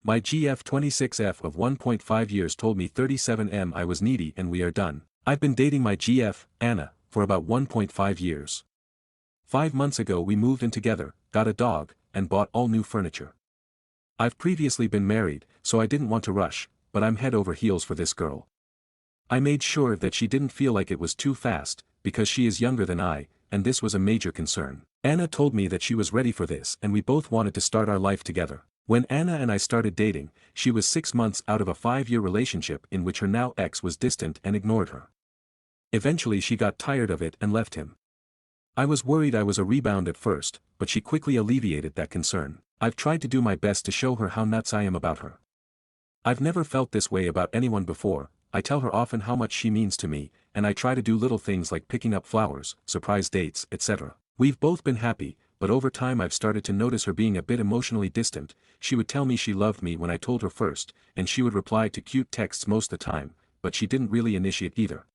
My GF 26F of 1.5 years told me 37M I was needy and we are done. I've been dating my GF, Anna, for about 1.5 years. 5 months ago we moved in together, got a dog, and bought all new furniture. I've previously been married, so I didn't want to rush, but I'm head over heels for this girl. I made sure that she didn't feel like it was too fast, because she is younger than I, and this was a major concern. Anna told me that she was ready for this and we both wanted to start our life together. When Anna and I started dating, she was 6 months out of a 5-year relationship in which her now ex was distant and ignored her. Eventually she got tired of it and left him. I was worried I was a rebound at first, but she quickly alleviated that concern. I've tried to do my best to show her how nuts I am about her. I've never felt this way about anyone before. I tell her often how much she means to me, and I try to do little things like picking up flowers, surprise dates, etc. We've both been happy, but over time I've started to notice her being a bit emotionally distant. She would tell me she loved me when I told her first, and she would reply to cute texts most of the time, but she didn't really initiate either.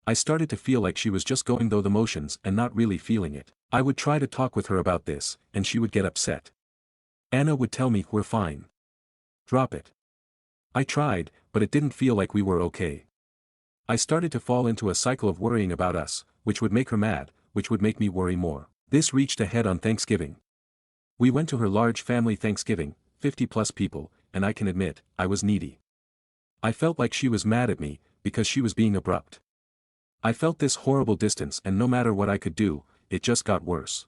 I started to feel like she was just going through the motions and not really feeling it. I would try to talk with her about this, and she would get upset. Anna would tell me we're fine. Drop it. I tried, but it didn't feel like we were okay. I started to fall into a cycle of worrying about us, which would make her mad, which would make me worry more. This reached a head on Thanksgiving. We went to her large family Thanksgiving, 50+ people, and I can admit, I was needy. I felt like she was mad at me, because she was being abrupt. I felt this horrible distance and no matter what I could do, it just got worse.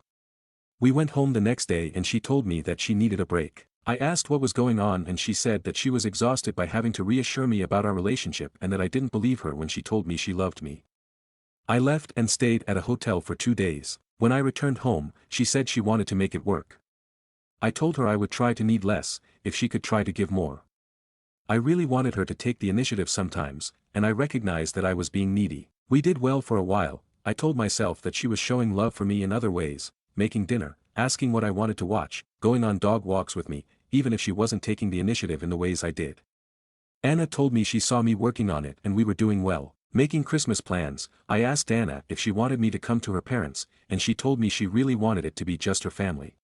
We went home the next day and she told me that she needed a break. I asked what was going on and she said that she was exhausted by having to reassure me about our relationship and that I didn't believe her when she told me she loved me. I left and stayed at a hotel for 2 days. When I returned home, she said she wanted to make it work. I told her I would try to need less, if she could try to give more. I really wanted her to take the initiative sometimes, and I recognized that I was being needy. We did well for a while. I told myself that she was showing love for me in other ways, making dinner, asking what I wanted to watch, going on dog walks with me, even if she wasn't taking the initiative in the ways I did. Anna told me she saw me working on it and we were doing well. Making Christmas plans, I asked Anna if she wanted me to come to her parents, and she told me she really wanted it to be just her family.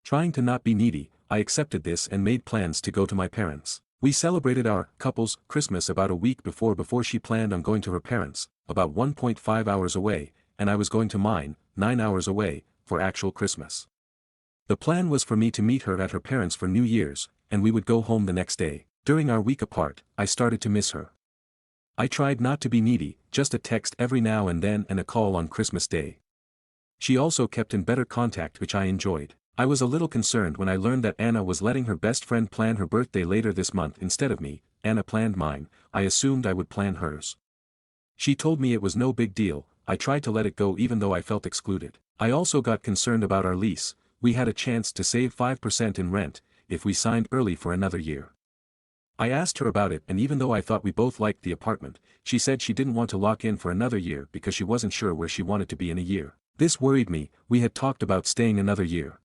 Trying to not be needy, I accepted this and made plans to go to my parents. We celebrated our couple's Christmas about a week before she planned on going to her parents, about 1.5 hours away, and I was going to mine, 9 hours away, for actual Christmas. The plan was for me to meet her at her parents' for New Year's, and we would go home the next day. During our week apart, I started to miss her. I tried not to be needy, just a text every now and then and a call on Christmas Day. She also kept in better contact, which I enjoyed. I was a little concerned when I learned that Anna was letting her best friend plan her birthday later this month instead of me. Anna planned mine. I assumed I would plan hers. She told me it was no big deal. I tried to let it go even though I felt excluded. I also got concerned about our lease. We had a chance to save 5% in rent, if we signed early for another year. I asked her about it and even though I thought we both liked the apartment, she said she didn't want to lock in for another year because she wasn't sure where she wanted to be in a year. This worried me. We had talked about staying another year.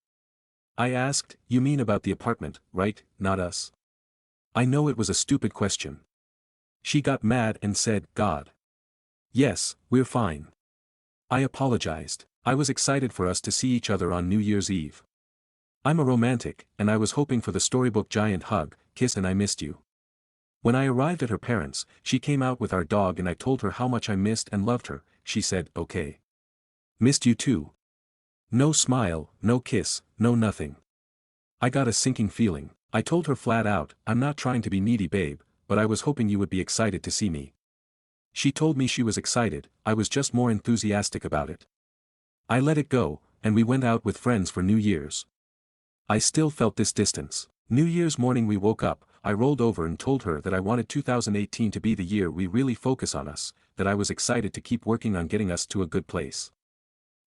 I asked, "You mean about the apartment, right, not us?" I know it was a stupid question. She got mad and said, "God. Yes, we're fine." I apologized. I was excited for us to see each other on New Year's Eve. I'm a romantic, and I was hoping for the storybook giant hug, kiss and I missed you. When I arrived at her parents', she came out with our dog and I told her how much I missed and loved her. She said, "Okay. Missed you too." No smile, no kiss, no nothing. I got a sinking feeling. I told her flat out, "I'm not trying to be needy, babe, but I was hoping you would be excited to see me." She told me she was excited. I was just more enthusiastic about it. I let it go, and we went out with friends for New Year's. I still felt this distance. New Year's morning we woke up, I rolled over and told her that I wanted 2018 to be the year we really focus on us, that I was excited to keep working on getting us to a good place.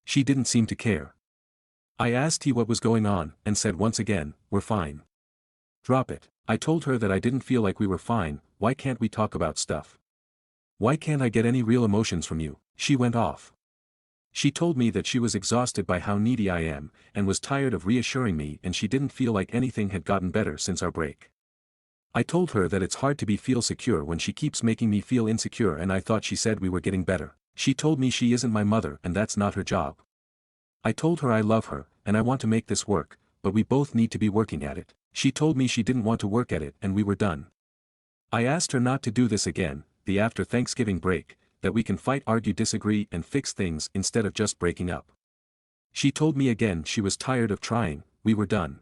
She didn't seem to care. I asked her what was going on, and said once again, "We're fine." Drop it. I told her that I didn't feel like we were fine. Why can't we talk about stuff? Why can't I get any real emotions from you? She went off. She told me that she was exhausted by how needy I am, and was tired of reassuring me and she didn't feel like anything had gotten better since our break. I told her that it's hard to feel secure when she keeps making me feel insecure and I thought she said we were getting better. She told me she isn't my mother and that's not her job. I told her I love her, and I want to make this work, but we both need to be working at it. She told me she didn't want to work at it and we were done. I asked her not to do this again, the after Thanksgiving break, that we can fight, argue, disagree and fix things instead of just breaking up. She told me again she was tired of trying, we were done.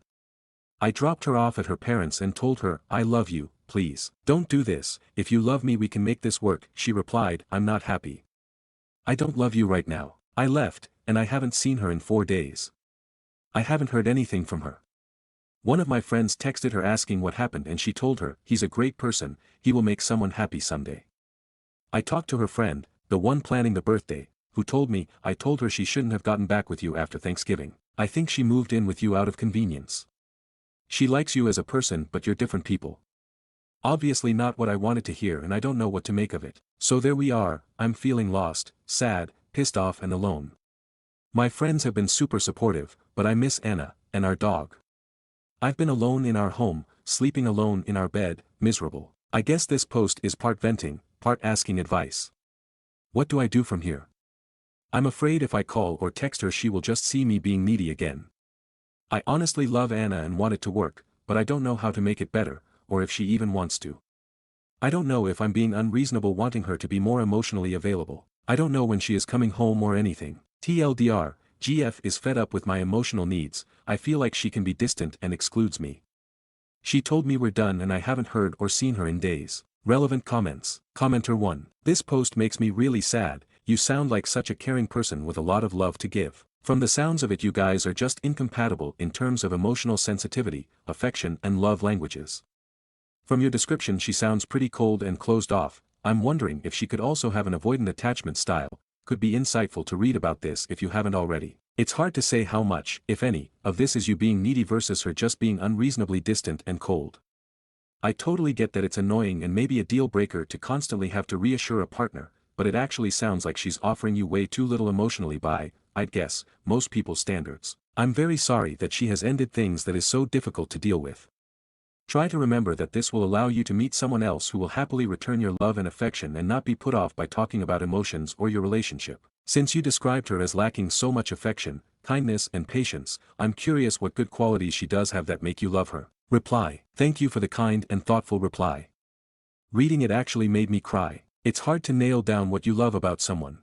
I dropped her off at her parents' and told her, I love you, please. Don't do this, if you love me we can make this work. She replied, I'm not happy. I don't love you right now. I left, and I haven't seen her in 4 days. I haven't heard anything from her. One of my friends texted her asking what happened and she told her, he's a great person, he will make someone happy someday. I talked to her friend, the one planning the birthday, who told me, I told her she shouldn't have gotten back with you after Thanksgiving. I think she moved in with you out of convenience. She likes you as a person but you're different people. Obviously not what I wanted to hear and I don't know what to make of it. So there we are, I'm feeling lost, sad, pissed off and alone. My friends have been super supportive, but I miss Anna, and our dog. I've been alone in our home, sleeping alone in our bed, miserable. I guess this post is part venting, part asking advice. What do I do from here? I'm afraid if I call or text her she will just see me being needy again. I honestly love Anna and want it to work, but I don't know how to make it better, or if she even wants to. I don't know if I'm being unreasonable wanting her to be more emotionally available. I don't know when she is coming home or anything. TLDR, GF is fed up with my emotional needs, I feel like she can be distant and excludes me. She told me we're done and I haven't heard or seen her in days. Relevant comments. Commenter 1. This post makes me really sad, you sound like such a caring person with a lot of love to give. From the sounds of it you guys are just incompatible in terms of emotional sensitivity, affection and love languages. From your description she sounds pretty cold and closed off, I'm wondering if she could also have an avoidant attachment style, could be insightful to read about this if you haven't already. It's hard to say how much, if any, of this is you being needy versus her just being unreasonably distant and cold. I totally get that it's annoying and maybe a deal breaker to constantly have to reassure a partner, but it actually sounds like she's offering you way too little emotionally by, I'd guess, most people's standards. I'm very sorry that she has ended things that is so difficult to deal with. Try to remember that this will allow you to meet someone else who will happily return your love and affection and not be put off by talking about emotions or your relationship. Since you described her as lacking so much affection, kindness and patience, I'm curious what good qualities she does have that make you love her. Reply. Thank you for the kind and thoughtful reply. Reading it actually made me cry. It's hard to nail down what you love about someone.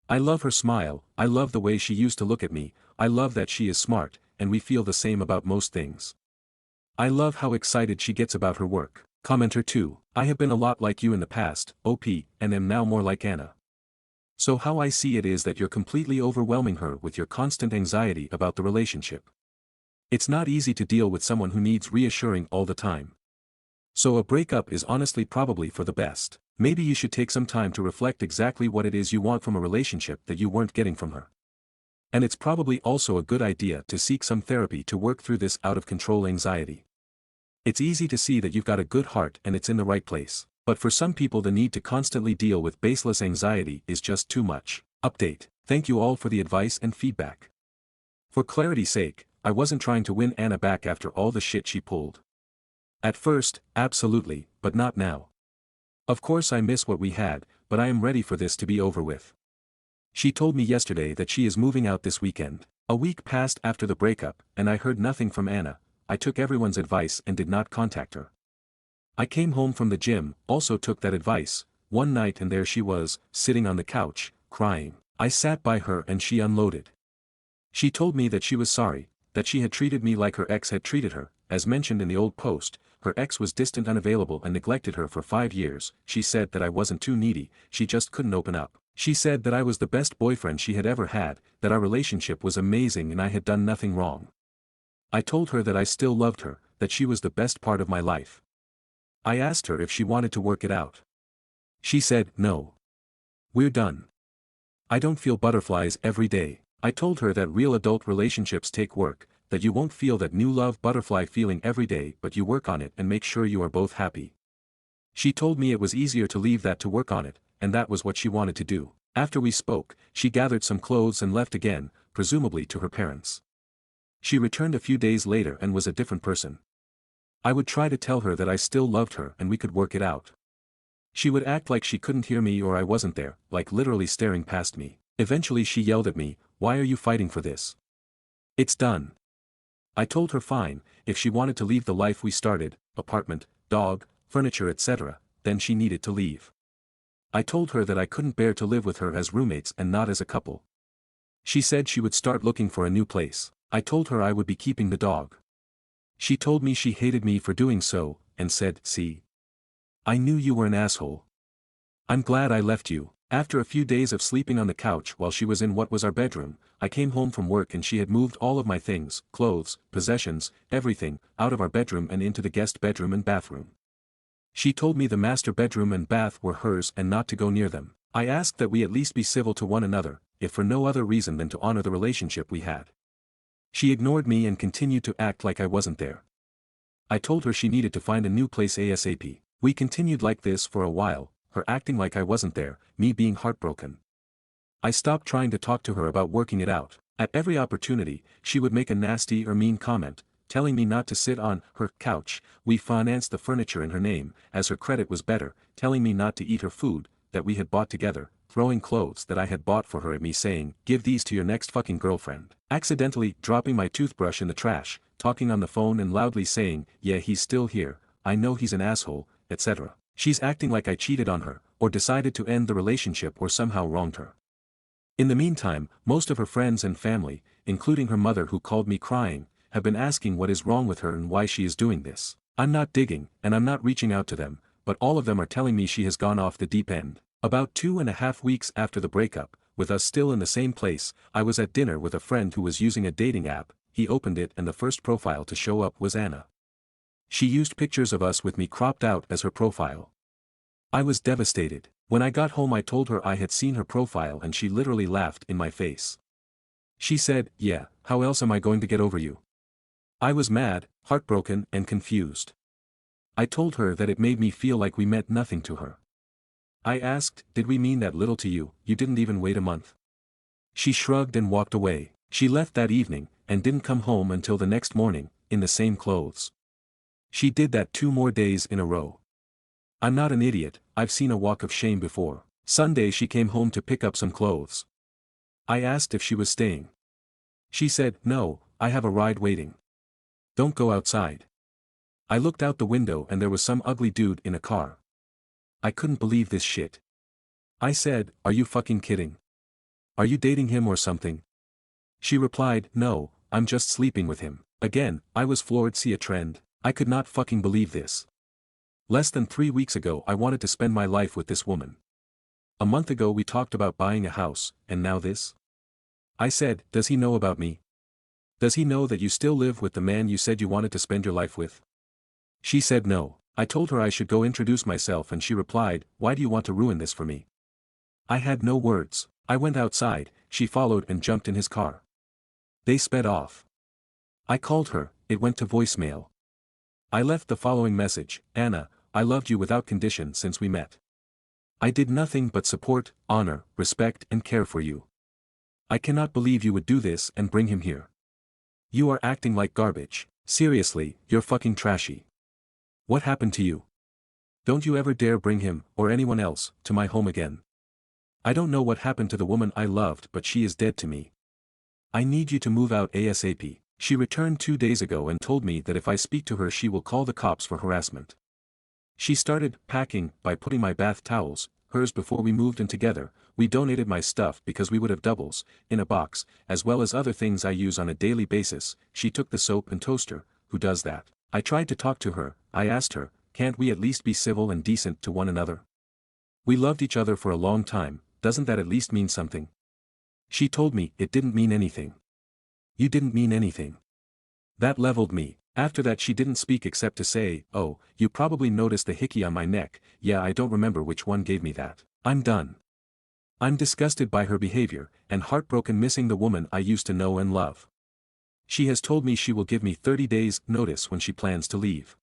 I love her smile, I love the way she used to look at me, I love that she is smart, and we feel the same about most things. I love how excited she gets about her work. Commenter 2. I have been a lot like you in the past, OP, and am now more like Anna. So how I see it is that you're completely overwhelming her with your constant anxiety about the relationship. It's not easy to deal with someone who needs reassuring all the time. So a breakup is honestly probably for the best. Maybe you should take some time to reflect exactly what it is you want from a relationship that you weren't getting from her. And it's probably also a good idea to seek some therapy to work through this out-of-control anxiety. It's easy to see that you've got a good heart and it's in the right place. But for some people the need to constantly deal with baseless anxiety is just too much. Update. Thank you all for the advice and feedback. For clarity's sake, I wasn't trying to win Anna back after all the shit she pulled. At first, absolutely, but not now. Of course I miss what we had, but I am ready for this to be over with. She told me yesterday that she is moving out this weekend. A week passed after the breakup, and I heard nothing from Anna. I took everyone's advice and did not contact her. I came home from the gym, also took that advice, one night and there she was, sitting on the couch, crying. I sat by her and she unloaded. She told me that she was sorry, that she had treated me like her ex had treated her, as mentioned in the old post, her ex was distant, unavailable and neglected her for 5 years. She said that I wasn't too needy, she just couldn't open up. She said that I was the best boyfriend she had ever had, that our relationship was amazing and I had done nothing wrong. I told her that I still loved her, that she was the best part of my life. I asked her if she wanted to work it out. She said, no. We're done. I don't feel butterflies every day. I told her that real adult relationships take work, that you won't feel that new love butterfly feeling every day but you work on it and make sure you are both happy. She told me it was easier to leave that to work on it, and that was what she wanted to do. After we spoke, she gathered some clothes and left again, presumably to her parents. She returned a few days later and was a different person. I would try to tell her that I still loved her and we could work it out. She would act like she couldn't hear me or I wasn't there, like literally staring past me. Eventually she yelled at me, "Why are you fighting for this? It's done. I told her fine, if she wanted to leave the life we started, apartment, dog, furniture etc., then she needed to leave. I told her that I couldn't bear to live with her as roommates and not as a couple. She said she would start looking for a new place. I told her I would be keeping the dog. She told me she hated me for doing so, and said, "See? I knew you were an asshole. I'm glad I left you." After a few days of sleeping on the couch while she was in what was our bedroom, I came home from work and she had moved all of my things, clothes, possessions, everything, out of our bedroom and into the guest bedroom and bathroom. She told me the master bedroom and bath were hers and not to go near them. I asked that we at least be civil to one another, if for no other reason than to honor the relationship we had. She ignored me and continued to act like I wasn't there. I told her she needed to find a new place ASAP. We continued like this for a while, her acting like I wasn't there, me being heartbroken. I stopped trying to talk to her about working it out. At every opportunity, she would make a nasty or mean comment, telling me not to sit on her couch. We financed the furniture in her name, as her credit was better, telling me not to eat her food, that we had bought together, throwing clothes that I had bought for her at me saying, "Give these to your next fucking girlfriend." Accidentally dropping my toothbrush in the trash, talking on the phone and loudly saying, "Yeah, he's still here, I know he's an asshole," etc. She's acting like I cheated on her, or decided to end the relationship or somehow wronged her. In the meantime, most of her friends and family, including her mother who called me crying, have been asking what is wrong with her and why she is doing this. I'm not digging, and I'm not reaching out to them, but all of them are telling me she has gone off the deep end. About 2.5 weeks after the breakup, with us still in the same place, I was at dinner with a friend who was using a dating app. He opened it and the first profile to show up was Anna. She used pictures of us with me cropped out as her profile. I was devastated. When I got home I told her I had seen her profile and she literally laughed in my face. She said, "Yeah, how else am I going to get over you?" I was mad, heartbroken and confused. I told her that it made me feel like we meant nothing to her. I asked, "Did we mean that little to you? You didn't even wait a month." She shrugged and walked away. She left that evening, and didn't come home until the next morning, in the same clothes. She did that 2 more days in a row. I'm not an idiot, I've seen a walk of shame before. Sunday she came home to pick up some clothes. I asked if she was staying. She said, "No, I have a ride waiting. Don't go outside." I looked out the window and there was some ugly dude in a car. I couldn't believe this shit. I said, "Are you fucking kidding? Are you dating him or something?" She replied, "No, I'm just sleeping with him." Again, I was floored. See a trend? I could not fucking believe this. Less than 3 weeks ago I wanted to spend my life with this woman. A month ago we talked about buying a house, and now this? I said, "Does he know about me? Does he know that you still live with the man you said you wanted to spend your life with?" She said no. I told her I should go introduce myself and she replied, "Why do you want to ruin this for me?" I had no words. I went outside, she followed and jumped in his car. They sped off. I called her, it went to voicemail. I left the following message: "Anna, I loved you without condition since we met. I did nothing but support, honor, respect and care for you. I cannot believe you would do this and bring him here. You are acting like garbage. Seriously, you're fucking trashy. What happened to you? Don't you ever dare bring him, or anyone else, to my home again. I don't know what happened to the woman I loved but she is dead to me. I need you to move out ASAP. She returned 2 days ago and told me that if I speak to her she will call the cops for harassment. She started packing by putting my bath towels, hers before we moved in together. We donated my stuff because we would have doubles, in a box, as well as other things I use on a daily basis. She took the soap and toaster. Who does that? I tried to talk to her. I asked her, can't we at least be civil and decent to one another? We loved each other for a long time, doesn't that at least mean something? She told me it didn't mean anything. You didn't mean anything. That leveled me. After that she didn't speak except to say, "Oh, you probably noticed the hickey on my neck." Yeah, I don't remember which one gave me that. I'm done. I'm disgusted by her behavior, and heartbroken missing the woman I used to know and love. She has told me she will give me 30 days notice when she plans to leave.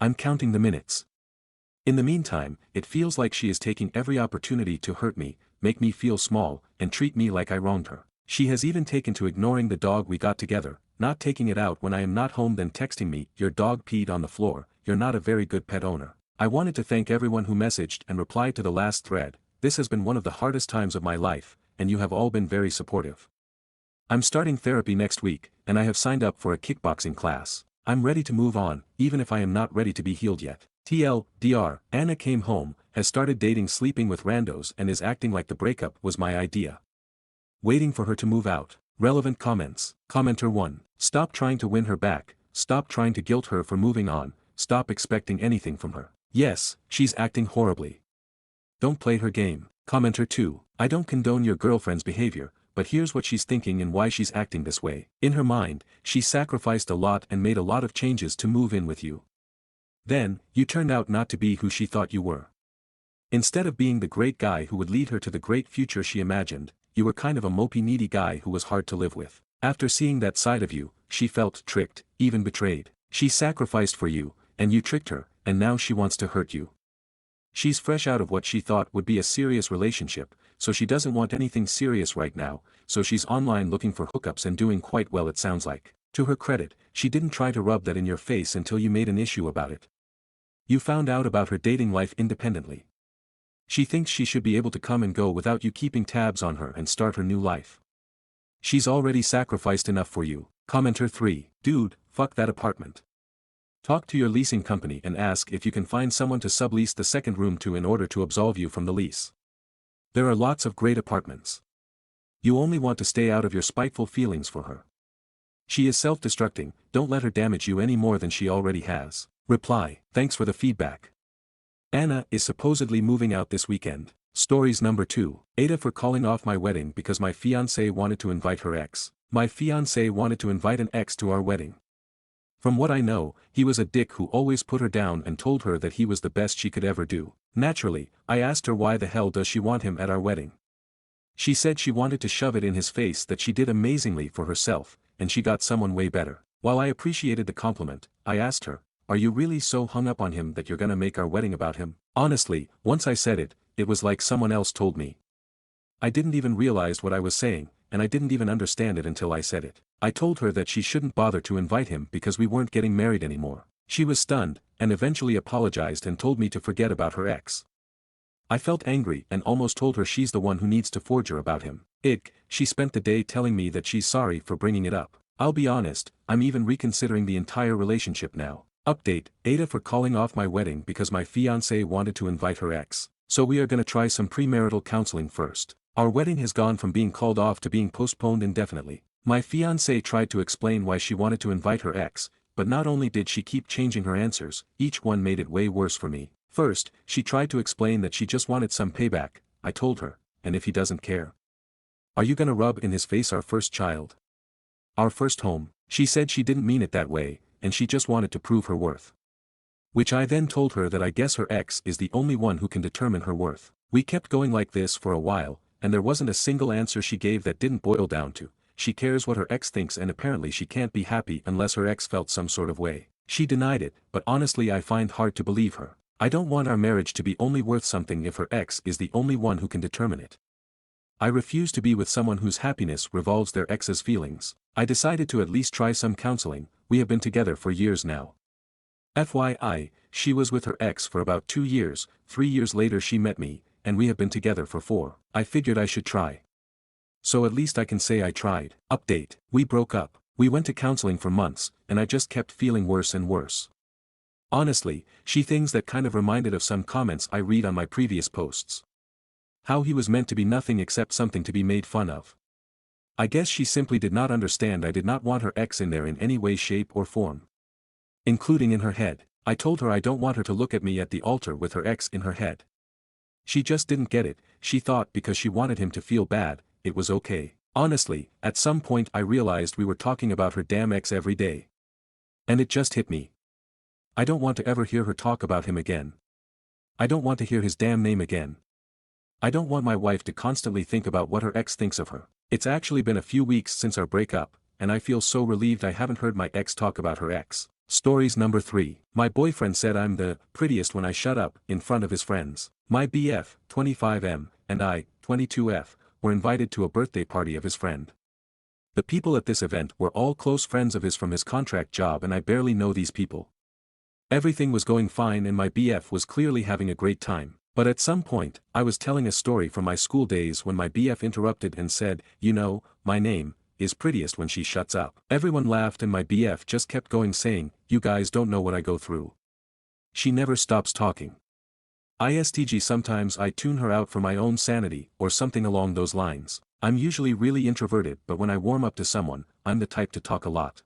I'm counting the minutes. In the meantime, it feels like she is taking every opportunity to hurt me, make me feel small, and treat me like I wronged her. She has even taken to ignoring the dog we got together, not taking it out when I am not home, then texting me, "Your dog peed on the floor, you're not a very good pet owner." I wanted to thank everyone who messaged and replied to the last thread. This has been one of the hardest times of my life, and you have all been very supportive. I'm starting therapy next week, and I have signed up for a kickboxing class. I'm ready to move on, even if I am not ready to be healed yet. TLDR, Anna came home, has started dating sleeping with randos and is acting like the breakup was my idea. Waiting for her to move out. Relevant comments. Commenter 1. Stop trying to win her back, stop trying to guilt her for moving on, stop expecting anything from her. Yes, she's acting horribly. Don't play her game. Commenter 2. I don't condone your girlfriend's behavior, but here's what she's thinking and why she's acting this way. In her mind, she sacrificed a lot and made a lot of changes to move in with you. Then, you turned out not to be who she thought you were. Instead of being the great guy who would lead her to the great future she imagined, you were kind of a mopey needy guy who was hard to live with. After seeing that side of you, she felt tricked, even betrayed. She sacrificed for you, and you tricked her, and now she wants to hurt you. She's fresh out of what she thought would be a serious relationship, so she doesn't want anything serious right now, so she's online looking for hookups and doing quite well it sounds like. To her credit, she didn't try to rub that in your face until you made an issue about it. You found out about her dating life independently. She thinks she should be able to come and go without you keeping tabs on her and start her new life. She's already sacrificed enough for you. Commenter 3. Dude, fuck that apartment. Talk to your leasing company and ask if you can find someone to sublease the second room to in order to absolve you from the lease. There are lots of great apartments. You only want to stay out of your spiteful feelings for her. She is self-destructing, don't let her damage you any more than she already has. Reply. Thanks for the feedback. Anna is supposedly moving out this weekend. Stories number 2. Aita for calling off my wedding because my fiancé wanted to invite her ex. My fiancé wanted to invite an ex to our wedding. From what I know, he was a dick who always put her down and told her that he was the best she could ever do. Naturally, I asked her why the hell does she want him at our wedding. She said she wanted to shove it in his face that she did amazingly for herself, and she got someone way better. While I appreciated the compliment, I asked her, are you really so hung up on him that you're gonna make our wedding about him? Honestly, once I said it, it was like someone else told me. I didn't even realize what I was saying, and I didn't even understand it until I said it. I told her that she shouldn't bother to invite him because we weren't getting married anymore. She was stunned, and eventually apologized and told me to forget about her ex. I felt angry and almost told her she's the one who needs to forge her about him. She spent the day telling me that she's sorry for bringing it up. I'll be honest, I'm even reconsidering the entire relationship now. Update, Aita for calling off my wedding because my fiancé wanted to invite her ex. So we are gonna try some premarital counseling first. Our wedding has gone from being called off to being postponed indefinitely. My fiancé tried to explain why she wanted to invite her ex, but not only did she keep changing her answers, each one made it way worse for me. First, she tried to explain that she just wanted some payback. I told her, and if he doesn't care? Are you gonna rub in his face our first child? Our first home? She said she didn't mean it that way, and she just wanted to prove her worth. Which I then told her that I guess her ex is the only one who can determine her worth. We kept going like this for a while, and there wasn't a single answer she gave that didn't boil down to, she cares what her ex thinks and apparently she can't be happy unless her ex felt some sort of way. She denied it, but honestly I find hard to believe her. I don't want our marriage to be only worth something if her ex is the only one who can determine it. I refuse to be with someone whose happiness revolves their ex's feelings. I decided to at least try some counseling. We have been together for years now. FYI, she was with her ex for about 2 years, 3 years later she met me, and we have been together for 4. I figured I should try. So at least I can say I tried. Update, we broke up. We went to counseling for months, and I just kept feeling worse and worse. Honestly, she things that kind of reminded of some comments I read on my previous posts. How he was meant to be nothing except something to be made fun of. I guess she simply did not understand I did not want her ex in there in any way, shape or form. Including in her head. I told her I don't want her to look at me at the altar with her ex in her head. She just didn't get it. She thought because she wanted him to feel bad, it was okay. Honestly, at some point I realized we were talking about her damn ex every day. And it just hit me. I don't want to ever hear her talk about him again. I don't want to hear his damn name again. I don't want my wife to constantly think about what her ex thinks of her. It's actually been a few weeks since our breakup, and I feel so relieved I haven't heard my ex talk about her ex. Stories number 3. My boyfriend said I'm the prettiest when I shut up in front of his friends. My BF, 25M, and I, 22F, were invited to a birthday party of his friend. The people at this event were all close friends of his from his contract job and I barely know these people. Everything was going fine and my BF was clearly having a great time. But at some point, I was telling a story from my school days when my BF interrupted and said, you know, my name, is prettiest when she shuts up. Everyone laughed and my BF just kept going saying, you guys don't know what I go through. She never stops talking. ISTG sometimes I tune her out for my own sanity, or something along those lines. I'm usually really introverted but when I warm up to someone, I'm the type to talk a lot.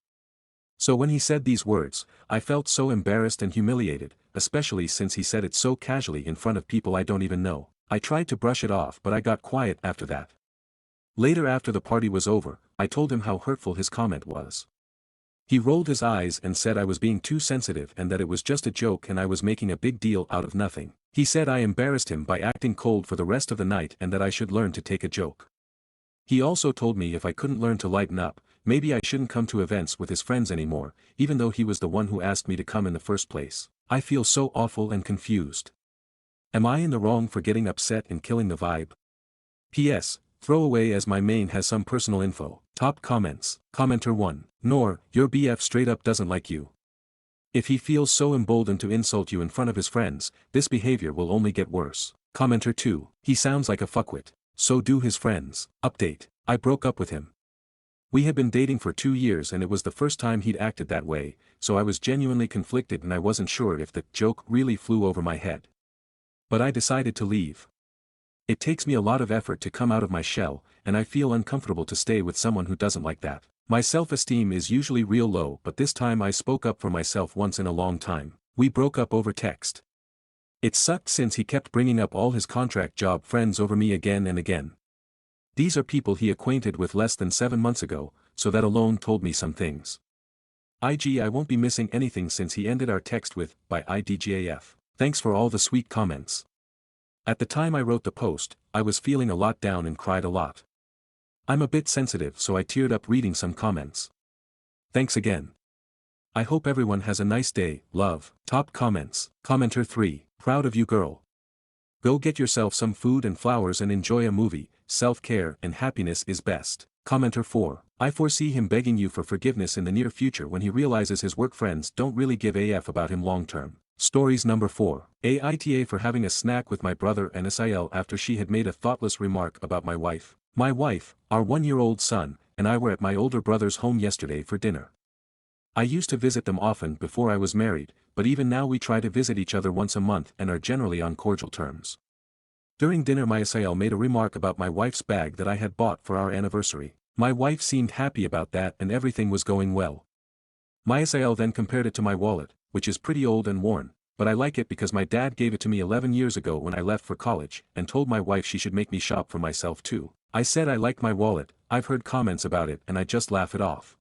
So when he said these words, I felt so embarrassed and humiliated, especially since he said it so casually in front of people I don't even know. I tried to brush it off but I got quiet after that. Later after the party was over, I told him how hurtful his comment was. He rolled his eyes and said I was being too sensitive and that it was just a joke and I was making a big deal out of nothing. He said I embarrassed him by acting cold for the rest of the night and that I should learn to take a joke. He also told me if I couldn't learn to lighten up, maybe I shouldn't come to events with his friends anymore, even though he was the one who asked me to come in the first place. I feel so awful and confused. Am I in the wrong for getting upset and killing the vibe? P.S. Throwaway as my main has some personal info. Top comments. Commenter 1. Nor, your BF straight up doesn't like you. If he feels so emboldened to insult you in front of his friends, this behavior will only get worse. Commenter 2. He sounds like a fuckwit. So do his friends. Update. I broke up with him. We had been dating for 2 years and it was the first time he'd acted that way, so I was genuinely conflicted and I wasn't sure if the joke really flew over my head. But I decided to leave. It takes me a lot of effort to come out of my shell, and I feel uncomfortable to stay with someone who doesn't like that. My self-esteem is usually real low but this time I spoke up for myself once in a long time. We broke up over text. It sucked since he kept bringing up all his contract job friends over me again and again. These are people he acquainted with less than 7 months ago, so that alone told me some things. I won't be missing anything since he ended our text with, by IDGAF. Thanks for all the sweet comments. At the time I wrote the post, I was feeling a lot down and cried a lot. I'm a bit sensitive so I teared up reading some comments. Thanks again. I hope everyone has a nice day, love. Top comments. Commenter 3. Proud of you girl. Go get yourself some food and flowers and enjoy a movie, self-care and happiness is best. Commenter 4. I foresee him begging you for forgiveness in the near future when he realizes his work friends don't really give AF about him long term. Stories number 4. Aita for having a snack with my brother and SIL after she had made a thoughtless remark about my wife. My wife, our 1-year-old son, and I were at my older brother's home yesterday for dinner. I used to visit them often before I was married, but even now we try to visit each other once a month and are generally on cordial terms. During dinner my SIL made a remark about my wife's bag that I had bought for our anniversary. My wife seemed happy about that and everything was going well. My SIL then compared it to my wallet, which is pretty old and worn, but I like it because my dad gave it to me 11 years ago when I left for college and told my wife she should make me shop for myself too. I said I like my wallet, I've heard comments about it and I just laugh it off.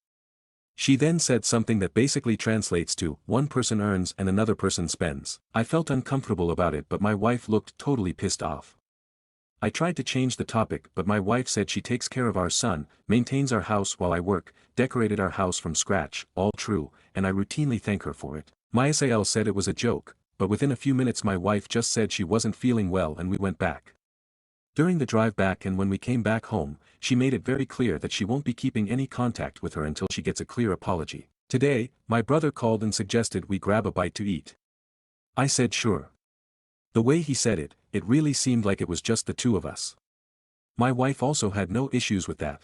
She then said something that basically translates to, one person earns and another person spends. I felt uncomfortable about it but my wife looked totally pissed off. I tried to change the topic but my wife said she takes care of our son, maintains our house while I work, decorated our house from scratch, all true, and I routinely thank her for it. My SIL said it was a joke, but within a few minutes my wife just said she wasn't feeling well and we went back. During the drive back and when we came back home, she made it very clear that she won't be keeping any contact with her until she gets a clear apology. Today, my brother called and suggested we grab a bite to eat. I said sure. The way he said it, it really seemed like it was just the two of us. My wife also had no issues with that.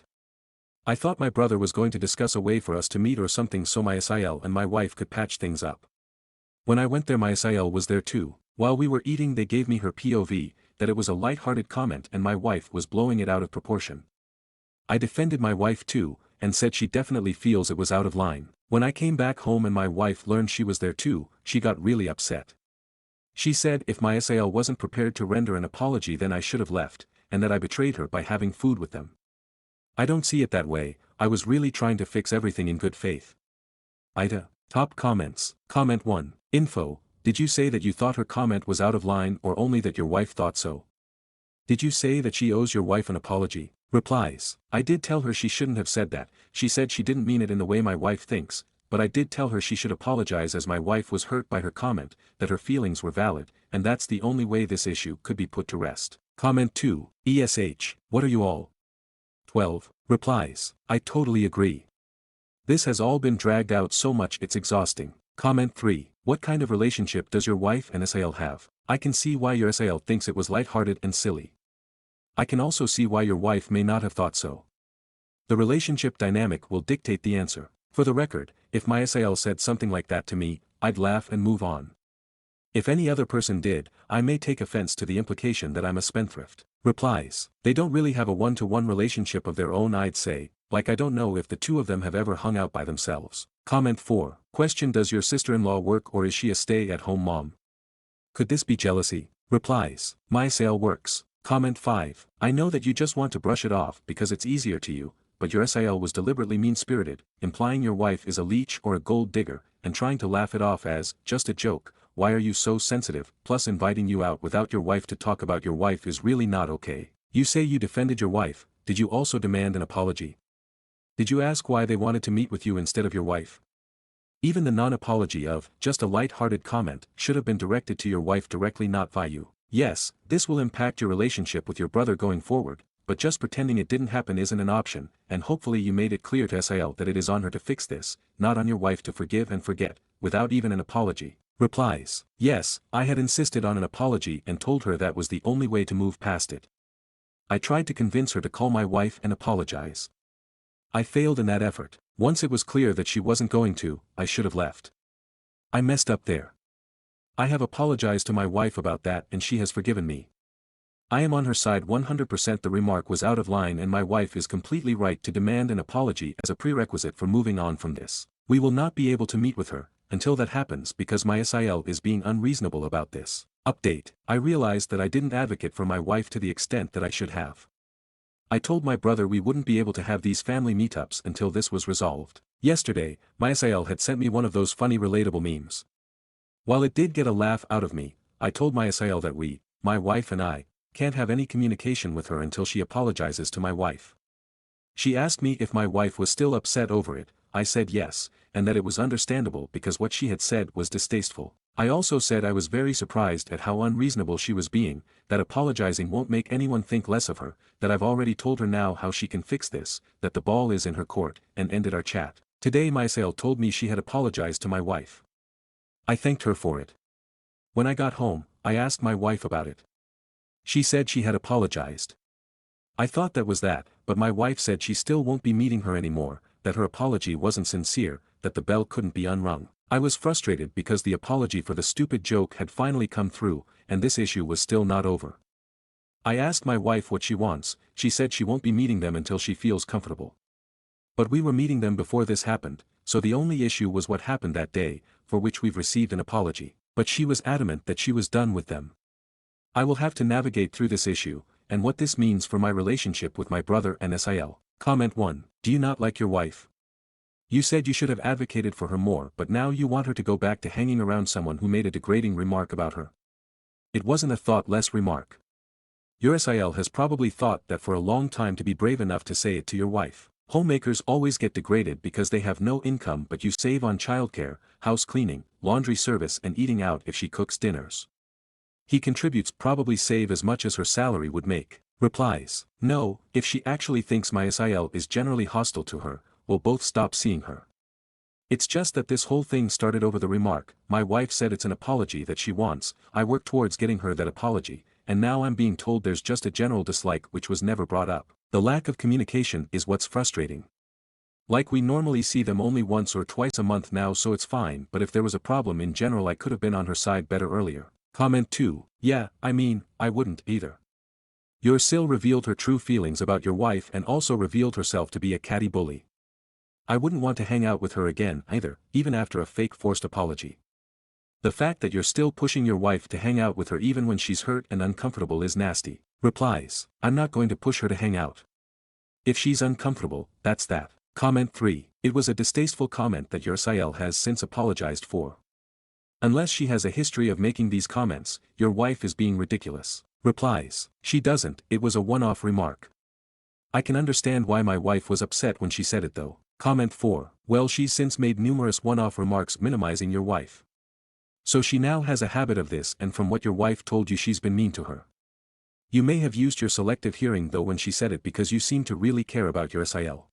I thought my brother was going to discuss a way for us to meet or something so my SIL and my wife could patch things up. When I went there my SIL was there too. While we were eating they gave me her POV, that it was a light-hearted comment and my wife was blowing it out of proportion. I defended my wife too, and said she definitely feels it was out of line. When I came back home and my wife learned she was there too, she got really upset. She said if my SIL wasn't prepared to render an apology then I should have left, and that I betrayed her by having food with them. I don't see it that way, I was really trying to fix everything in good faith. Aita. Top comments. Comment 1. Info. Did you say that you thought her comment was out of line or only that your wife thought so? Did you say that she owes your wife an apology? Replies. I did tell her she shouldn't have said that, she said she didn't mean it in the way my wife thinks, but I did tell her she should apologize as my wife was hurt by her comment, that her feelings were valid, and that's the only way this issue could be put to rest. Comment 2. ESH. What are you all? 12. Replies. I totally agree. This has all been dragged out so much it's exhausting. Comment 3. What kind of relationship does your wife and SIL have? I can see why your SIL thinks it was lighthearted and silly. I can also see why your wife may not have thought so. The relationship dynamic will dictate the answer. For the record, if my SIL said something like that to me, I'd laugh and move on. If any other person did, I may take offense to the implication that I'm a spendthrift. Replies. They don't really have a one-to-one relationship of their own, I'd say, like I don't know if the two of them have ever hung out by themselves. Comment 4. Question: does your sister-in-law work or is she a stay-at-home mom? Could this be jealousy? Replies. My SIL works. Comment 5. I know that you just want to brush it off because it's easier to you, but your SIL was deliberately mean-spirited, implying your wife is a leech or a gold digger, and trying to laugh it off as, just a joke. Why are you so sensitive? Plus inviting you out without your wife to talk about your wife is really not okay. You say you defended your wife, did you also demand an apology? Did you ask why they wanted to meet with you instead of your wife? Even the non-apology of, just a light-hearted comment, should have been directed to your wife directly, not via you. Yes, this will impact your relationship with your brother going forward, but just pretending it didn't happen isn't an option, and hopefully you made it clear to SIL that it is on her to fix this, not on your wife to forgive and forget, without even an apology. Replies. Yes, I had insisted on an apology and told her that was the only way to move past it. I tried to convince her to call my wife and apologize. I failed in that effort. Once it was clear that she wasn't going to, I should have left. I messed up there. I have apologized to my wife about that and she has forgiven me. I am on her side 100%. The remark was out of line and my wife is completely right to demand an apology as a prerequisite for moving on from this. We will not be able to meet with her until that happens because my SIL is being unreasonable about this. Update. I realized that I didn't advocate for my wife to the extent that I should have. I told my brother we wouldn't be able to have these family meetups until this was resolved. Yesterday, my SIL had sent me one of those funny relatable memes. While it did get a laugh out of me, I told my SIL that we, my wife and I, can't have any communication with her until she apologizes to my wife. She asked me if my wife was still upset over it. I said yes, and that it was understandable because what she had said was distasteful. I also said I was very surprised at how unreasonable she was being, that apologizing won't make anyone think less of her, that I've already told her now how she can fix this, that the ball is in her court, and ended our chat. Today my SIL told me she had apologized to my wife. I thanked her for it. When I got home, I asked my wife about it. She said she had apologized. I thought that was that, but my wife said she still won't be meeting her anymore, that her apology wasn't sincere, that the bell couldn't be unrung. I was frustrated because the apology for the stupid joke had finally come through, and this issue was still not over. I asked my wife what she wants. She said she won't be meeting them until she feels comfortable. But we were meeting them before this happened, so the only issue was what happened that day, for which we've received an apology. But she was adamant that she was done with them. I will have to navigate through this issue, and what this means for my relationship with my brother and SIL. Comment 1. Do you not like your wife? You said you should have advocated for her more, but now you want her to go back to hanging around someone who made a degrading remark about her. It wasn't a thoughtless remark. Your SIL has probably thought that for a long time to be brave enough to say it to your wife. Homemakers always get degraded because they have no income, but you save on childcare, house cleaning, laundry service and eating out if she cooks dinners. He contributes probably save as much as her salary would make. Replies. No, if she actually thinks my SIL is generally hostile to her, we'll both stop seeing her. It's just that this whole thing started over the remark. My wife said it's an apology that she wants, I worked towards getting her that apology, and now I'm being told there's just a general dislike which was never brought up. The lack of communication is what's frustrating. Like we normally see them only once or twice a month now, so it's fine, but if there was a problem in general I could have been on her side better earlier. Comment 2. Yeah, I mean, I wouldn't either. Your SIL revealed her true feelings about your wife and also revealed herself to be a catty bully. I wouldn't want to hang out with her again either, even after a fake forced apology. The fact that you're still pushing your wife to hang out with her even when she's hurt and uncomfortable is nasty. Replies. I'm not going to push her to hang out. If she's uncomfortable, that's that. Comment 3. It was a distasteful comment that your SIL has since apologized for. Unless she has a history of making these comments, your wife is being ridiculous. Replies. She doesn't, it was a one-off remark. I can understand why my wife was upset when she said it though. Comment 4. Well, she's since made numerous one-off remarks minimizing your wife. So she now has a habit of this, and from what your wife told you she's been mean to her. You may have used your selective hearing though when she said it because you seem to really care about your SIL.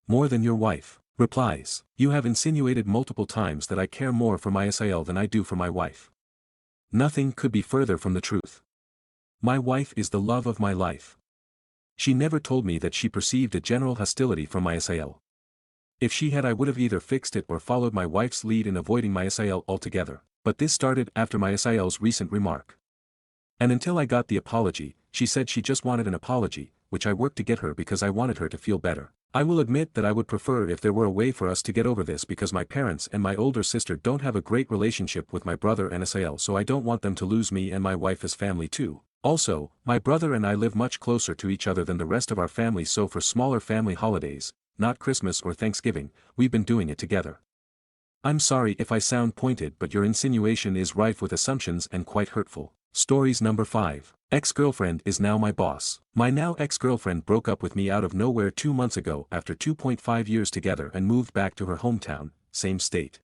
More than your wife. Replies. You have insinuated multiple times that I care more for my SIL than I do for my wife. Nothing could be further from the truth. My wife is the love of my life. She never told me that she perceived a general hostility from my SIL. If she had, I would have either fixed it or followed my wife's lead in avoiding my SIL altogether, but this started after my SIL's recent remark. And until I got the apology, she said she just wanted an apology, which I worked to get her because I wanted her to feel better. I will admit that I would prefer if there were a way for us to get over this because my parents and my older sister don't have a great relationship with my brother and SIL, so I don't want them to lose me and my wife as family too. Also, my brother and I live much closer to each other than the rest of our family, so for smaller family holidays, not Christmas or Thanksgiving, we've been doing it together. I'm sorry if I sound pointed, but your insinuation is rife with assumptions and quite hurtful. Stories number 5. Ex-girlfriend is now my boss. My now ex-girlfriend broke up with me out of nowhere 2 months ago after 2.5 years together and moved back to her hometown, same state.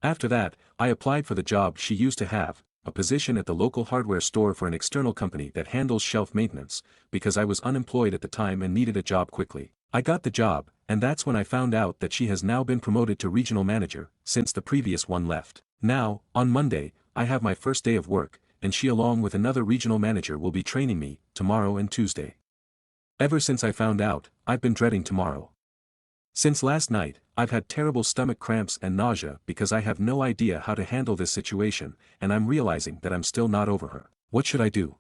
After that, I applied for the job she used to have, a position at the local hardware store for an external company that handles shelf maintenance, because I was unemployed at the time and needed a job quickly. I got the job, and that's when I found out that she has now been promoted to regional manager, since the previous one left. Now, on Monday, I have my first day of work, and she along with another regional manager will be training me, tomorrow and Tuesday. Ever since I found out, I've been dreading tomorrow. Since last night, I've had terrible stomach cramps and nausea because I have no idea how to handle this situation, and I'm realizing that I'm still not over her. What should I do?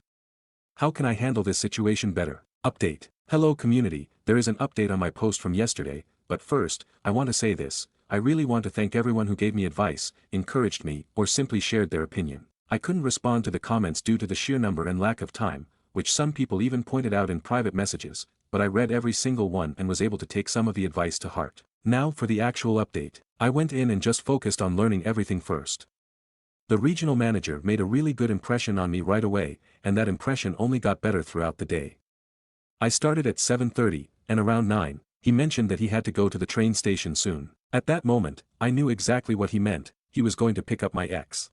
How can I handle this situation better? Update. Hello community, there is an update on my post from yesterday, but first, I want to say this: I really want to thank everyone who gave me advice, encouraged me, or simply shared their opinion. I couldn't respond to the comments due to the sheer number and lack of time, which some people even pointed out in private messages, but I read every single one and was able to take some of the advice to heart. Now for the actual update. I went in and just focused on learning everything first. The regional manager made a really good impression on me right away, and that impression only got better throughout the day. I started at 7:30, and around 9, he mentioned that he had to go to the train station soon. At that moment, I knew exactly what he meant: he was going to pick up my ex.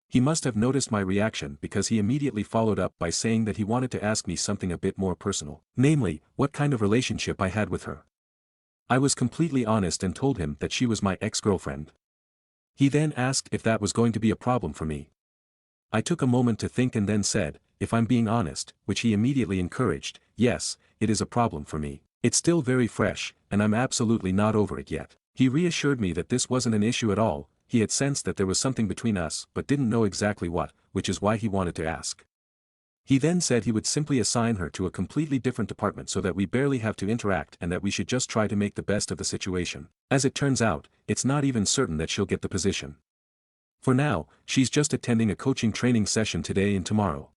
He must have noticed my reaction because he immediately followed up by saying that he wanted to ask me something a bit more personal, namely, what kind of relationship I had with her. I was completely honest and told him that she was my ex-girlfriend. He then asked if that was going to be a problem for me. I took a moment to think and then said, if I'm being honest, which he immediately encouraged, yes, it is a problem for me. It's still very fresh, and I'm absolutely not over it yet. He reassured me that this wasn't an issue at all. He had sensed that there was something between us but didn't know exactly what, which is why he wanted to ask. He then said he would simply assign her to a completely different department so that we barely have to interact and that we should just try to make the best of the situation. As it turns out, it's not even certain that she'll get the position. For now, she's just attending a coaching training session today and tomorrow.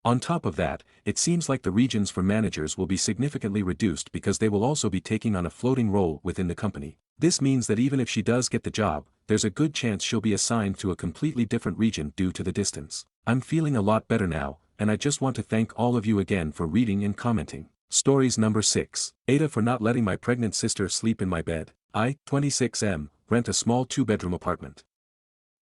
On top of that, it seems like the regions for managers will be significantly reduced because they will also be taking on a floating role within the company. This means that even if she does get the job, there's a good chance she'll be assigned to a completely different region due to the distance. I'm feeling a lot better now, and I just want to thank all of you again for reading and commenting. Stories number 6. Aita for not letting my pregnant sister sleep in my bed. I, 26M, rent a small 2-bedroom apartment.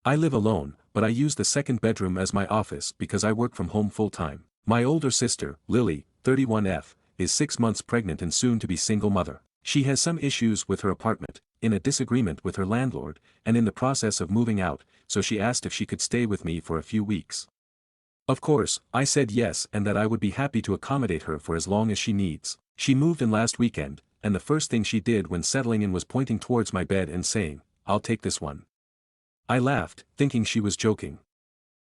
I live alone, but I use the second bedroom as my office because I work from home full-time. My older sister, Lily, 31F, is 6 months pregnant and soon to be single mother. She has some issues with her apartment, in a disagreement with her landlord, and in the process of moving out, so she asked if she could stay with me for a few weeks. Of course, I said yes and that I would be happy to accommodate her for as long as she needs. She moved in last weekend, and the first thing she did when settling in was pointing towards my bed and saying, "I'll take this one." I laughed, thinking she was joking.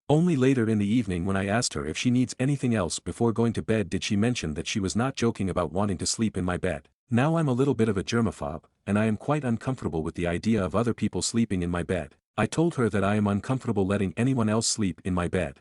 Only later in the evening when I asked her if she needs anything else before going to bed did she mention that she was not joking about wanting to sleep in my bed. Now I'm a little bit of a germaphobe, and I am quite uncomfortable with the idea of other people sleeping in my bed. I told her that I am uncomfortable letting anyone else sleep in my bed.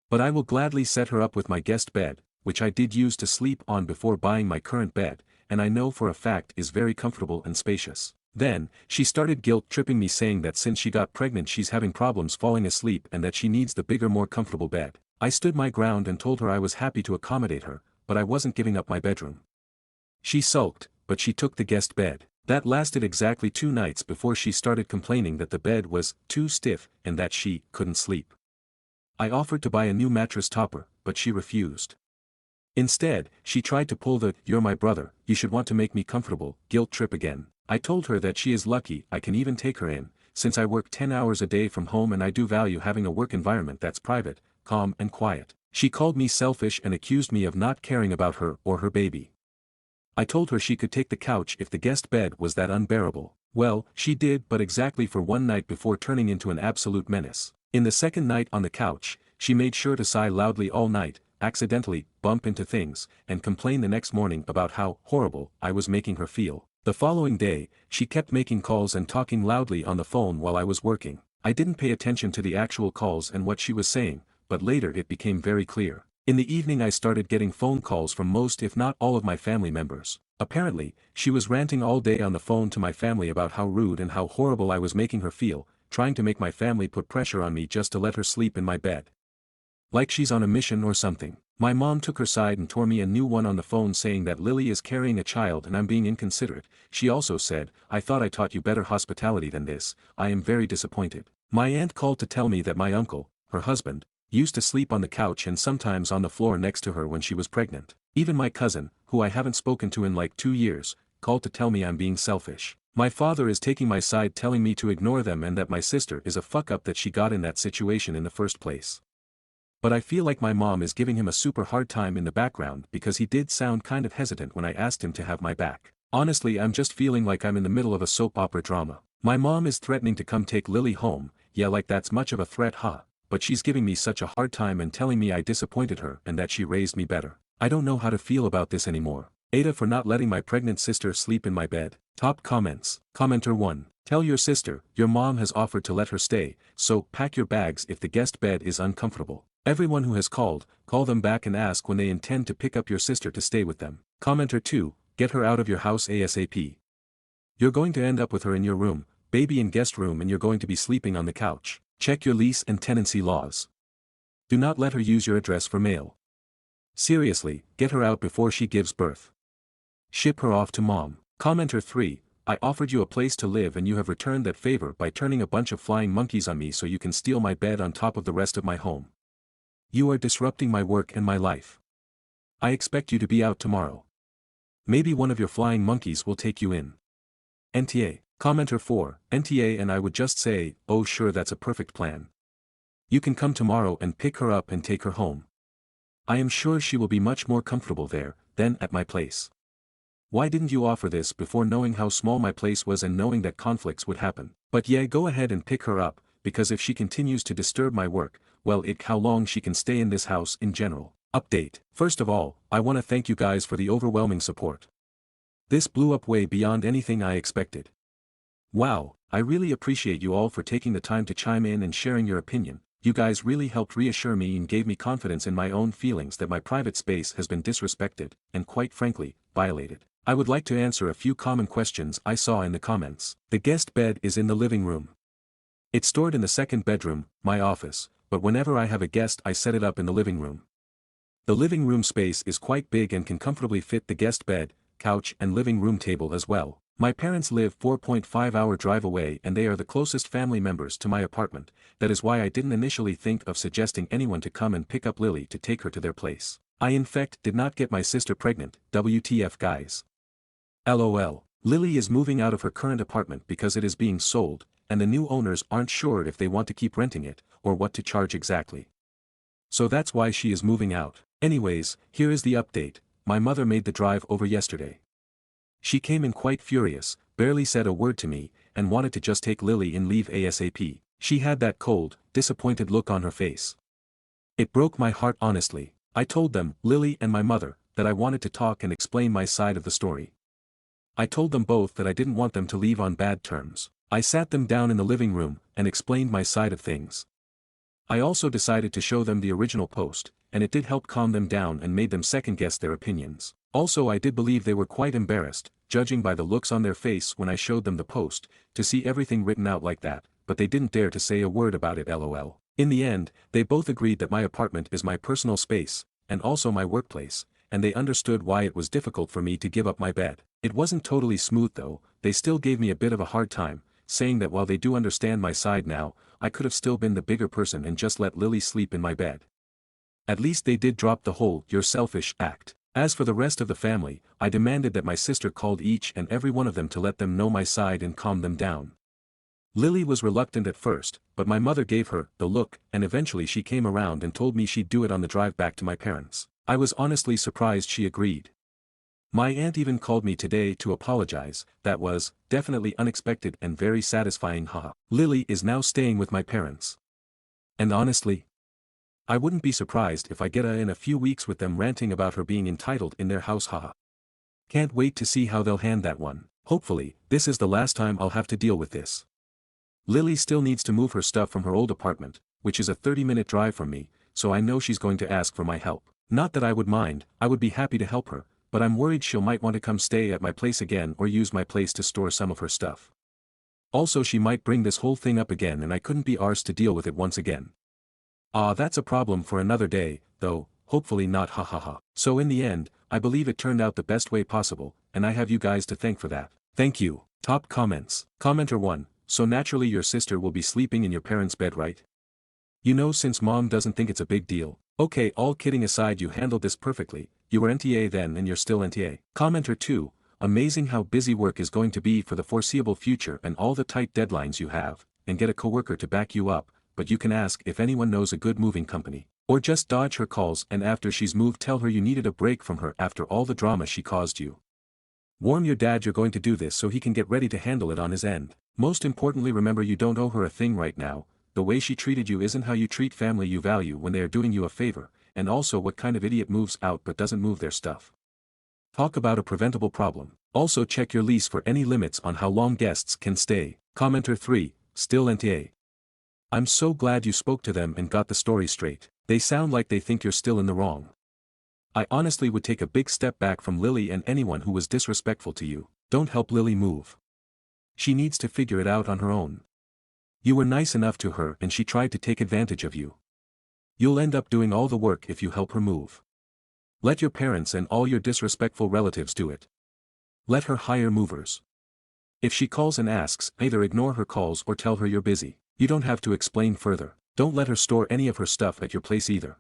But I will gladly set her up with my guest bed, which I did use to sleep on before buying my current bed, and I know for a fact is very comfortable and spacious. Then, she started guilt-tripping me saying that since she got pregnant she's having problems falling asleep and that she needs the bigger more comfortable bed. I stood my ground and told her I was happy to accommodate her, but I wasn't giving up my bedroom. She sulked, but she took the guest bed. That lasted exactly 2 nights before she started complaining that the bed was too stiff and that she couldn't sleep. I offered to buy a new mattress topper, but she refused. Instead, she tried to pull the "you're my brother, you should want to make me comfortable" guilt trip again. I told her that she is lucky I can even take her in, since I work 10 hours a day from home and I do value having a work environment that's private, calm and quiet. She called me selfish and accused me of not caring about her or her baby. I told her she could take the couch if the guest bed was that unbearable. Well, she did, but exactly for one night before turning into an absolute menace. In the second night on the couch, she made sure to sigh loudly all night, accidentally bump into things, and complain the next morning about how horrible I was making her feel. The following day, she kept making calls and talking loudly on the phone while I was working. I didn't pay attention to the actual calls and what she was saying, but later it became very clear. In the evening I started getting phone calls from most if not all of my family members. Apparently, she was ranting all day on the phone to my family about how rude and how horrible I was making her feel, trying to make my family put pressure on me just to let her sleep in my bed. Like she's on a mission or something. My mom took her side and tore me a new one on the phone saying that Lily is carrying a child and I'm being inconsiderate. She also said, "I thought I taught you better hospitality than this, I am very disappointed." My aunt called to tell me that my uncle, her husband, used to sleep on the couch and sometimes on the floor next to her when she was pregnant. Even my cousin, who I haven't spoken to in like 2 years, called to tell me I'm being selfish. My father is taking my side telling me to ignore them and that my sister is a fuck up that she got in that situation in the first place. But I feel like my mom is giving him a super hard time in the background because he did sound kind of hesitant when I asked him to have my back. Honestly, I'm just feeling like I'm in the middle of a soap opera drama. My mom is threatening to come take Lily home, yeah, like that's much of a threat, huh? But she's giving me such a hard time and telling me I disappointed her and that she raised me better. I don't know how to feel about this anymore. Aita for not letting my pregnant sister sleep in my bed. Top comments. Commenter 1. Tell your sister, your mom has offered to let her stay, so pack your bags if the guest bed is uncomfortable. Everyone who has called, call them back and ask when they intend to pick up your sister to stay with them. Commenter 2. Get her out of your house ASAP. You're going to end up with her in your room, baby in guest room, and you're going to be sleeping on the couch. Check your lease and tenancy laws. Do not let her use your address for mail. Seriously, get her out before she gives birth. Ship her off to mom. Commenter 3. I offered you a place to live and you have returned that favor by turning a bunch of flying monkeys on me so you can steal my bed on top of the rest of my home. You are disrupting my work and my life. I expect you to be out tomorrow. Maybe one of your flying monkeys will take you in. NTA. Commenter 4. NTA and I would just say, oh sure, that's a perfect plan. You can come tomorrow and pick her up and take her home. I am sure she will be much more comfortable there than at my place. Why didn't you offer this before knowing how small my place was and knowing that conflicts would happen? But yeah, go ahead and pick her up, because if she continues to disturb my work, well, how long she can stay in this house in general. Update. First of all, I want to thank you guys for the overwhelming support. This blew up way beyond anything I expected. Wow, I really appreciate you all for taking the time to chime in and sharing your opinion. You guys really helped reassure me and gave me confidence in my own feelings that my private space has been disrespected, and quite frankly, violated. I would like to answer a few common questions I saw in the comments. The guest bed is in the living room. It's stored in the second bedroom, my office, but whenever I have a guest I set it up in the living room. The living room space is quite big and can comfortably fit the guest bed, couch and living room table as well. My parents live 4.5-hour drive away and they are the closest family members to my apartment. That is why I didn't initially think of suggesting anyone to come and pick up Lily to take her to their place. I in fact did not get my sister pregnant, WTF guys. LOL. Lily is moving out of her current apartment because it is being sold, and the new owners aren't sure if they want to keep renting it, or what to charge exactly. So that's why she is moving out. Anyways, here is the update. My mother made the drive over yesterday. She came in quite furious, barely said a word to me, and wanted to just take Lily and leave ASAP. She had that cold, disappointed look on her face. It broke my heart honestly. I told them, Lily and my mother, that I wanted to talk and explain my side of the story. I told them both that I didn't want them to leave on bad terms. I sat them down in the living room and explained my side of things. I also decided to show them the original post, and it did help calm them down and made them second-guess their opinions. Also, I did believe they were quite embarrassed, judging by the looks on their face when I showed them the post, to see everything written out like that, but they didn't dare to say a word about it, lol. In the end, they both agreed that my apartment is my personal space, and also my workplace, and they understood why it was difficult for me to give up my bed. It wasn't totally smooth though, they still gave me a bit of a hard time, saying that while they do understand my side now, I could have still been the bigger person and just let Lily sleep in my bed. At least they did drop the whole "you're selfish" act. As for the rest of the family, I demanded that my sister called each and every one of them to let them know my side and calm them down. Lily was reluctant at first, but my mother gave her the look, and eventually she came around and told me she'd do it on the drive back to my parents. I was honestly surprised she agreed. My aunt even called me today to apologize. That was definitely unexpected and very satisfying. Haha. Lily is now staying with my parents. And honestly, I wouldn't be surprised if I get in a few weeks with them ranting about her being entitled in their house. Haha. Can't wait to see how they'll hand that one. Hopefully, this is the last time I'll have to deal with this. Lily still needs to move her stuff from her old apartment, which is a 30-minute drive from me, so I know she's going to ask for my help. Not that I would mind, I would be happy to help her, but I'm worried she'll might want to come stay at my place again or use my place to store some of her stuff. Also, she might bring this whole thing up again and I couldn't be arsed to deal with it once again. That's a problem for another day, though, hopefully not. Hahaha. So in the end, I believe it turned out the best way possible, and I have you guys to thank for that. Thank you. Top comments. Commenter 1. So naturally your sister will be sleeping in your parents' bed, right? You know, since mom doesn't think it's a big deal. Okay, all kidding aside, you handled this perfectly. You were NTA then and you're still NTA. Commenter 2. Amazing how busy work is going to be for the foreseeable future and all the tight deadlines you have, and get a coworker to back you up, but you can ask if anyone knows a good moving company. Or just dodge her calls and after she's moved tell her you needed a break from her after all the drama she caused you. Warn your dad you're going to do this so he can get ready to handle it on his end. Most importantly, remember you don't owe her a thing right now. The way she treated you isn't how you treat family you value when they are doing you a favor, and also what kind of idiot moves out but doesn't move their stuff. Talk about a preventable problem. Also check your lease for any limits on how long guests can stay. Commenter 3, still NTA. I'm so glad you spoke to them and got the story straight. They sound like they think you're still in the wrong. I honestly would take a big step back from Lily and anyone who was disrespectful to you. Don't help Lily move. She needs to figure it out on her own. You were nice enough to her and she tried to take advantage of you. You'll end up doing all the work if you help her move. Let your parents and all your disrespectful relatives do it. Let her hire movers. If she calls and asks, either ignore her calls or tell her you're busy. You don't have to explain further. Don't let her store any of her stuff at your place either.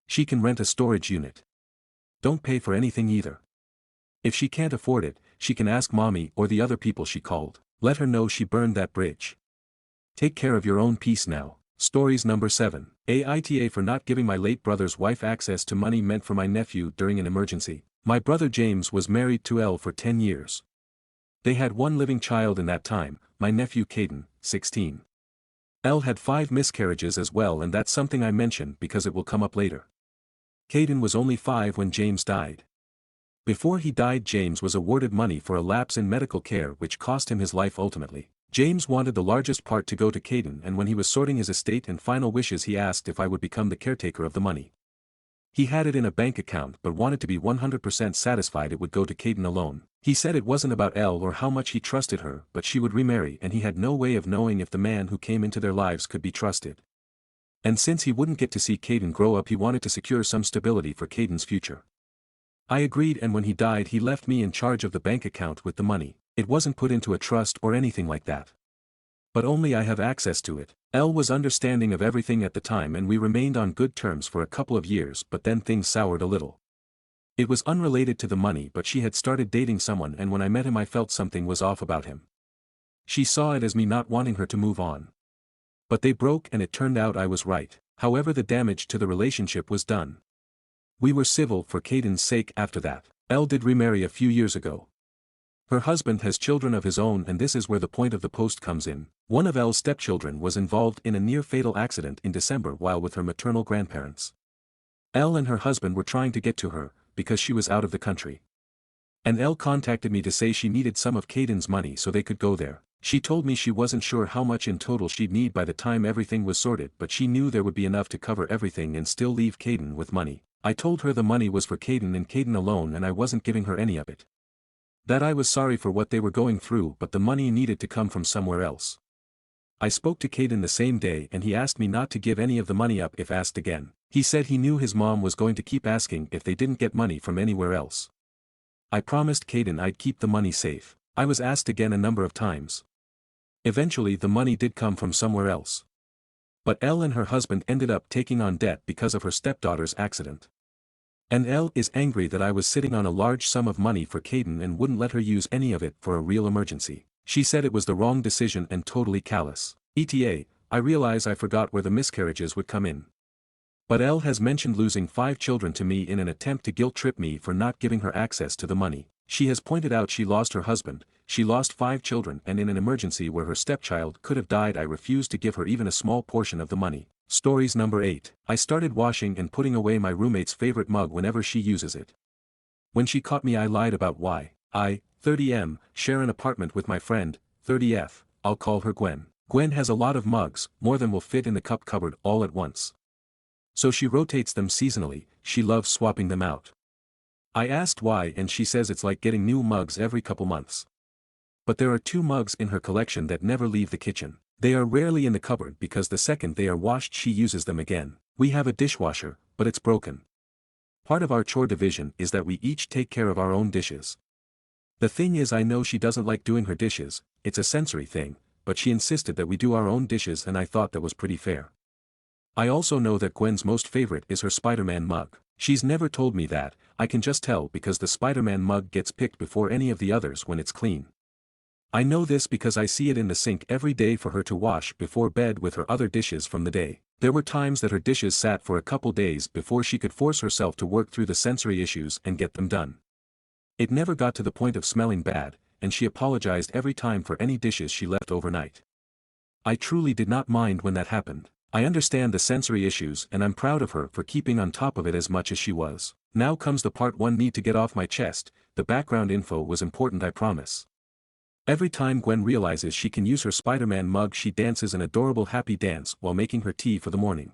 She can rent a storage unit. Don't pay for anything either. If she can't afford it, she can ask mommy or the other people she called. Let her know she burned that bridge. Take care of your own peace now. Stories number 7. Aita for not giving my late brother's wife access to money meant for my nephew during an emergency. My brother James was married to Elle for 10 years. They had one living child in that time, my nephew Caden, 16. Elle had 5 miscarriages as well, and that's something I mention because it will come up later. Caden was only 5 when James died. Before he died, James was awarded money for a lapse in medical care which cost him his life ultimately. James wanted the largest part to go to Caden, and when he was sorting his estate and final wishes he asked if I would become the caretaker of the money. He had it in a bank account but wanted to be 100% satisfied it would go to Caden alone. He said it wasn't about Elle or how much he trusted her, but she would remarry and he had no way of knowing if the man who came into their lives could be trusted. And since he wouldn't get to see Caden grow up, he wanted to secure some stability for Caden's future. I agreed, and when he died he left me in charge of the bank account with the money. It wasn't put into a trust or anything like that. But only I have access to it. Elle was understanding of everything at the time and we remained on good terms for a couple of years, but then things soured a little. It was unrelated to the money, but she had started dating someone and when I met him I felt something was off about him. She saw it as me not wanting her to move on. But they broke and it turned out I was right. However, the damage to the relationship was done. We were civil for Caden's sake after that. Elle did remarry a few years ago. Her husband has children of his own, and this is where the point of the post comes in. One of Elle's stepchildren was involved in a near-fatal accident in December while with her maternal grandparents. Elle and her husband were trying to get to her, because she was out of the country. And Elle contacted me to say she needed some of Caden's money so they could go there. She told me she wasn't sure how much in total she'd need by the time everything was sorted, but she knew there would be enough to cover everything and still leave Caden with money. I told her the money was for Caden and Caden alone and I wasn't giving her any of it. That I was sorry for what they were going through, but the money needed to come from somewhere else. I spoke to Caden the same day and he asked me not to give any of the money up if asked again. He said he knew his mom was going to keep asking if they didn't get money from anywhere else. I promised Caden I'd keep the money safe. I was asked again a number of times. Eventually the money did come from somewhere else. But Elle and her husband ended up taking on debt because of her stepdaughter's accident. And Elle is angry that I was sitting on a large sum of money for Caden and wouldn't let her use any of it for a real emergency. She said it was the wrong decision and totally callous. ETA, I realize I forgot where the miscarriages would come in. But Elle has mentioned losing 5 children to me in an attempt to guilt-trip me for not giving her access to the money. She has pointed out she lost her husband, she lost 5 children, and in an emergency where her stepchild could have died I refused to give her even a small portion of the money. Stories number 8. I started washing and putting away my roommate's favorite mug whenever she uses it. When she caught me I lied about why. I, 30M, share an apartment with my friend, 30F, I'll call her Gwen. Gwen has a lot of mugs, more than will fit in the cup cupboard all at once. So she rotates them seasonally, she loves swapping them out. I asked why and she says it's like getting new mugs every couple months. But there are 2 mugs in her collection that never leave the kitchen. They are rarely in the cupboard because the second they are washed she uses them again. We have a dishwasher, but it's broken. Part of our chore division is that we each take care of our own dishes. The thing is I know she doesn't like doing her dishes, it's a sensory thing, but she insisted that we do our own dishes and I thought that was pretty fair. I also know that Gwen's most favorite is her Spider-Man mug. She's never told me that, I can just tell because the Spider-Man mug gets picked before any of the others when it's clean. I know this because I see it in the sink every day for her to wash before bed with her other dishes from the day. There were times that her dishes sat for a couple days before she could force herself to work through the sensory issues and get them done. It never got to the point of smelling bad, and she apologized every time for any dishes she left overnight. I truly did not mind when that happened. I understand the sensory issues and I'm proud of her for keeping on top of it as much as she was. Now comes the part one need to get off my chest, the background info was important I promise. Every time Gwen realizes she can use her Spider-Man mug she dances an adorable happy dance while making her tea for the morning.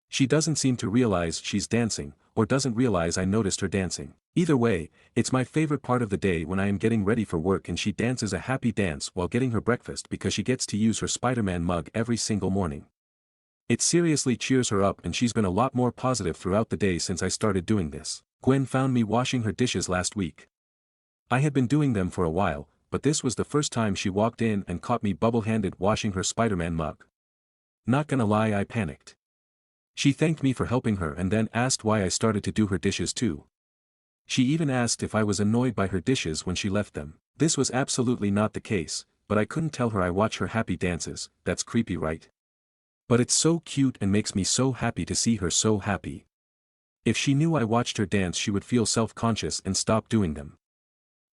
She doesn't seem to realize she's dancing, or doesn't realize I noticed her dancing. Either way, it's my favorite part of the day when I am getting ready for work and she dances a happy dance while getting her breakfast because she gets to use her Spider-Man mug every single morning. It seriously cheers her up and she's been a lot more positive throughout the day since I started doing this. Gwen found me washing her dishes last week. I had been doing them for a while, but this was the first time she walked in and caught me bubble-handed washing her Spider-Man mug. Not gonna lie, I panicked. She thanked me for helping her and then asked why I started to do her dishes too. She even asked if I was annoyed by her dishes when she left them. This was absolutely not the case, but I couldn't tell her I watch her happy dances. That's creepy, right? But it's so cute and makes me so happy to see her so happy. If she knew I watched her dance she would feel self-conscious and stop doing them.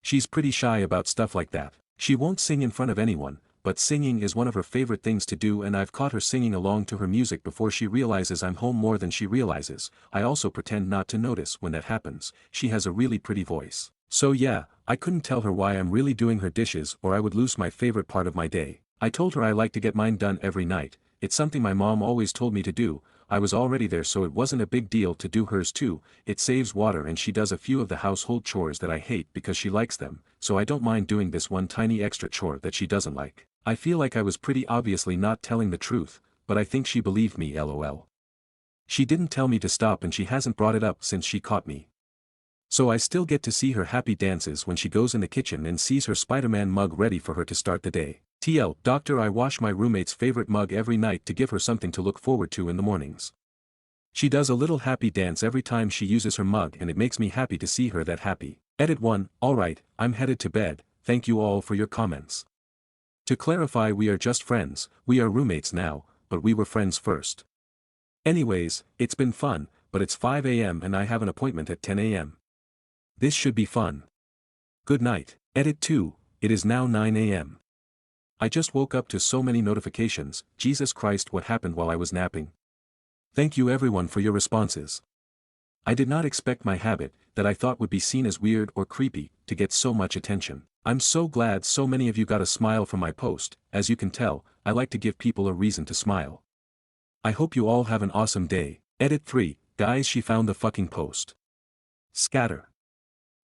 She's pretty shy about stuff like that. She won't sing in front of anyone, but singing is one of her favorite things to do and I've caught her singing along to her music before she realizes I'm home more than she realizes. I also pretend not to notice when that happens. She has a really pretty voice. So yeah, I couldn't tell her why I'm really doing her dishes or I would lose my favorite part of my day. I told her I like to get mine done every night. It's something my mom always told me to do. I was already there so it wasn't a big deal to do hers too. It saves water and she does a few of the household chores that I hate because she likes them, so I don't mind doing this one tiny extra chore that she doesn't like. I feel like I was pretty obviously not telling the truth, but I think she believed me lol. She didn't tell me to stop and she hasn't brought it up since she caught me. So I still get to see her happy dances when she goes in the kitchen and sees her Spider-Man mug ready for her to start the day. TL, Doctor, I wash my roommate's favorite mug every night to give her something to look forward to in the mornings. She does a little happy dance every time she uses her mug and it makes me happy to see her that happy. Edit 1, alright, I'm headed to bed, thank you all for your comments. To clarify, we are just friends, we are roommates now, but we were friends first. Anyways, it's been fun, but it's 5 AM and I have an appointment at 10 AM. This should be fun. Good night. Edit 2, it is now 9 AM. I just woke up to so many notifications. Jesus Christ, what happened while I was napping? Thank you everyone for your responses. I did not expect my habit, that I thought would be seen as weird or creepy, to get so much attention. I'm so glad so many of you got a smile from my post. As you can tell, I like to give people a reason to smile. I hope you all have an awesome day. Edit 3, guys, she found the fucking post. Scatter.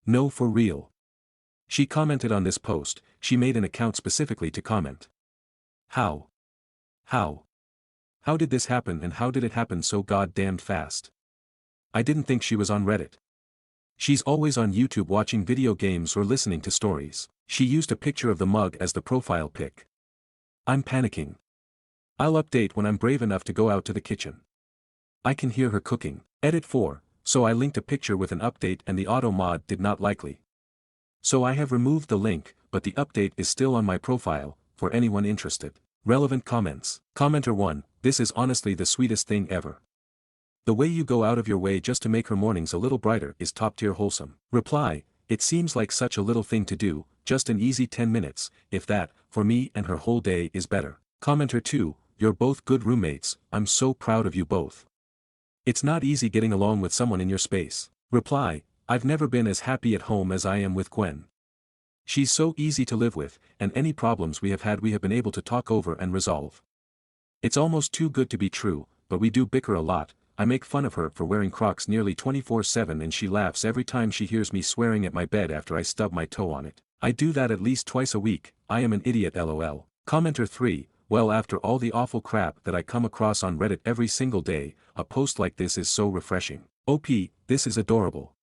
No, for real. She commented on this post, she made an account specifically to comment. How? How did this happen and how did it happen so goddamn fast? I didn't think she was on Reddit. She's always on YouTube watching video games or listening to stories. She used a picture of the mug as the profile pic. I'm panicking. I'll update when I'm brave enough to go out to the kitchen. I can hear her cooking. Edit 4, so I linked a picture with an update and the auto mod did not likely. So I have removed the link, but the update is still on my profile, for anyone interested. Relevant comments. Commenter 1, this is honestly the sweetest thing ever. The way you go out of your way just to make her mornings a little brighter is top tier wholesome. Reply, it seems like such a little thing to do, just an easy 10 minutes, if that, for me and her whole day is better. Commenter 2, you're both good roommates, I'm so proud of you both. It's not easy getting along with someone in your space. Reply, I've never been as happy at home as I am with Gwen. She's so easy to live with, and any problems we have been able to talk over and resolve. It's almost too good to be true, but we do bicker a lot. I make fun of her for wearing Crocs nearly 24/7 and she laughs every time she hears me swearing at my bed after I stub my toe on it. I do that at least twice a week, I am an idiot lol. Commenter 3, well after all the awful crap that I come across on Reddit every single day, a post like this is so refreshing. OP, this is adorable.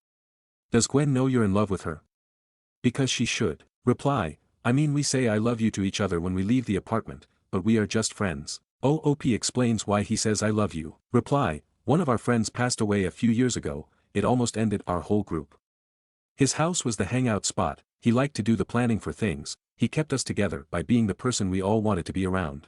Does Gwen know you're in love with her? Because she should. Reply, I mean we say I love you to each other when we leave the apartment, but we are just friends. OP explains why he says I love you. Reply, one of our friends passed away a few years ago, it almost ended our whole group. His house was the hangout spot, he liked to do the planning for things, he kept us together by being the person we all wanted to be around.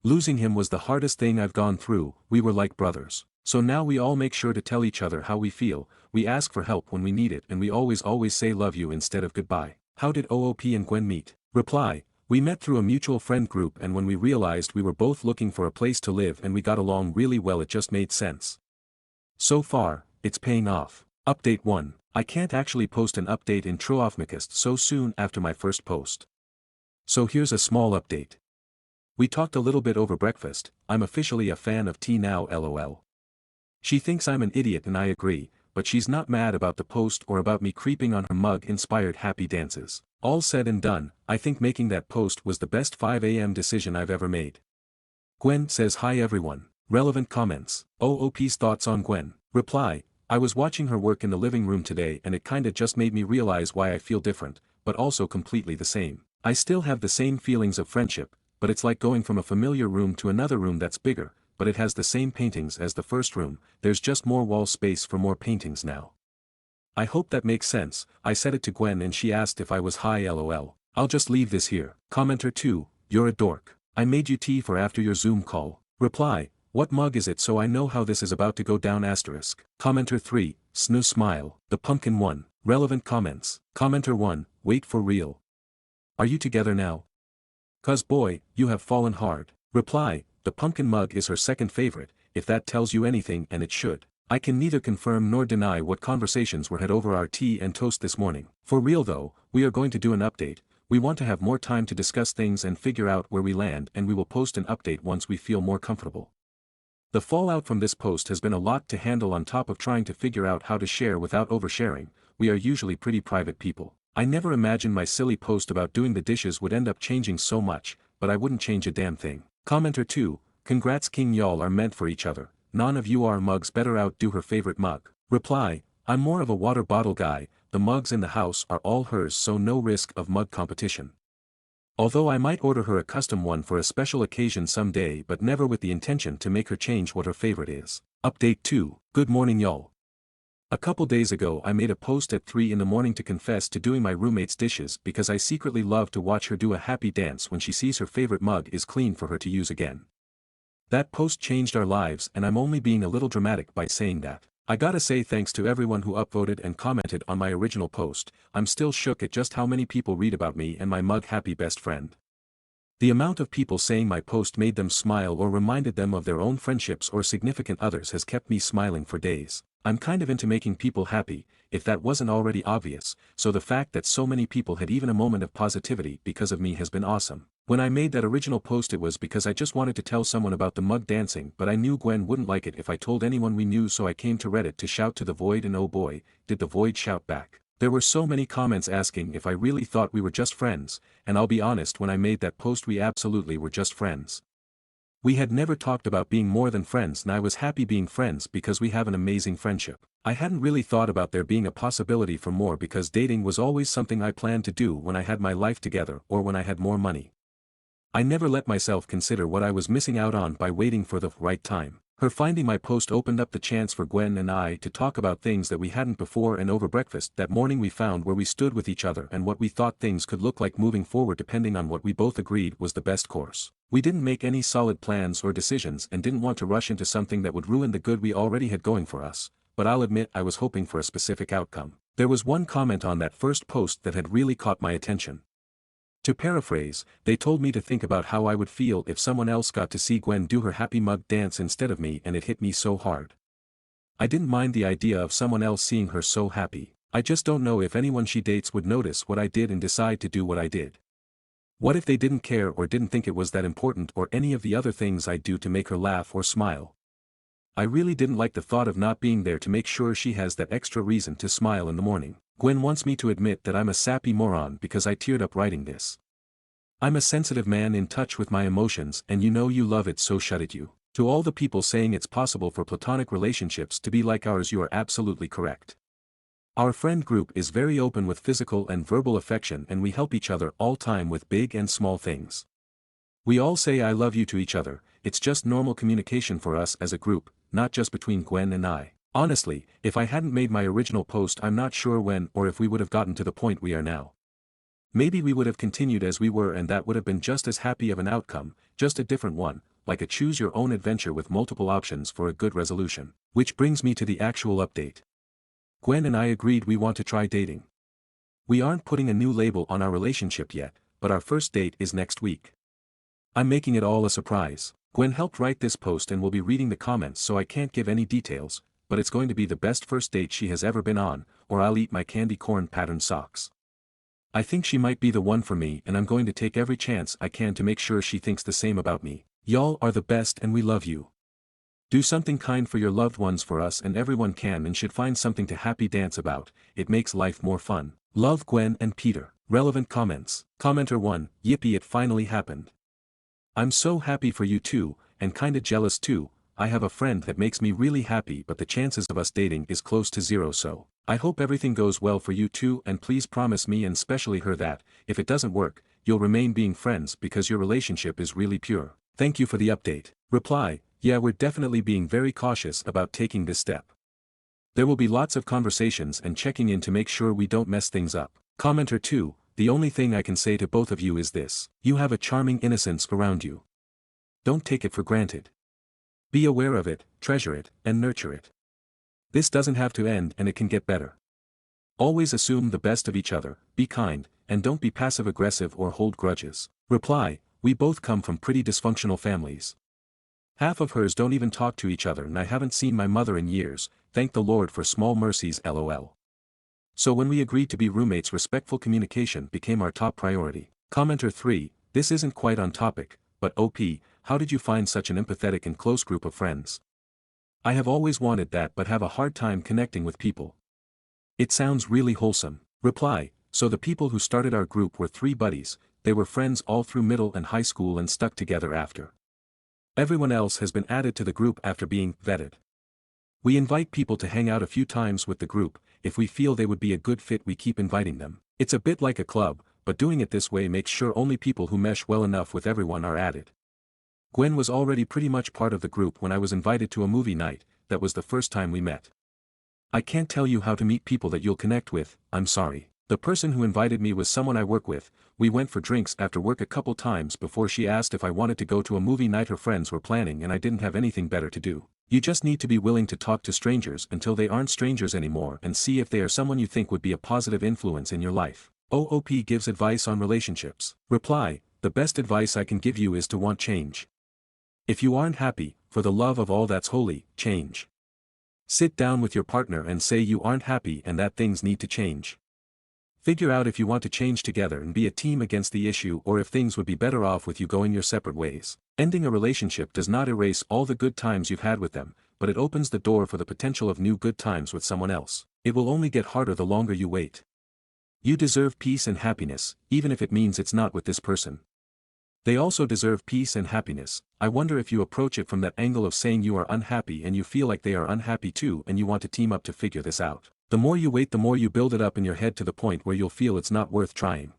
Losing him was the hardest thing I've gone through, we were like brothers. So now we all make sure to tell each other how we feel, we ask for help when we need it and we always say love you instead of goodbye. How did OOP and Gwen meet? Reply, we met through a mutual friend group and when we realized we were both looking for a place to live and we got along really well it just made sense. So far, it's paying off. Update 1, I can't actually post an update in Troofmicast so soon after my first post. So here's a small update. We talked a little bit over breakfast, I'm officially a fan of tea now lol. She thinks I'm an idiot and I agree, but she's not mad about the post or about me creeping on her mug-inspired happy dances. All said and done, I think making that post was the best 5 AM decision I've ever made. Gwen says hi everyone. Relevant comments. OOP's thoughts on Gwen. Reply, I was watching her work in the living room today and it kinda just made me realize why I feel different, but also completely the same. I still have the same feelings of friendship, but it's like going from a familiar room to another room that's bigger, but it has the same paintings as the first room, there's just more wall space for more paintings now. I hope that makes sense, I said it to Gwen and she asked if I was high lol. I'll just leave this here. Commenter 2, you're a dork. I made you tea for after your Zoom call. Reply, what mug is it so I know how this is about to go down asterisk. Commenter 3, snoo smile. The pumpkin 1. Relevant comments. Commenter 1, wait for real. Are you together now? Cause boy, you have fallen hard. Reply, the pumpkin mug is her second favorite, if that tells you anything and it should. I can neither confirm nor deny what conversations were had over our tea and toast this morning. For real though, we are going to do an update, we want to have more time to discuss things and figure out where we land and we will post an update once we feel more comfortable. The fallout from this post has been a lot to handle on top of trying to figure out how to share without oversharing, we are usually pretty private people. I never imagined my silly post about doing the dishes would end up changing so much, but I wouldn't change a damn thing. Commenter 2, congrats king y'all are meant for each other, none of you are mugs better outdo her favorite mug. Reply, I'm more of a water bottle guy, the mugs in the house are all hers so no risk of mug competition. Although I might order her a custom one for a special occasion someday but never with the intention to make her change what her favorite is. Update 2, good morning y'all. A couple days ago I made a post at 3 in the morning to confess to doing my roommate's dishes because I secretly love to watch her do a happy dance when she sees her favorite mug is clean for her to use again. That post changed our lives and I'm only being a little dramatic by saying that. I gotta say thanks to everyone who upvoted and commented on my original post, I'm still shook at just how many people read about me and my mug happy best friend. The amount of people saying my post made them smile or reminded them of their own friendships or significant others has kept me smiling for days. I'm kind of into making people happy, if that wasn't already obvious, so the fact that so many people had even a moment of positivity because of me has been awesome. When I made that original post it was because I just wanted to tell someone about the mug dancing but I knew Gwen wouldn't like it if I told anyone we knew so I came to Reddit to shout to the void and oh boy, did the void shout back. There were so many comments asking if I really thought we were just friends, and I'll be honest when I made that post we absolutely were just friends. We had never talked about being more than friends and I was happy being friends because we have an amazing friendship. I hadn't really thought about there being a possibility for more because dating was always something I planned to do when I had my life together or when I had more money. I never let myself consider what I was missing out on by waiting for the right time. Her finding my post opened up the chance for Gwen and I to talk about things that we hadn't before, and over breakfast that morning we found where we stood with each other and what we thought things could look like moving forward depending on what we both agreed was the best course. We didn't make any solid plans or decisions and didn't want to rush into something that would ruin the good we already had going for us, but I'll admit I was hoping for a specific outcome. There was one comment on that first post that had really caught my attention. To paraphrase, they told me to think about how I would feel if someone else got to see Gwen do her happy mug dance instead of me, and it hit me so hard. I didn't mind the idea of someone else seeing her so happy. I just don't know if anyone she dates would notice what I did and decide to do what I did. What if they didn't care or didn't think it was that important, or any of the other things I'd do to make her laugh or smile? I really didn't like the thought of not being there to make sure she has that extra reason to smile in the morning. Gwen wants me to admit that I'm a sappy moron because I teared up writing this. I'm a sensitive man in touch with my emotions, and you know you love it, so shut it, you. To all the people saying it's possible for platonic relationships to be like ours, you are absolutely correct. Our friend group is very open with physical and verbal affection, and we help each other all time with big and small things. We all say I love you to each other. It's just normal communication for us as a group, not just between Gwen and I. Honestly, if I hadn't made my original post, I'm not sure when or if we would have gotten to the point we are now. Maybe we would have continued as we were, and that would have been just as happy of an outcome, just a different one, like a choose-your-own adventure with multiple options for a good resolution. Which brings me to the actual update. Gwen and I agreed we want to try dating. We aren't putting a new label on our relationship yet, but our first date is next week. I'm making it all a surprise. Gwen helped write this post and will be reading the comments, so I can't give any details, but it's going to be the best first date she has ever been on, or I'll eat my candy corn patterned socks. I think she might be the one for me, and I'm going to take every chance I can to make sure she thinks the same about me. Y'all are the best and we love you. Do something kind for your loved ones for us, and everyone can and should find something to happy dance about. It makes life more fun. Love, Gwen and Peter. Relevant comments. Commenter 1, yippee, it finally happened. I'm so happy for you too, and kinda jealous too. I have a friend that makes me really happy, but the chances of us dating is close to zero, so I hope everything goes well for you too, and please promise me and especially her that, if it doesn't work, you'll remain being friends because your relationship is really pure. Thank you for the update. Reply, yeah, we're definitely being very cautious about taking this step. There will be lots of conversations and checking in to make sure we don't mess things up. Commenter 2, the only thing I can say to both of you is this: you have a charming innocence around you. Don't take it for granted. Be aware of it, treasure it, and nurture it. This doesn't have to end, and it can get better. Always assume the best of each other, be kind, and don't be passive-aggressive or hold grudges. Reply, we both come from pretty dysfunctional families. Half of hers don't even talk to each other, and I haven't seen my mother in years. Thank the Lord for small mercies, lol. So when we agreed to be roommates, respectful communication became our top priority. Commenter 3, this isn't quite on topic, but OP, how did you find such an empathetic and close group of friends? I have always wanted that but have a hard time connecting with people. It sounds really wholesome. Reply, so the people who started our group were 3 buddies. They were friends all through middle and high school and stuck together after. Everyone else has been added to the group after being vetted. We invite people to hang out a few times with the group. If we feel they would be a good fit, we keep inviting them. It's a bit like a club, but doing it this way makes sure only people who mesh well enough with everyone are added. Gwen was already pretty much part of the group when I was invited to a movie night. That was the first time we met. I can't tell you how to meet people that you'll connect with, I'm sorry. The person who invited me was someone I work with. We went for drinks after work a couple times before she asked if I wanted to go to a movie night her friends were planning, and I didn't have anything better to do. You just need to be willing to talk to strangers until they aren't strangers anymore and see if they are someone you think would be a positive influence in your life. OOP gives advice on relationships. Reply, the best advice I can give you is to want change. If you aren't happy, for the love of all that's holy, change. Sit down with your partner and say you aren't happy and that things need to change. Figure out if you want to change together and be a team against the issue, or if things would be better off with you going your separate ways. Ending a relationship does not erase all the good times you've had with them, but it opens the door for the potential of new good times with someone else. It will only get harder the longer you wait. You deserve peace and happiness, even if it means it's not with this person. They also deserve peace and happiness. I wonder if you approach it from that angle of saying you are unhappy and you feel like they are unhappy too, and you want to team up to figure this out. The more you wait, the more you build it up in your head to the point where you'll feel it's not worth trying.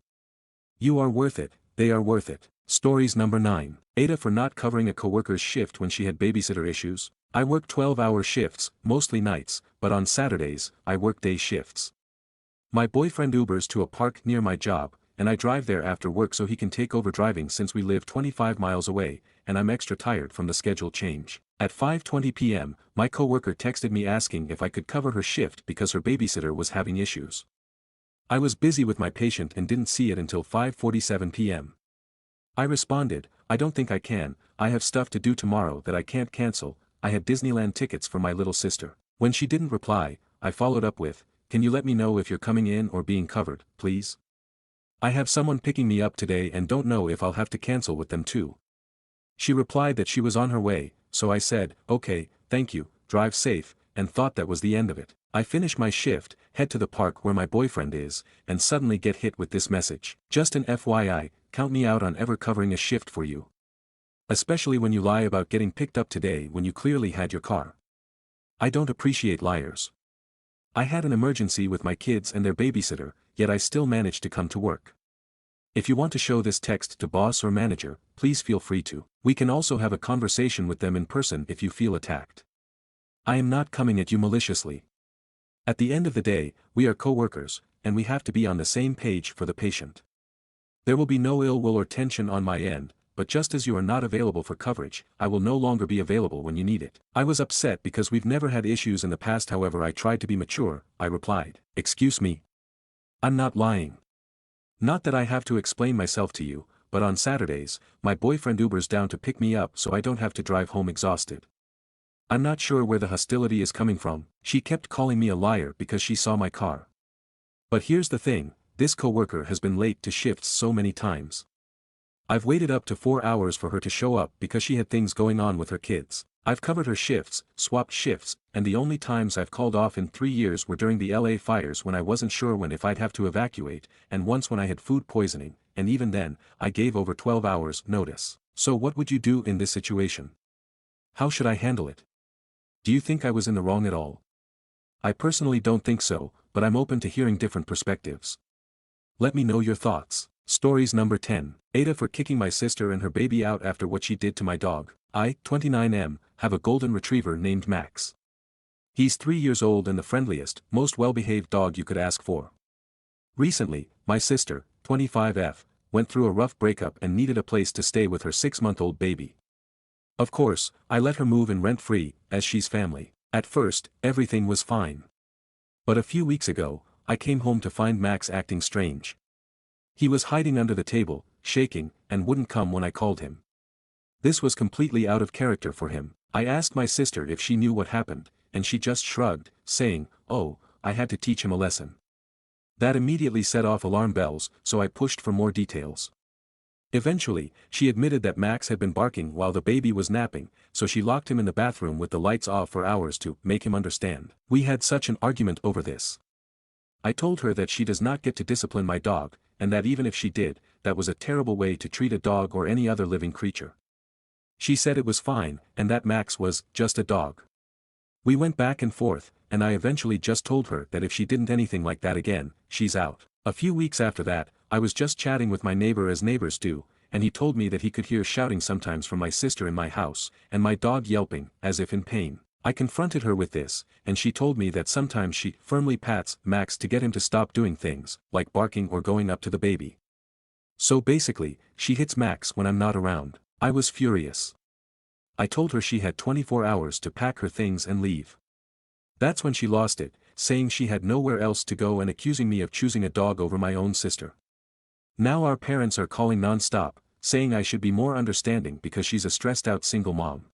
You are worth it, they are worth it. Stories number 9. Aita for not covering a coworker's shift when she had babysitter issues. I work 12-hour shifts, mostly nights, but on Saturdays, I work day shifts. My boyfriend Ubers to a park near my job, and I drive there after work so he can take over driving since we live 25 miles away, and I'm extra tired from the schedule change. At 5:20 p.m., my coworker texted me asking if I could cover her shift because her babysitter was having issues. I was busy with my patient and didn't see it until 5:47 p.m. I responded, I don't think I can, I have stuff to do tomorrow that I can't cancel, I had Disneyland tickets for my little sister. When she didn't reply, I followed up with, can you let me know if you're coming in or being covered, please? I have someone picking me up today and don't know if I'll have to cancel with them too. She replied that she was on her way, so I said, okay, thank you, drive safe, and thought that was the end of it. I finish my shift, head to the park where my boyfriend is, and suddenly get hit with this message. Just an FYI, count me out on ever covering a shift for you. Especially when you lie about getting picked up today when you clearly had your car. I don't appreciate liars. I had an emergency with my kids and their babysitter, yet I still managed to come to work. If you want to show this text to boss or manager, please feel free to. We can also have a conversation with them in person if you feel attacked. I am not coming at you maliciously. At the end of the day, we are co-workers, and we have to be on the same page for the patient. There will be no ill will or tension on my end, but just as you are not available for coverage, I will no longer be available when you need it. I was upset because we've never had issues in the past, however I tried to be mature, I replied. Excuse me? I'm not lying. Not that I have to explain myself to you, but on Saturdays, my boyfriend Ubers down to pick me up so I don't have to drive home exhausted. I'm not sure where the hostility is coming from, she kept calling me a liar because she saw my car. But here's the thing, this coworker has been late to shifts so many times. I've waited up to 4 hours for her to show up because she had things going on with her kids. I've covered her shifts, swapped shifts, and the only times I've called off in 3 years were during the LA fires when I wasn't sure when if I'd have to evacuate, and once when I had food poisoning, and even then, I gave over 12 hours notice. So what would you do in this situation? How should I handle it? Do you think I was in the wrong at all? I personally don't think so, but I'm open to hearing different perspectives. Let me know your thoughts. Stories number 10. Aita for kicking my sister and her baby out after what she did to my dog. I, 29M, have a golden retriever named Max. He's 3 years old and the friendliest, most well-behaved dog you could ask for. Recently, my sister, 25F, went through a rough breakup and needed a place to stay with her 6-month-old baby. Of course, I let her move in rent-free, as she's family. At first, everything was fine. But a few weeks ago, I came home to find Max acting strange. He was hiding under the table, shaking, and wouldn't come when I called him. This was completely out of character for him. I asked my sister if she knew what happened, and she just shrugged, saying, oh, I had to teach him a lesson. That immediately set off alarm bells, so I pushed for more details. Eventually, she admitted that Max had been barking while the baby was napping, so she locked him in the bathroom with the lights off for hours to make him understand. We had such an argument over this. I told her that she does not get to discipline my dog, and that even if she did, that was a terrible way to treat a dog or any other living creature. She said it was fine, and that Max was just a dog. We went back and forth, and I eventually just told her that if she didn't anything like that again, she's out. A few weeks after that, I was just chatting with my neighbor as neighbors do, and he told me that he could hear shouting sometimes from my sister in my house, and my dog yelping, as if in pain. I confronted her with this, and she told me that sometimes she firmly pats Max to get him to stop doing things, like barking or going up to the baby. So basically, she hits Max when I'm not around. I was furious. I told her she had 24 hours to pack her things and leave. That's when she lost it, saying she had nowhere else to go and accusing me of choosing a dog over my own sister. Now our parents are calling non-stop, saying I should be more understanding because she's a stressed-out single mom.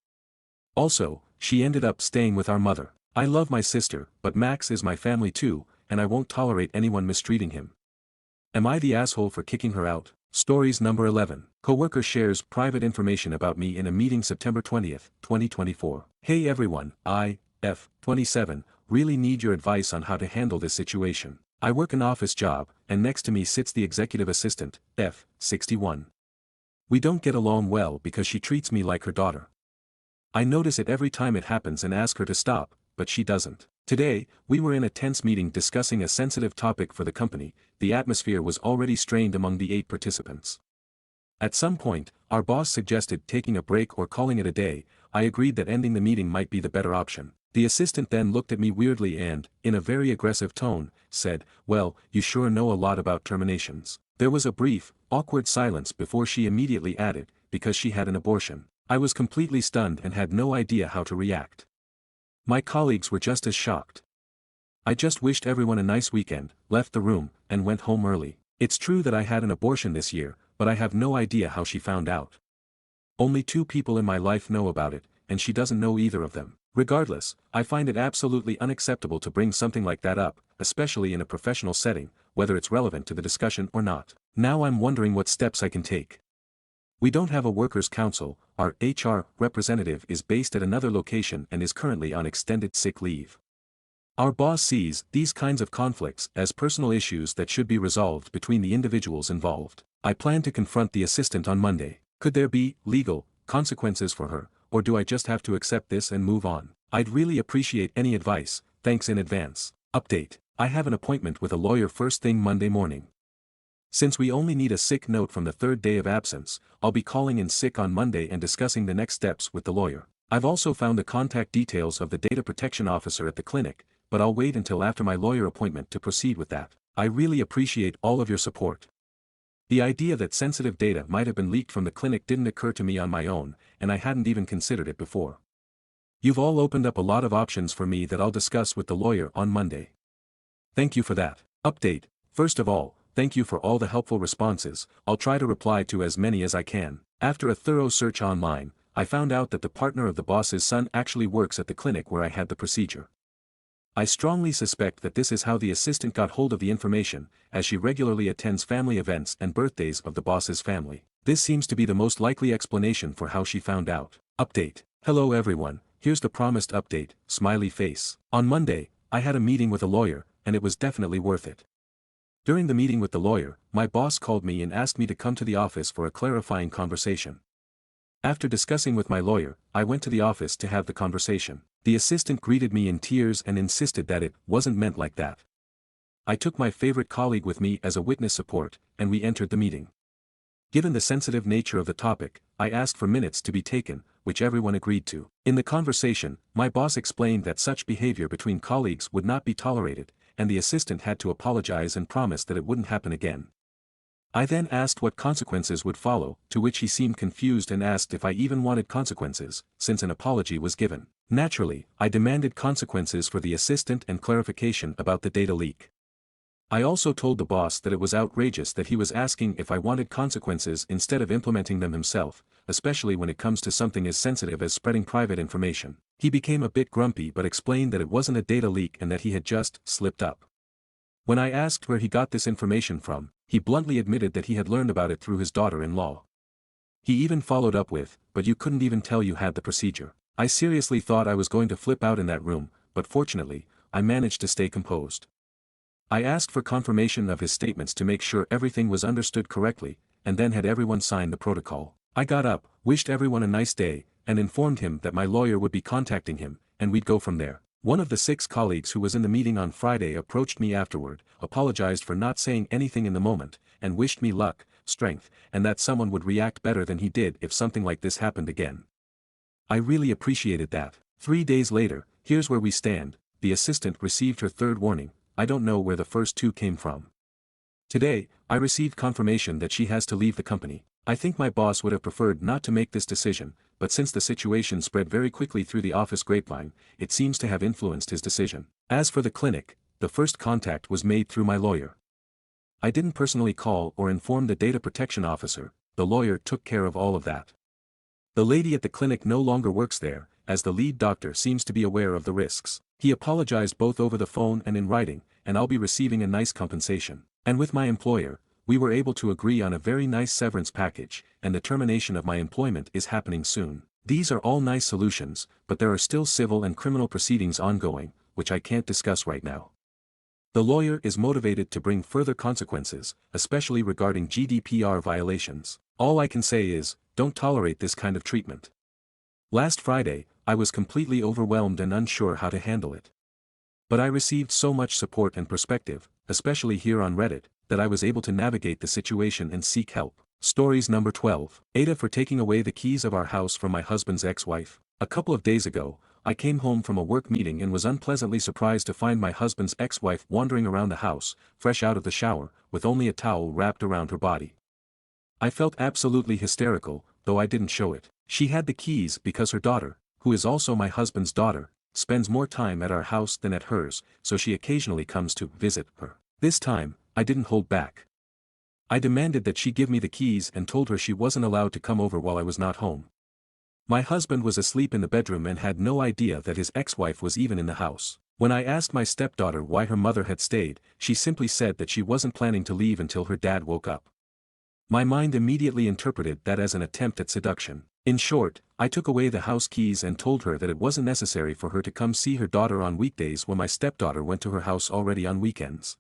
Also, she ended up staying with our mother. I love my sister, but Max is my family too, and I won't tolerate anyone mistreating him. Am I the asshole for kicking her out? Stories number 11. Coworker shares private information about me in a meeting September 20th, 2024. Hey everyone, I, F, 27, really need your advice on how to handle this situation. I work an office job, and next to me sits the executive assistant, F, 61. We don't get along well because she treats me like her daughter. I notice it every time it happens and ask her to stop, but she doesn't. Today, we were in a tense meeting discussing a sensitive topic for the company. The atmosphere was already strained among the 8 participants. At some point, our boss suggested taking a break or calling it a day, I agreed that ending the meeting might be the better option. The assistant then looked at me weirdly and, in a very aggressive tone, said, "Well, you sure know a lot about terminations." There was a brief, awkward silence before she immediately added, "Because she had an abortion." I was completely stunned and had no idea how to react. My colleagues were just as shocked. I just wished everyone a nice weekend, left the room, and went home early. It's true that I had an abortion this year, but I have no idea how she found out. Only 2 people in my life know about it, and she doesn't know either of them. Regardless, I find it absolutely unacceptable to bring something like that up, especially in a professional setting, whether it's relevant to the discussion or not. Now I'm wondering what steps I can take. We don't have a workers' council, our HR representative is based at another location and is currently on extended sick leave. Our boss sees these kinds of conflicts as personal issues that should be resolved between the individuals involved. I plan to confront the assistant on Monday. Could there be legal consequences for her, or do I just have to accept this and move on? I'd really appreciate any advice, thanks in advance. Update: I have an appointment with a lawyer first thing Monday morning. Since we only need a sick note from the 3rd day of absence, I'll be calling in sick on Monday and discussing the next steps with the lawyer. I've also found the contact details of the data protection officer at the clinic, but I'll wait until after my lawyer appointment to proceed with that. I really appreciate all of your support. The idea that sensitive data might have been leaked from the clinic didn't occur to me on my own, and I hadn't even considered it before. You've all opened up a lot of options for me that I'll discuss with the lawyer on Monday. Thank you for that. Update: first of all, thank you for all the helpful responses. I'll try to reply to as many as I can. After a thorough search online, I found out that the partner of the boss's son actually works at the clinic where I had the procedure. I strongly suspect that this is how the assistant got hold of the information, as she regularly attends family events and birthdays of the boss's family. This seems to be the most likely explanation for how she found out. Update: hello everyone, here's the promised update, smiley face. On Monday, I had a meeting with a lawyer, and it was definitely worth it. During the meeting with the lawyer, my boss called me and asked me to come to the office for a clarifying conversation. After discussing with my lawyer, I went to the office to have the conversation. The assistant greeted me in tears and insisted that it wasn't meant like that. I took my favorite colleague with me as a witness support, and we entered the meeting. Given the sensitive nature of the topic, I asked for minutes to be taken, which everyone agreed to. In the conversation, my boss explained that such behavior between colleagues would not be tolerated, and the assistant had to apologize and promise that it wouldn't happen again. I then asked what consequences would follow, to which he seemed confused and asked if I even wanted consequences, since an apology was given. Naturally, I demanded consequences for the assistant and clarification about the data leak. I also told the boss that it was outrageous that he was asking if I wanted consequences instead of implementing them himself, especially when it comes to something as sensitive as spreading private information. He became a bit grumpy but explained that it wasn't a data leak and that he had just slipped up. When I asked where he got this information from, he bluntly admitted that he had learned about it through his daughter-in-law. He even followed up with, "But you couldn't even tell you had the procedure." I seriously thought I was going to flip out in that room, but fortunately, I managed to stay composed. I asked for confirmation of his statements to make sure everything was understood correctly, and then had everyone sign the protocol. I got up, wished everyone a nice day, and informed him that my lawyer would be contacting him, and we'd go from there. One of the 6 colleagues who was in the meeting on Friday approached me afterward, apologized for not saying anything in the moment, and wished me luck, strength, and that someone would react better than he did if something like this happened again. I really appreciated that. 3 days later, here's where we stand. The assistant received her 3rd warning. I don't know where the first 2 came from. Today, I received confirmation that she has to leave the company. I think my boss would have preferred not to make this decision, but since the situation spread very quickly through the office grapevine, it seems to have influenced his decision. As for the clinic, the first contact was made through my lawyer. I didn't personally call or inform the data protection officer, the lawyer took care of all of that. The lady at the clinic no longer works there, as the lead doctor seems to be aware of the risks. He apologized both over the phone and in writing, and I'll be receiving a nice compensation. And with my employer, we were able to agree on a very nice severance package, and the termination of my employment is happening soon. These are all nice solutions, but there are still civil and criminal proceedings ongoing, which I can't discuss right now. The lawyer is motivated to bring further consequences, especially regarding GDPR violations. All I can say is, don't tolerate this kind of treatment. Last Friday, I was completely overwhelmed and unsure how to handle it. But I received so much support and perspective, especially here on Reddit, that I was able to navigate the situation and seek help. Stories number 12. Aita for taking away the keys of our house from my husband's ex-wife. A couple of days ago, I came home from a work meeting and was unpleasantly surprised to find my husband's ex-wife wandering around the house, fresh out of the shower, with only a towel wrapped around her body. I felt absolutely hysterical, though I didn't show it. She had the keys because her daughter, who is also my husband's daughter, spends more time at our house than at hers, so she occasionally comes to visit her. This time, I didn't hold back. I demanded that she give me the keys and told her she wasn't allowed to come over while I was not home. My husband was asleep in the bedroom and had no idea that his ex-wife was even in the house. When I asked my stepdaughter why her mother had stayed, she simply said that she wasn't planning to leave until her dad woke up. My mind immediately interpreted that as an attempt at seduction. In short, I took away the house keys and told her that it wasn't necessary for her to come see her daughter on weekdays when my stepdaughter went to her house already on weekends.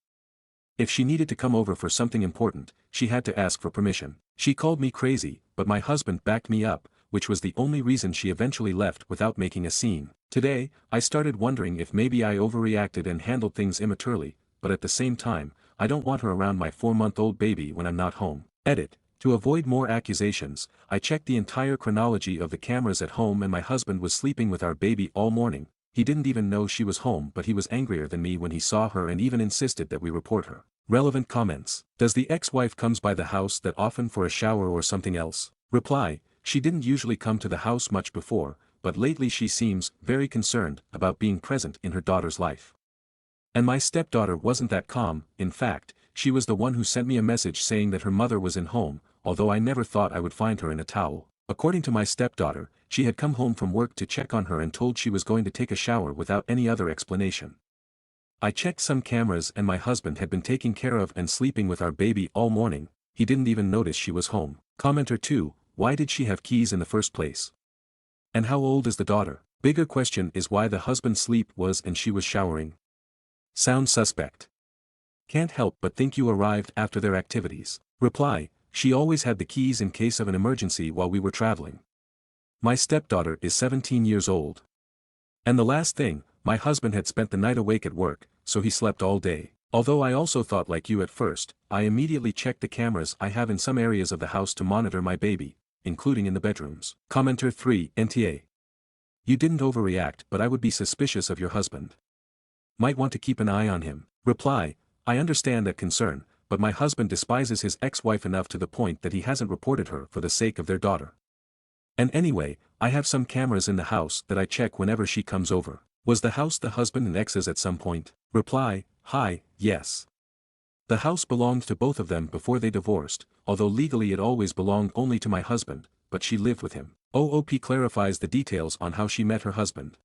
If she needed to come over for something important, she had to ask for permission. She called me crazy, but my husband backed me up, which was the only reason she eventually left without making a scene. Today, I started wondering if maybe I overreacted and handled things immaturely, but at the same time, I don't want her around my 4-month-old baby when I'm not home. Edit. To avoid more accusations, I checked the entire chronology of the cameras at home and my husband was sleeping with our baby all morning. He didn't even know she was home, but he was angrier than me when he saw her and even insisted that we report her. Relevant comments. Does the ex-wife comes by the house that often for a shower or something else? Reply. She didn't usually come to the house much before, but lately she seems very concerned about being present in her daughter's life. And my stepdaughter wasn't that calm. In fact, she was the one who sent me a message saying that her mother was in home, although I never thought I would find her in a towel. According to my stepdaughter, she had come home from work to check on her and told she was going to take a shower without any other explanation. I checked some cameras and my husband had been taking care of and sleeping with our baby all morning. He didn't even notice she was home. Commenter 2, why did she have keys in the first place? And how old is the daughter? Bigger question is why the husband's sleep was and she was showering. Sounds suspect. Can't help but think you arrived after their activities. Reply, she always had the keys in case of an emergency while we were traveling. My stepdaughter is 17 years old. And the last thing, my husband had spent the night awake at work, so he slept all day. Although I also thought like you at first, I immediately checked the cameras I have in some areas of the house to monitor my baby, including in the bedrooms. Commenter 3, NTA. You didn't overreact, but I would be suspicious of your husband. Might want to keep an eye on him. Reply, I understand that concern, but my husband despises his ex-wife enough to the point that he hasn't reported her for the sake of their daughter. And anyway, I have some cameras in the house that I check whenever she comes over. Was the house the husband and ex's at some point? Reply, hi, yes. The house belonged to both of them before they divorced, although legally it always belonged only to my husband, but she lived with him. OOP clarifies the details on how she met her husband.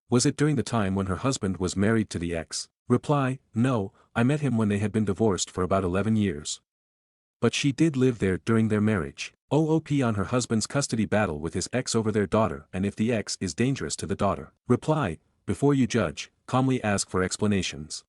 Was it during the time when her husband was married to the ex? Reply, no, I met him when they had been divorced for about 11 years. But she did live there during their marriage. OOP on her husband's custody battle with his ex over their daughter and if the ex is dangerous to the daughter. Reply, before you judge, calmly ask for explanations.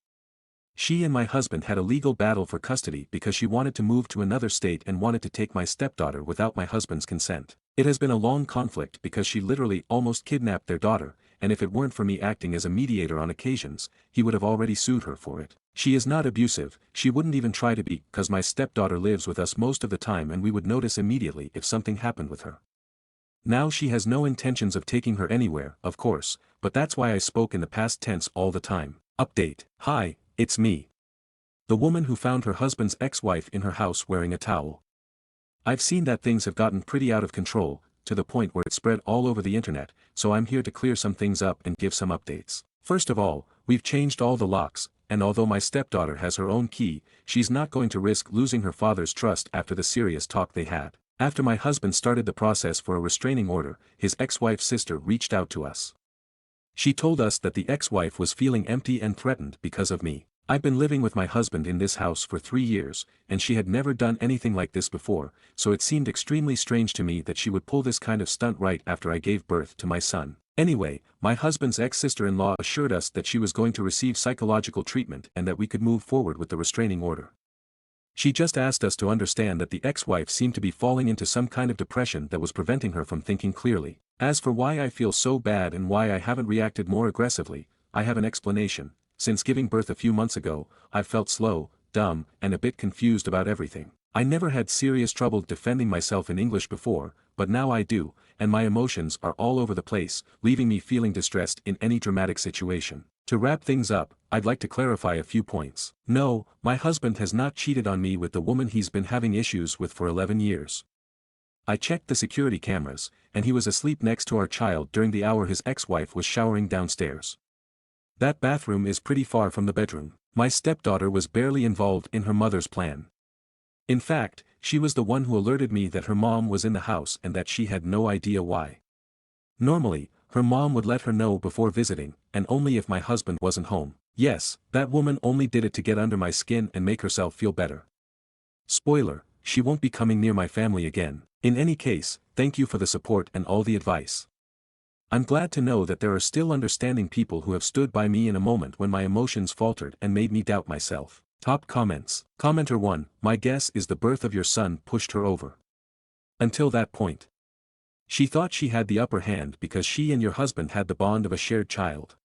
She and my husband had a legal battle for custody because she wanted to move to another state and wanted to take my stepdaughter without my husband's consent. It has been a long conflict because she literally almost kidnapped their daughter, and if it weren't for me acting as a mediator on occasions, he would have already sued her for it. She is not abusive, she wouldn't even try to be, because my stepdaughter lives with us most of the time and we would notice immediately if something happened with her. Now she has no intentions of taking her anywhere, of course, but that's why I spoke in the past tense all the time. Update. Hi, it's me. The woman who found her husband's ex-wife in her house wearing a towel. I've seen that things have gotten pretty out of control, to the point where it spread all over the internet, so I'm here to clear some things up and give some updates. First of all, we've changed all the locks, and although my stepdaughter has her own key, she's not going to risk losing her father's trust after the serious talk they had. After my husband started the process for a restraining order, his ex-wife's sister reached out to us. She told us that the ex-wife was feeling empty and threatened because of me. I've been living with my husband in this house for 3 years, and she had never done anything like this before, so it seemed extremely strange to me that she would pull this kind of stunt right after I gave birth to my son. Anyway, my husband's ex-sister-in-law assured us that she was going to receive psychological treatment and that we could move forward with the restraining order. She just asked us to understand that the ex-wife seemed to be falling into some kind of depression that was preventing her from thinking clearly. As for why I feel so bad and why I haven't reacted more aggressively, I have an explanation. Since giving birth a few months ago, I've felt slow, dumb, and a bit confused about everything. I never had serious trouble defending myself in English before, but now I do, and my emotions are all over the place, leaving me feeling distressed in any dramatic situation. To wrap things up, I'd like to clarify a few points. No, my husband has not cheated on me with the woman he's been having issues with for 11 years. I checked the security cameras, and he was asleep next to our child during the hour his ex-wife was showering downstairs. That bathroom is pretty far from the bedroom. My stepdaughter was barely involved in her mother's plan. In fact, she was the one who alerted me that her mom was in the house and that she had no idea why. Normally, her mom would let her know before visiting, and only if my husband wasn't home. Yes, that woman only did it to get under my skin and make herself feel better. Spoiler, she won't be coming near my family again. In any case, thank you for the support and all the advice. I'm glad to know that there are still understanding people who have stood by me in a moment when my emotions faltered and made me doubt myself. Top comments. Commenter 1, my guess is the birth of your son pushed her over. Until that point. She thought she had the upper hand because she and your husband had the bond of a shared child.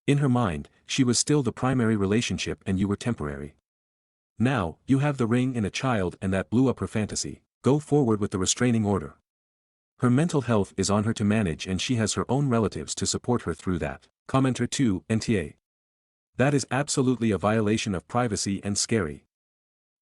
In her mind, she was still the primary relationship and you were temporary. Now, you have the ring and a child and that blew up her fantasy. Go forward with the restraining order. Her mental health is on her to manage and she has her own relatives to support her through that. Commenter 2, NTA. That is absolutely a violation of privacy and scary.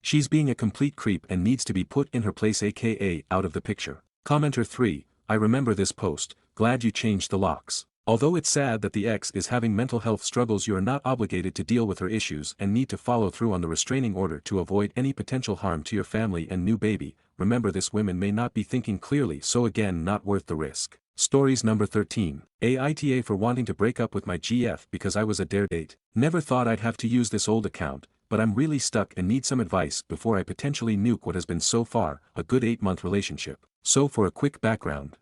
She's being a complete creep and needs to be put in her place, aka out of the picture. Commenter 3, I remember this post, glad you changed the locks. Although it's sad that the ex is having mental health struggles, you are not obligated to deal with her issues and need to follow through on the restraining order to avoid any potential harm to your family and new baby. Remember, this women may not be thinking clearly, so again not worth the risk. Stories number 13. Aita for wanting to break up with my GF because I was a dare date. Never thought I'd have to use this old account, but I'm really stuck and need some advice before I potentially nuke what has been so far a good 8-month relationship. So for a quick background.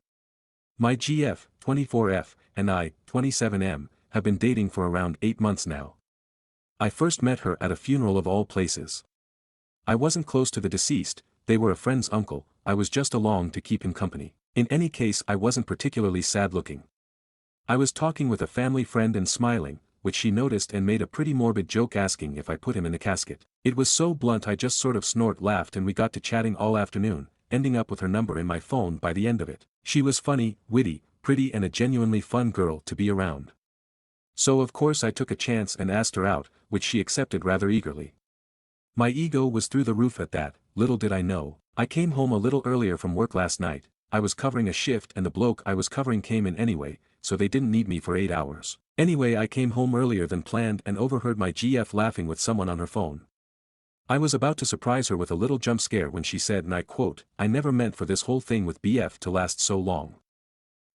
My GF, 24F, and I, 27M, have been dating for around 8 months now. I first met her at a funeral of all places. I wasn't close to the deceased, they were a friend's uncle, I was just along to keep him company. In any case, I wasn't particularly sad looking. I was talking with a family friend and smiling, which she noticed and made a pretty morbid joke asking if I put him in the casket. It was so blunt I just sort of laughed and we got to chatting all afternoon, ending up with her number in my phone by the end of it. She was funny, witty, pretty and a genuinely fun girl to be around. So of course I took a chance and asked her out, which she accepted rather eagerly. My ego was through the roof at that, little did I know. I came home a little earlier from work last night, I was covering a shift and the bloke I was covering came in anyway, so they didn't need me for 8 hours. Anyway, I came home earlier than planned and overheard my GF laughing with someone on her phone. I was about to surprise her with a little jump scare when she said, and I quote, I never meant for this whole thing with BF to last so long.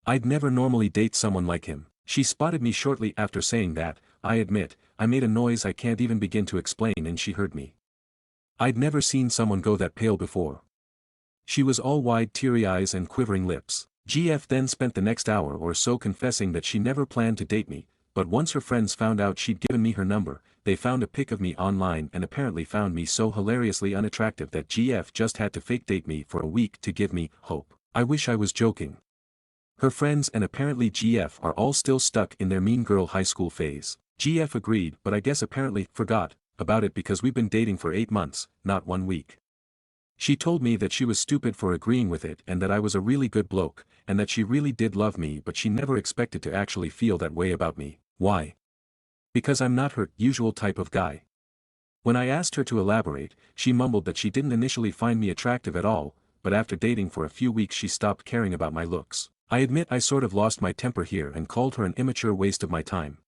I'd never normally date someone like him. She spotted me shortly after saying that. I admit, I made a noise I can't even begin to explain and she heard me. I'd never seen someone go that pale before. She was all wide teary eyes and quivering lips. GF then spent the next hour or so confessing that she never planned to date me, but once her friends found out she'd given me her number, they found a pic of me online and apparently found me so hilariously unattractive that GF just had to fake date me for a week to give me hope. I wish I was joking. Her friends and apparently GF are all still stuck in their mean girl high school phase. GF agreed, but I guess apparently forgot about it because we've been dating for 8 months, not 1 week. She told me that she was stupid for agreeing with it and that I was a really good bloke, and that she really did love me, but she never expected to actually feel that way about me. Why? Because I'm not her usual type of guy. When I asked her to elaborate, she mumbled that she didn't initially find me attractive at all, but after dating for a few weeks she stopped caring about my looks. I admit I sort of lost my temper here and called her an immature waste of my time.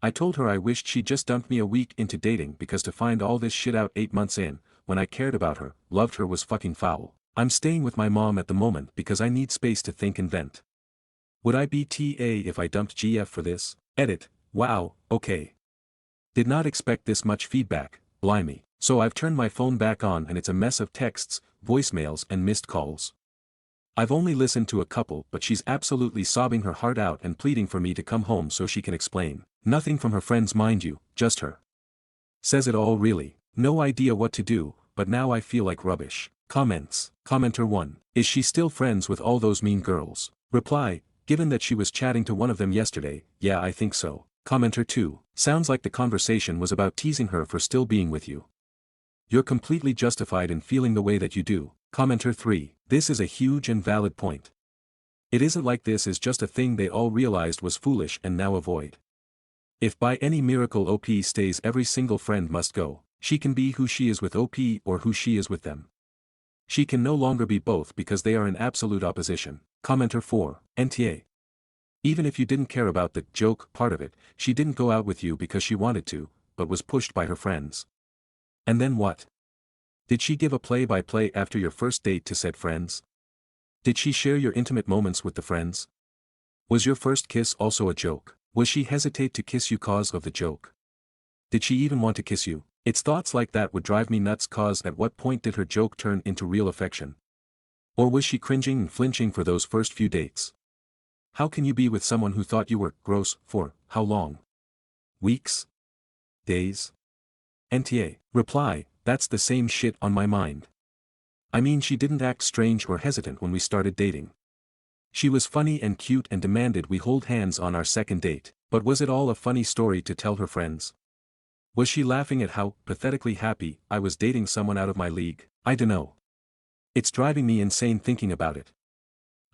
I told her I wished she'd just dumped me a week into dating because to find all this shit out 8 months in, when I cared about her, loved her, was fucking foul. I'm staying with my mom at the moment because I need space to think and vent. Would I be TA if I dumped GF for this? Edit. Wow, okay. Did not expect this much feedback, blimey. So I've turned my phone back on and it's a mess of texts, voicemails and missed calls. I've only listened to a couple, but she's absolutely sobbing her heart out and pleading for me to come home so she can explain. Nothing from her friends, mind you, just her. Says it all really. No idea what to do, but now I feel like rubbish. Comments. Commenter 1. Is she still friends with all those mean girls? Reply. Given that she was chatting to one of them yesterday, yeah, I think so. Commenter 2. Sounds like the conversation was about teasing her for still being with you. You're completely justified in feeling the way that you do. Commenter 3. This is a huge and valid point. It isn't like this is just a thing they all realized was foolish and now avoid. If by any miracle OP stays, every single friend must go. She can be who she is with OP or who she is with them. She can no longer be both because they are in absolute opposition. Commenter 4. NTA. Even if you didn't care about the joke part of it, she didn't go out with you because she wanted to, but was pushed by her friends. And then what? Did she give a play-by-play after your first date to said friends? Did she share your intimate moments with the friends? Was your first kiss also a joke? Was she hesitate to kiss you cause of the joke? Did she even want to kiss you? It's thoughts like that would drive me nuts, cause at what point did her joke turn into real affection? Or was she cringing and flinching for those first few dates? How can you be with someone who thought you were gross for how long? Weeks? Days? NTA. Reply, that's the same shit on my mind. I mean, she didn't act strange or hesitant when we started dating. She was funny and cute and demanded we hold hands on our second date, but was it all a funny story to tell her friends? Was she laughing at how pathetically happy I was dating someone out of my league? I dunno. It's driving me insane thinking about it.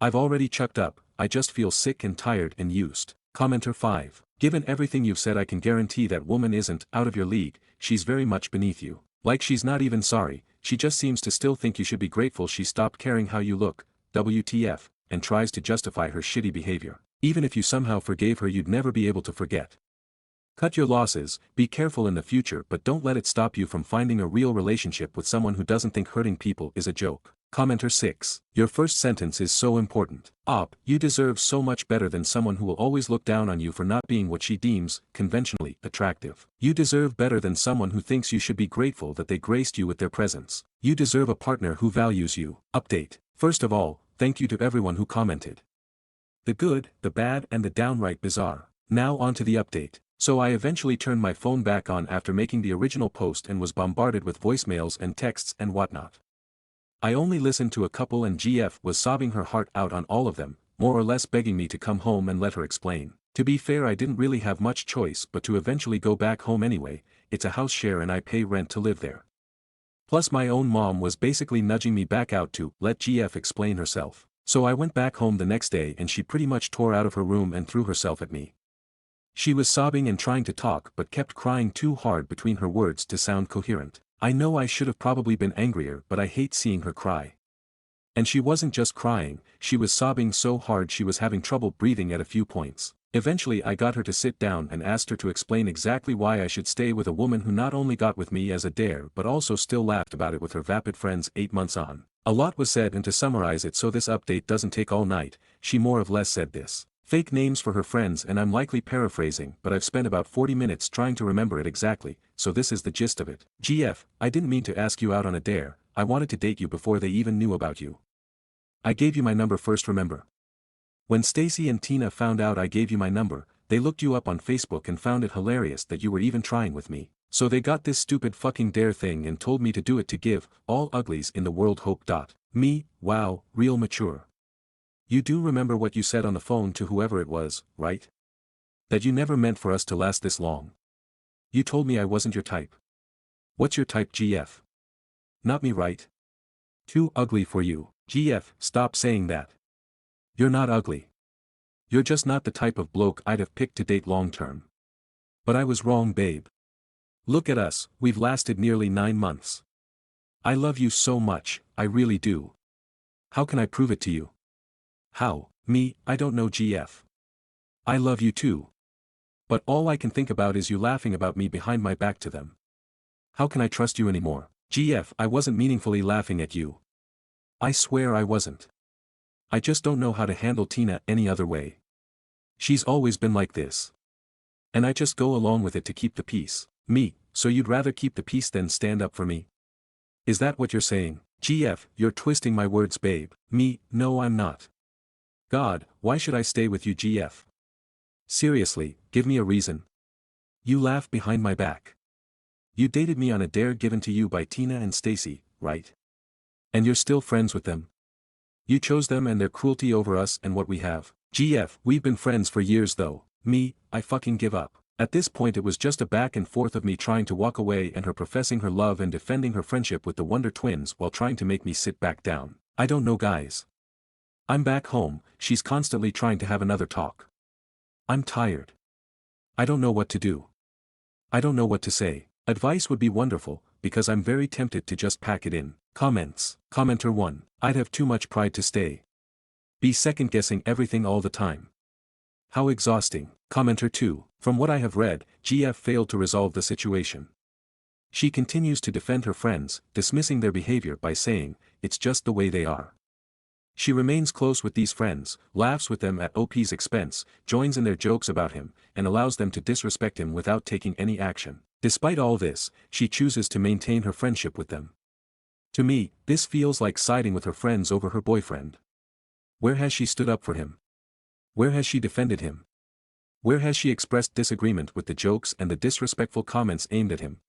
I've already chucked up, I just feel sick and tired and used. Commenter 5. Given everything you've said, I can guarantee that woman isn't out of your league, she's very much beneath you. Like she's not even sorry, she just seems to still think you should be grateful she stopped caring how you look, WTF, and tries to justify her shitty behavior. Even if you somehow forgave her, you'd never be able to forget. Cut your losses, be careful in the future, but don't let it stop you from finding a real relationship with someone who doesn't think hurting people is a joke. Commenter 6. Your first sentence is so important. You deserve so much better than someone who will always look down on you for not being what she deems conventionally attractive. You deserve better than someone who thinks you should be grateful that they graced you with their presence. You deserve a partner who values you. Update. First of all, thank you to everyone who commented. The good, the bad, and the downright bizarre. Now on to the update. So I eventually turned my phone back on after making the original post and was bombarded with voicemails and texts and whatnot. I only listened to a couple and GF was sobbing her heart out on all of them, more or less begging me to come home and let her explain. To be fair, I didn't really have much choice but to eventually go back home anyway. It's a house share and I pay rent to live there. Plus my own mom was basically nudging me back out to let GF explain herself. So I went back home the next day and she pretty much tore out of her room and threw herself at me. She was sobbing and trying to talk but kept crying too hard between her words to sound coherent. I know I should have probably been angrier, but I hate seeing her cry. And she wasn't just crying, she was sobbing so hard she was having trouble breathing at a few points. Eventually I got her to sit down and asked her to explain exactly why I should stay with a woman who not only got with me as a dare but also still laughed about it with her vapid friends 8 months on. A lot was said, and to summarize it so this update doesn't take all night, she more or less said this. Fake names for her friends, and I'm likely paraphrasing, but I've spent about 40 minutes trying to remember it exactly, so this is the gist of it. GF, I didn't mean to ask you out on a dare, I wanted to date you before they even knew about you. I gave you my number first, remember? When Stacy and Tina found out I gave you my number, they looked you up on Facebook and found it hilarious that you were even trying with me. So they got this stupid fucking dare thing and told me to do it to give all uglies in the world hope. Me, wow, real mature. You do remember what you said on the phone to whoever it was, right? That you never meant for us to last this long. You told me I wasn't your type. What's your type, GF? Not me, right? Too ugly for you. GF, stop saying that. You're not ugly. You're just not the type of bloke I'd have picked to date long term. But I was wrong, babe. Look at us, we've lasted nearly 9 months. I love you so much, I really do. How can I prove it to you? How? Me, I don't know, GF. I love you too. But all I can think about is you laughing about me behind my back to them. How can I trust you anymore? GF, I wasn't meaningfully laughing at you. I swear I wasn't. I just don't know how to handle Tina any other way. She's always been like this. And I just go along with it to keep the peace. Me, so you'd rather keep the peace than stand up for me? Is that what you're saying? GF, you're twisting my words, babe. Me, no I'm not. God, why should I stay with you, GF? Seriously, give me a reason. You laugh behind my back. You dated me on a dare given to you by Tina and Stacy, right? And you're still friends with them. You chose them and their cruelty over us and what we have. GF, we've been friends for years though. Me, I fucking give up. At this point it was just a back and forth of me trying to walk away and her professing her love and defending her friendship with the Wonder Twins while trying to make me sit back down. I don't know guys. I'm back home, she's constantly trying to have another talk. I'm tired. I don't know what to do. I don't know what to say. Advice would be wonderful, because I'm very tempted to just pack it in. Comments. Commenter 1. I'd have too much pride to stay. Be second-guessing everything all the time. How exhausting. Commenter 2. From what I have read, GF failed to resolve the situation. She continues to defend her friends, dismissing their behavior by saying, it's just the way they are. She remains close with these friends, laughs with them at OP's expense, joins in their jokes about him, and allows them to disrespect him without taking any action. Despite all this, she chooses to maintain her friendship with them. To me, this feels like siding with her friends over her boyfriend. Where has she stood up for him? Where has she defended him? Where has she expressed disagreement with the jokes and the disrespectful comments aimed at him?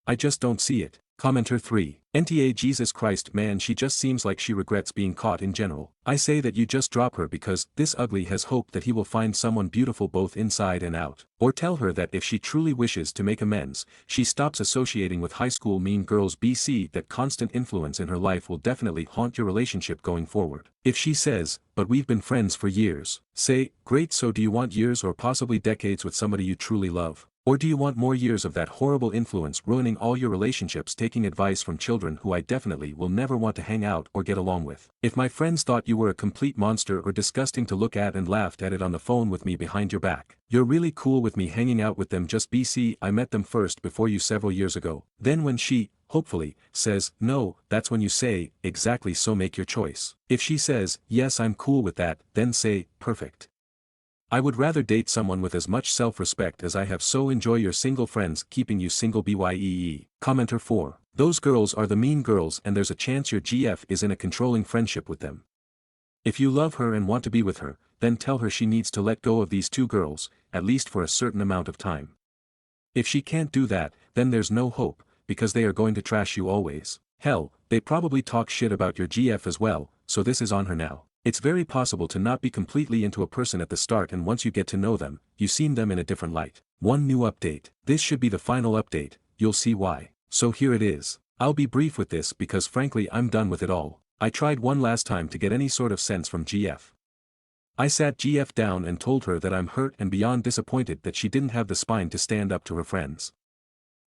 I just don't see it. Commenter 3. NTA Jesus Christ man, she just seems like she regrets being caught in general. I say that you just drop her because this ugly has hope that he will find someone beautiful both inside and out. Or tell her that if she truly wishes to make amends, she stops associating with high school mean girls BC. That constant influence in her life will definitely haunt your relationship going forward. If she says, but we've been friends for years, say, great, so do you want years or possibly decades with somebody you truly love? Or do you want more years of that horrible influence ruining all your relationships, taking advice from children who I definitely will never want to hang out or get along with? If my friends thought you were a complete monster or disgusting to look at and laughed at it on the phone with me behind your back, you're really cool with me hanging out with them just BC. I met them first before you several years ago. Then when she, hopefully, says, no, that's when you say, exactly, so make your choice. If she says, yes, I'm cool with that, then say, perfect. I would rather date someone with as much self-respect as I have, so enjoy your single friends keeping you single BYEE. Commenter 4. Those girls are the mean girls and there's a chance your GF is in a controlling friendship with them. If you love her and want to be with her, then tell her she needs to let go of these two girls, at least for a certain amount of time. If she can't do that, then there's no hope, because they are going to trash you always. Hell, they probably talk shit about your GF as well, so this is on her now. It's very possible to not be completely into a person at the start, and once you get to know them, you see them in a different light. One new update. This should be the final update, you'll see why. So here it is. I'll be brief with this because frankly I'm done with it all. I tried one last time to get any sort of sense from GF. I sat GF down and told her that I'm hurt and beyond disappointed that she didn't have the spine to stand up to her friends.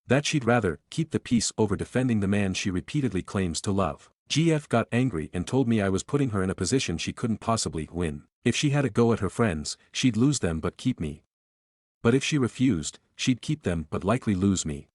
That she'd rather keep the peace over defending the man she repeatedly claims to love. GF got angry and told me I was putting her in a position she couldn't possibly win. If she had a go at her friends, she'd lose them but keep me. But if she refused, she'd keep them but likely lose me.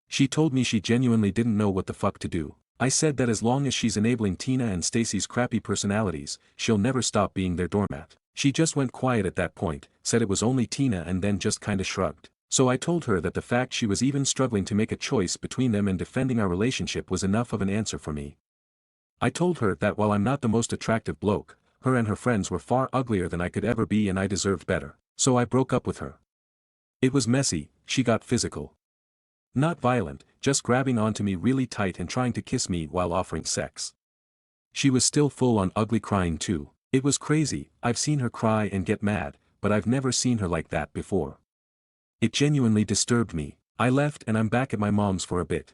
She told me she genuinely didn't know what the fuck to do. I said that as long as she's enabling Tina and Stacy's crappy personalities, she'll never stop being their doormat. She just went quiet at that point, said it was only Tina and then just kinda shrugged. So I told her that the fact she was even struggling to make a choice between them and defending our relationship was enough of an answer for me. I told her that while I'm not the most attractive bloke, her and her friends were far uglier than I could ever be and I deserved better. So I broke up with her. It was messy, she got physical. Not violent, just grabbing onto me really tight and trying to kiss me while offering sex. She was still full on ugly crying too. It was crazy. I've seen her cry and get mad, but I've never seen her like that before. It genuinely disturbed me. I left and I'm back at my mom's for a bit.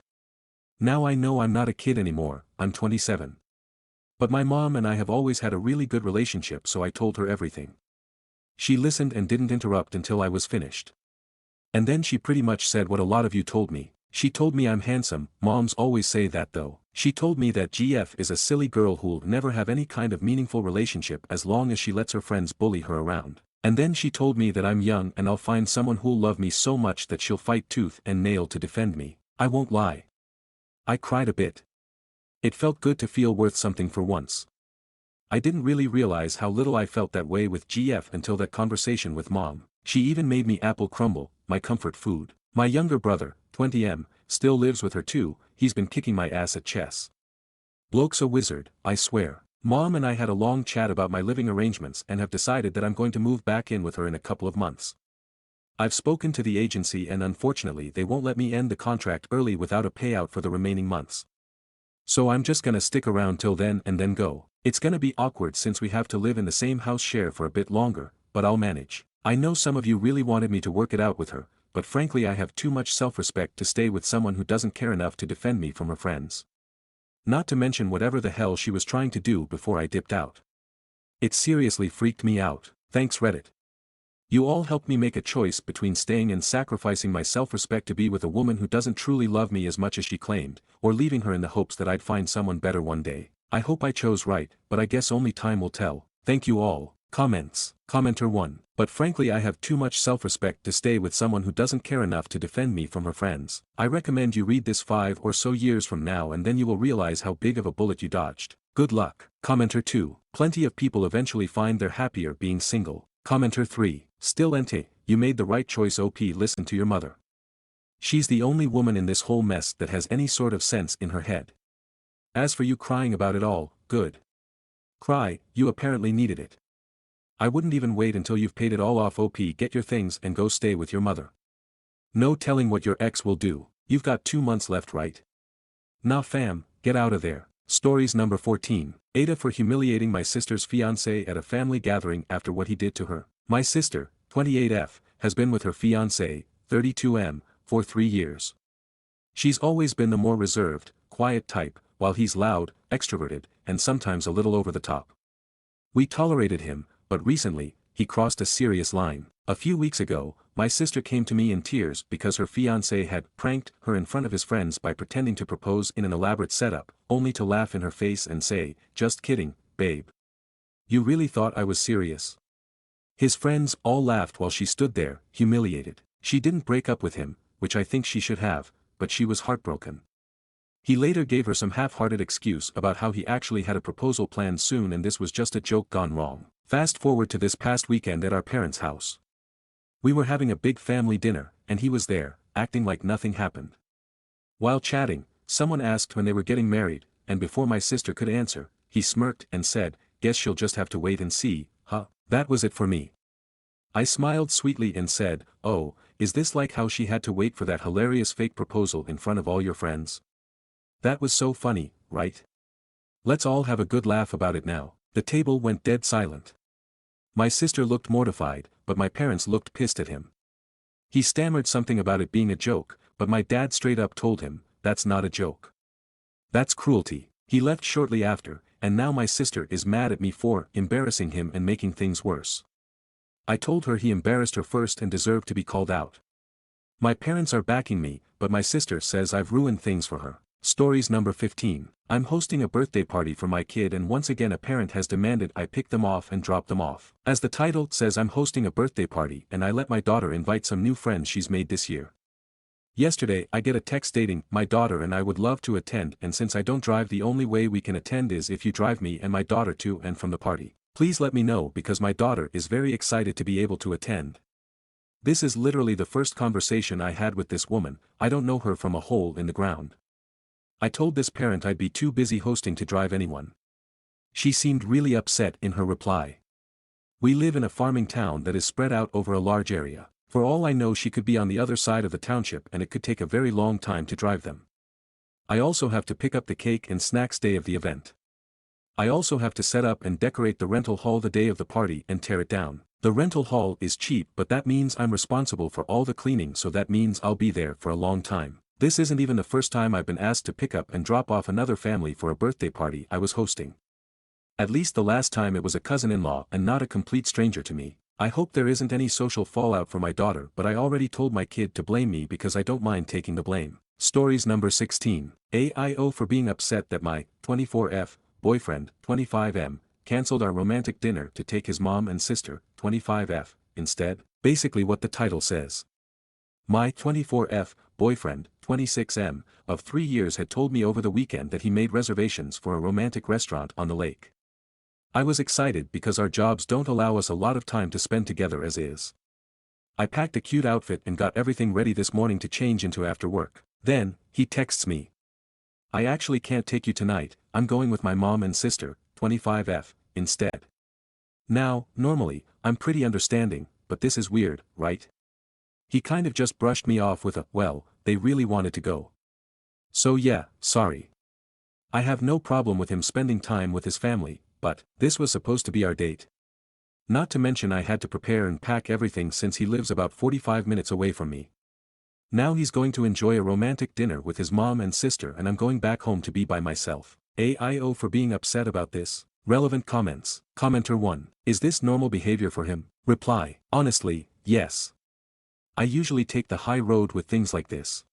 Now I know I'm not a kid anymore, I'm 27. But my mom and I have always had a really good relationship, so I told her everything. She listened and didn't interrupt until I was finished. And then she pretty much said what a lot of you told me. She told me I'm handsome. Moms always say that though. She told me that GF is a silly girl who'll never have any kind of meaningful relationship as long as she lets her friends bully her around. And then she told me that I'm young and I'll find someone who'll love me so much that she'll fight tooth and nail to defend me. I won't lie. I cried a bit. It felt good to feel worth something for once. I didn't really realize how little I felt that way with GF until that conversation with Mom. She even made me apple crumble, my comfort food. My younger brother, 20M, still lives with her too. He's been kicking my ass at chess. Bloke's a wizard, I swear. Mom and I had a long chat about my living arrangements and have decided that I'm going to move back in with her in a couple of months. I've spoken to the agency and unfortunately they won't let me end the contract early without a payout for the remaining months. So I'm just gonna stick around till then and then go. It's gonna be awkward since we have to live in the same house share for a bit longer, but I'll manage. I know some of you really wanted me to work it out with her, but frankly I have too much self-respect to stay with someone who doesn't care enough to defend me from her friends. Not to mention whatever the hell she was trying to do before I dipped out. It seriously freaked me out. Thanks Reddit. You all helped me make a choice between staying and sacrificing my self-respect to be with a woman who doesn't truly love me as much as she claimed, or leaving her in the hopes that I'd find someone better one day. I hope I chose right, but I guess only time will tell. Thank you all. Comments. Commenter 1. But frankly I have too much self-respect to stay with someone who doesn't care enough to defend me from her friends. I recommend you read this 5 or so years from now and then you will realize how big of a bullet you dodged. Good luck. Commenter 2. Plenty of people eventually find they're happier being single. Commenter 3. Still ente, you made the right choice OP, listen to your mother. She's the only woman in this whole mess that has any sort of sense in her head. As for you crying about it all, good. Cry, you apparently needed it. I wouldn't even wait until you've paid it all off OP, get your things and go stay with your mother. No telling what your ex will do, you've got 2 months left right? Nah fam, get out of there. Stories number 14. Aita for humiliating my sister's fiancé at a family gathering after what he did to her. My sister, 28F, has been with her fiancé, 32M, for 3 years. She's always been the more reserved, quiet type, while he's loud, extroverted, and sometimes a little over the top. We tolerated him, but recently, he crossed a serious line. A few weeks ago, my sister came to me in tears because her fiancé had pranked her in front of his friends by pretending to propose in an elaborate setup, only to laugh in her face and say, "Just kidding, babe. You really thought I was serious?" His friends all laughed while she stood there, humiliated. She didn't break up with him, which I think she should have, but she was heartbroken. He later gave her some half-hearted excuse about how he actually had a proposal planned soon and this was just a joke gone wrong. Fast forward to this past weekend at our parents' house. We were having a big family dinner, and he was there, acting like nothing happened. While chatting, someone asked when they were getting married, and before my sister could answer, he smirked and said, "Guess she'll just have to wait and see, huh?" That was it for me. I smiled sweetly and said, "Oh, is this like how she had to wait for that hilarious fake proposal in front of all your friends? That was so funny, right? Let's all have a good laugh about it now." The table went dead silent. My sister looked mortified, but my parents looked pissed at him. He stammered something about it being a joke, but my dad straight up told him, "That's not a joke. That's cruelty." He left shortly after, and now my sister is mad at me for embarrassing him and making things worse. I told her he embarrassed her first and deserved to be called out. My parents are backing me, but my sister says I've ruined things for her. Stories number 15. I'm hosting a birthday party for my kid and once again a parent has demanded I pick them off and drop them off. As the title says, I'm hosting a birthday party and I let my daughter invite some new friends she's made this year. Yesterday I get a text stating, "My daughter and I would love to attend, and since I don't drive the only way we can attend is if you drive me and my daughter to and from the party. Please let me know because my daughter is very excited to be able to attend." This is literally the first conversation I had with this woman. I don't know her from a hole in the ground. I told this parent I'd be too busy hosting to drive anyone. She seemed really upset in her reply. We live in a farming town that is spread out over a large area. For all I know she could be on the other side of the township and it could take a very long time to drive them. I also have to pick up the cake and snacks day of the event. I also have to set up and decorate the rental hall the day of the party and tear it down. The rental hall is cheap, but that means I'm responsible for all the cleaning, so that means I'll be there for a long time. This isn't even the first time I've been asked to pick up and drop off another family for a birthday party I was hosting. At least the last time it was a cousin-in-law and not a complete stranger to me. I hope there isn't any social fallout for my daughter, but I already told my kid to blame me because I don't mind taking the blame. Stories number 16. AIO for being upset that my 24F boyfriend, 25M, cancelled our romantic dinner to take his mom and sister, 25F, instead. Basically what the title says. My 24F boyfriend, 26M, of 3 years had told me over the weekend that he made reservations for a romantic restaurant on the lake. I was excited because our jobs don't allow us a lot of time to spend together as is. I packed a cute outfit and got everything ready this morning to change into after work. Then, he texts me. "I actually can't take you tonight, I'm going with my mom and sister, 25F, instead." Now, normally, I'm pretty understanding, but this is weird, right? He kind of just brushed me off with a, "Well, they really wanted to go. So yeah, sorry." I have no problem with him spending time with his family, but this was supposed to be our date. Not to mention I had to prepare and pack everything since he lives about 45 minutes away from me. Now he's going to enjoy a romantic dinner with his mom and sister and I'm going back home to be by myself. AIO for being upset about this. Relevant comments. Commenter 1. Is this normal behavior for him? Reply. Honestly, yes. I usually take the high road with things like this.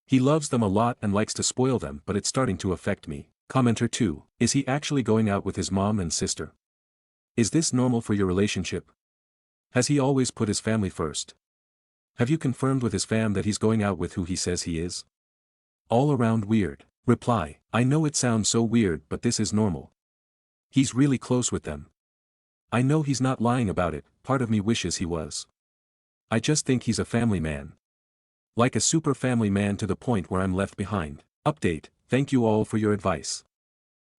He loves them a lot and likes to spoil them, but it's starting to affect me. Commenter 2. Is he actually going out with his mom and sister? Is this normal for your relationship? Has he always put his family first? Have you confirmed with his fam that he's going out with who he says he is? All around weird. Reply. I know it sounds so weird, but this is normal. He's really close with them. I know he's not lying about it, part of me wishes he was. I just think he's a family man. Like a super family man to the point where I'm left behind. Update. Thank you all for your advice.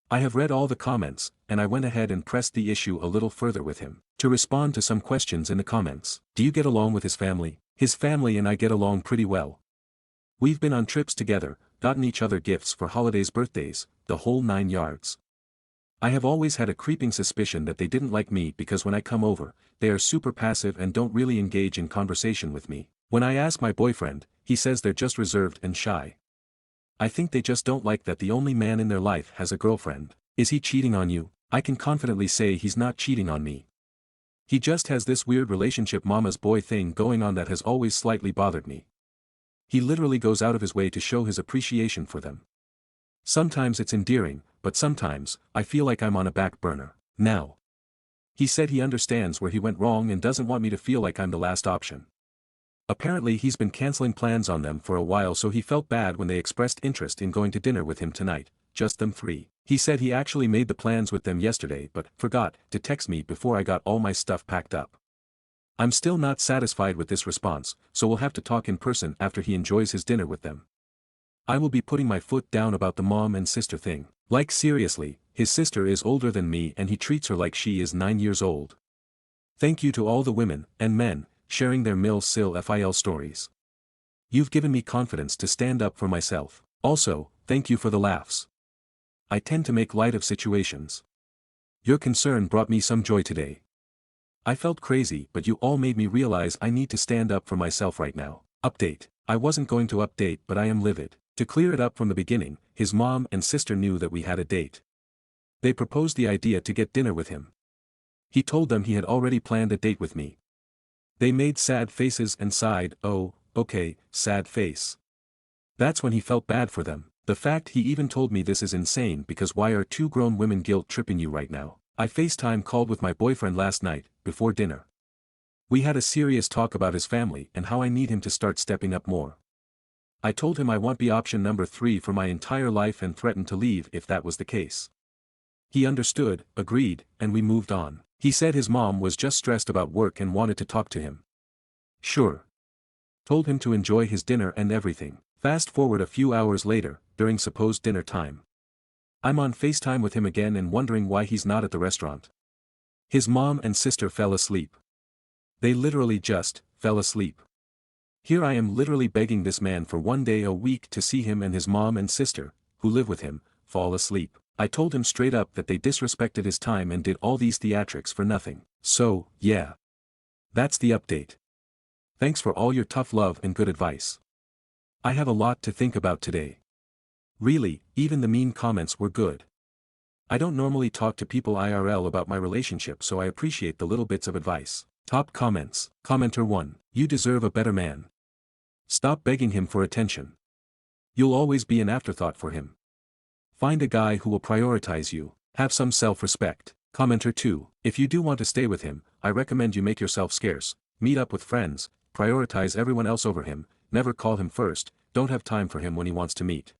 I have read all the comments, and I went ahead and pressed the issue a little further with him. To respond to some questions in the comments. Do you get along with his family? His family and I get along pretty well. We've been on trips together, gotten each other gifts for holidays, birthdays, the whole 9 yards. I have always had a creeping suspicion that they didn't like me because when I come over, they are super passive and don't really engage in conversation with me. When I ask my boyfriend, he says they're just reserved and shy. I think they just don't like that the only man in their life has a girlfriend. Is he cheating on you? I can confidently say he's not cheating on me. He just has this weird relationship mama's boy thing going on that has always slightly bothered me. He literally goes out of his way to show his appreciation for them. Sometimes it's endearing, but sometimes, I feel like I'm on a back burner. Now. He said he understands where he went wrong and doesn't want me to feel like I'm the last option. Apparently he's been canceling plans on them for a while, so he felt bad when they expressed interest in going to dinner with him tonight, just them three. He said he actually made the plans with them yesterday but forgot to text me before I got all my stuff packed up. I'm still not satisfied with this response, so we'll have to talk in person after he enjoys his dinner with them. I will be putting my foot down about the mom and sister thing. Like seriously, his sister is older than me and he treats her like she is 9 years old. Thank you to all the women, and men, sharing their FIL stories. You've given me confidence to stand up for myself. Also, thank you for the laughs. I tend to make light of situations. Your concern brought me some joy today. I felt crazy, but you all made me realize I need to stand up for myself right now. Update. I wasn't going to update, but I am livid. To clear it up from the beginning, his mom and sister knew that we had a date. They proposed the idea to get dinner with him. He told them he had already planned a date with me. They made sad faces and sighed, oh, okay, sad face. That's when he felt bad for them. The fact he even told me this is insane because why are two grown women guilt tripping you right now? I FaceTime called with my boyfriend last night, before dinner. We had a serious talk about his family and how I need him to start stepping up more. I told him I want be option number 3 for my entire life and threatened to leave if that was the case. He understood, agreed, and we moved on. He said his mom was just stressed about work and wanted to talk to him. Sure. Told him to enjoy his dinner and everything. Fast forward a few hours later, during supposed dinner time. I'm on FaceTime with him again and wondering why he's not at the restaurant. His mom and sister fell asleep. They literally just fell asleep. Here I am literally begging this man for one day a week to see him and his mom and sister, who live with him, fall asleep. I told him straight up that they disrespected his time and did all these theatrics for nothing. So, yeah. That's the update. Thanks for all your tough love and good advice. I have a lot to think about today. Really, even the mean comments were good. I don't normally talk to people IRL about my relationship, so I appreciate the little bits of advice. Top comments. Commenter 1. You deserve a better man. Stop begging him for attention. You'll always be an afterthought for him. Find a guy who will prioritize you. Have some self-respect. Commenter 2. If you do want to stay with him, I recommend you make yourself scarce, meet up with friends, prioritize everyone else over him, never call him first, don't have time for him when he wants to meet.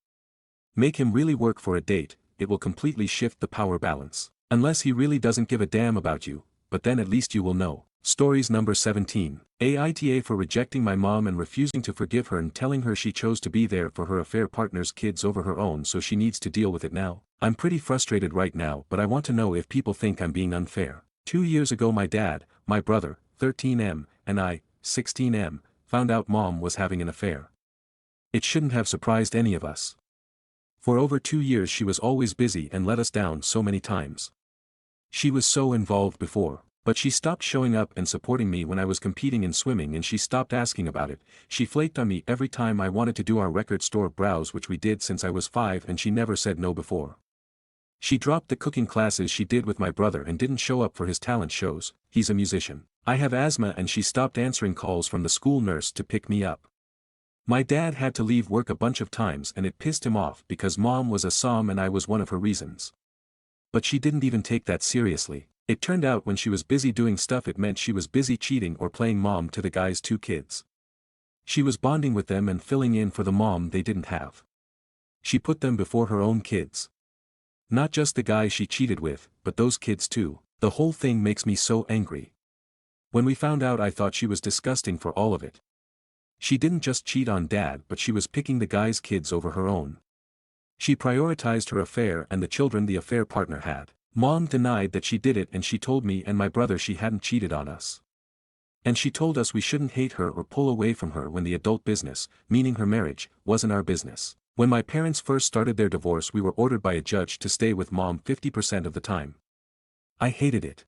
Make him really work for a date, it will completely shift the power balance. Unless he really doesn't give a damn about you, but then at least you will know. Stories number 17. Aita for rejecting my mom and refusing to forgive her and telling her she chose to be there for her affair partner's kids over her own, so she needs to deal with it now. I'm pretty frustrated right now, but I want to know if people think I'm being unfair. 2 years ago my dad, my brother, 13M, and I, 16M, found out mom was having an affair. It shouldn't have surprised any of us. For over 2 years she was always busy and let us down so many times. She was so involved before. But she stopped showing up and supporting me when I was competing in swimming, and she stopped asking about it. She flaked on me every time I wanted to do our record store browse, which we did since I was 5, and she never said no before. She dropped the cooking classes she did with my brother and didn't show up for his talent shows. He's a musician. I have asthma, and she stopped answering calls from the school nurse to pick me up. My dad had to leave work a bunch of times, and it pissed him off because mom was a som and I was one of her reasons. But she didn't even take that seriously. It turned out when she was busy doing stuff, it meant she was busy cheating or playing mom to the guy's 2 kids. She was bonding with them and filling in for the mom they didn't have. She put them before her own kids. Not just the guy she cheated with, but those kids too. The whole thing makes me so angry. When we found out, I thought she was disgusting for all of it. She didn't just cheat on dad, but she was picking the guy's kids over her own. She prioritized her affair and the children the affair partner had. Mom denied that she did it, and she told me and my brother she hadn't cheated on us. And she told us we shouldn't hate her or pull away from her when the adult business, meaning her marriage, wasn't our business. When my parents first started their divorce, we were ordered by a judge to stay with mom 50% of the time. I hated it.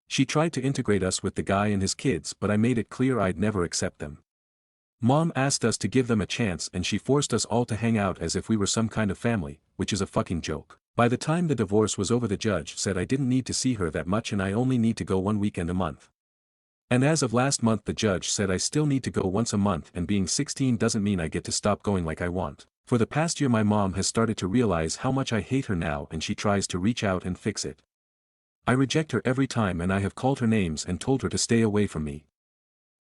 She tried to integrate us with the guy and his kids, but I made it clear I'd never accept them. Mom asked us to give them a chance, and she forced us all to hang out as if we were some kind of family, which is a fucking joke. By the time the divorce was over, the judge said I didn't need to see her that much and I only need to go 1 weekend a month. And as of last month, the judge said I still need to go once a month, and being 16 doesn't mean I get to stop going like I want. For the past year, my mom has started to realize how much I hate her now, and she tries to reach out and fix it. I reject her every time, and I have called her names and told her to stay away from me.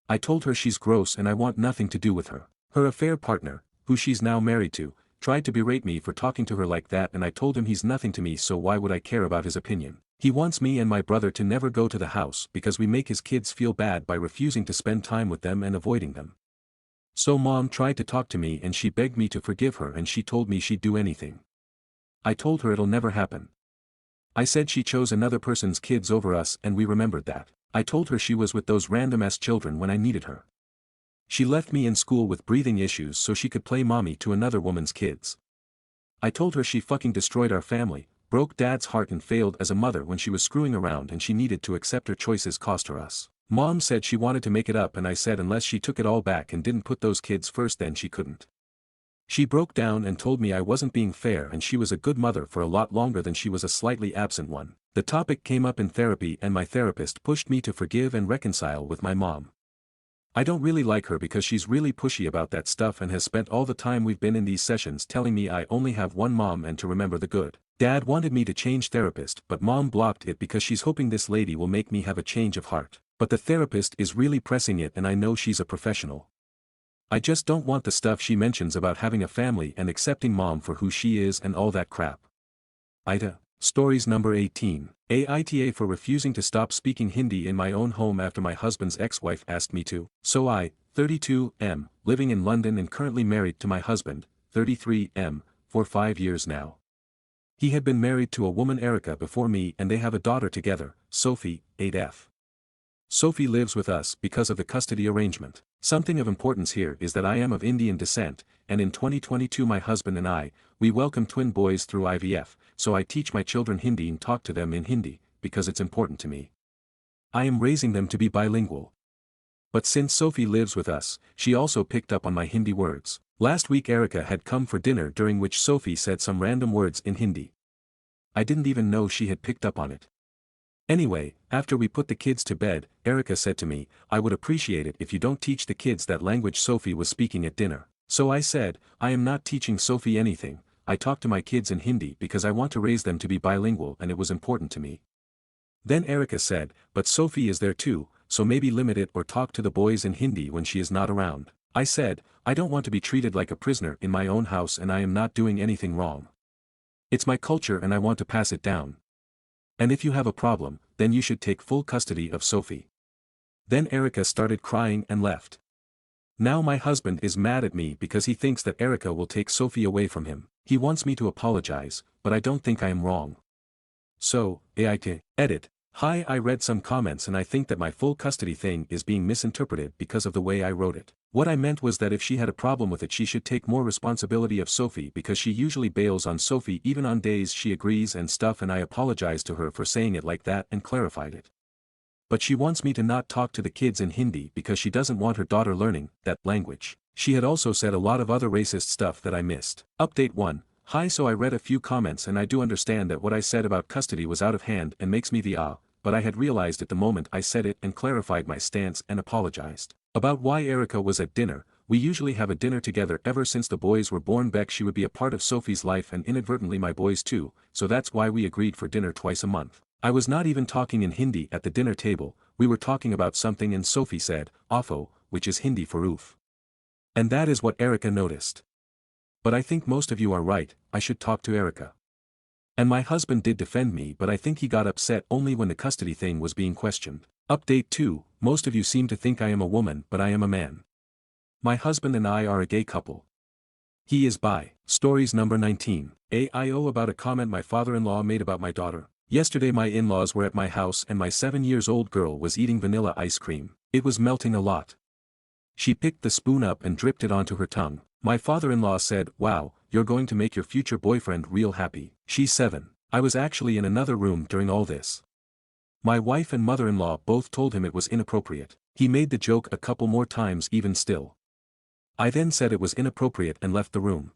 I told her she's gross and I want nothing to do with her. Her affair partner, who she's now married to, tried to berate me for talking to her like that, and I told him he's nothing to me, so why would I care about his opinion? He wants me and my brother to never go to the house because we make his kids feel bad by refusing to spend time with them and avoiding them. So mom tried to talk to me and she begged me to forgive her, and she told me she'd do anything. I told her it'll never happen. I said she chose another person's kids over us, and we remembered that. I told her she was with those random-ass children when I needed her. She left me in school with breathing issues so she could play mommy to another woman's kids. I told her she fucking destroyed our family, broke dad's heart, and failed as a mother when she was screwing around, and she needed to accept her choices cost her us. Mom said she wanted to make it up, and I said unless she took it all back and didn't put those kids first, then she couldn't. She broke down and told me I wasn't being fair, and she was a good mother for a lot longer than she was a slightly absent one. The topic came up in therapy, and my therapist pushed me to forgive and reconcile with my mom. I don't really like her because she's really pushy about that stuff and has spent all the time we've been in these sessions telling me I only have one mom and to remember the good. Dad wanted me to change therapist, but mom blocked it because she's hoping this lady will make me have a change of heart. But the therapist is really pressing it, and I know she's a professional. I just don't want the stuff she mentions about having a family and accepting mom for who she is and all that crap. Aita. Stories number 18. Aita for refusing to stop speaking Hindi in my own home after my husband's ex-wife asked me to. So I, 32, am, living in London and currently married to my husband, 33, am, for 5 years now. He had been married to a woman Erica before me, and they have a daughter together, Sophie, 8F. Sophie lives with us because of the custody arrangement. Something of importance here is that I am of Indian descent, and in 2022 my husband and I, we welcome twin boys through IVF, so I teach my children Hindi and talk to them in Hindi, because it's important to me. I am raising them to be bilingual. But since Sophie lives with us, she also picked up on my Hindi words. Last week Erica had come for dinner, during which Sophie said some random words in Hindi. I didn't even know she had picked up on it. Anyway, after we put the kids to bed, Erica said to me, I would appreciate it if you don't teach the kids that language Sophie was speaking at dinner. So I said, I am not teaching Sophie anything, I talk to my kids in Hindi because I want to raise them to be bilingual and it was important to me. Then Erica said, but Sophie is there too, so maybe limit it or talk to the boys in Hindi when she is not around. I said, I don't want to be treated like a prisoner in my own house, and I am not doing anything wrong. It's my culture and I want to pass it down. And if you have a problem, then you should take full custody of Sophie. Then Erica started crying and left. Now my husband is mad at me because he thinks that Erica will take Sophie away from him. He wants me to apologize, but I don't think I am wrong. So, Aita. Edit. Hi, I read some comments and I think that my full custody thing is being misinterpreted because of the way I wrote it. What I meant was that if she had a problem with it, she should take more responsibility of Sophie because she usually bails on Sophie even on days she agrees and stuff, and I apologized to her for saying it like that and clarified it. But she wants me to not talk to the kids in Hindi because she doesn't want her daughter learning that language. She had also said a lot of other racist stuff that I missed. Update 1. Hi, so I read a few comments and I do understand that what I said about custody was out of hand and makes me the but I had realized at the moment I said it and clarified my stance and apologized. About why Erica was at dinner. We usually have a dinner together ever since the boys were born. Beck, she would be a part of Sophie's life and inadvertently my boys too, so that's why we agreed for dinner twice a month. I was not even talking in Hindi at the dinner table, we were talking about something and Sophie said, Offo, which is Hindi for oof. And that is what Erica noticed. But I think most of you are right, I should talk to Erica. And my husband did defend me, but I think he got upset only when the custody thing was being questioned. Update 2. Most of you seem to think I am a woman, but I am a man. My husband and I are a gay couple. He is bi. Stories number 19. AIO about a comment my father-in-law made about my daughter. Yesterday my in-laws were at my house and my 7-year-old girl was eating vanilla ice cream. It was melting a lot. She picked the spoon up and dripped it onto her tongue. My father-in-law said, wow, you're going to make your future boyfriend real happy. She's 7. I was actually in another room during all this. My wife and mother-in-law both told him it was inappropriate. He made the joke a couple more times even still. I then said it was inappropriate and left the room.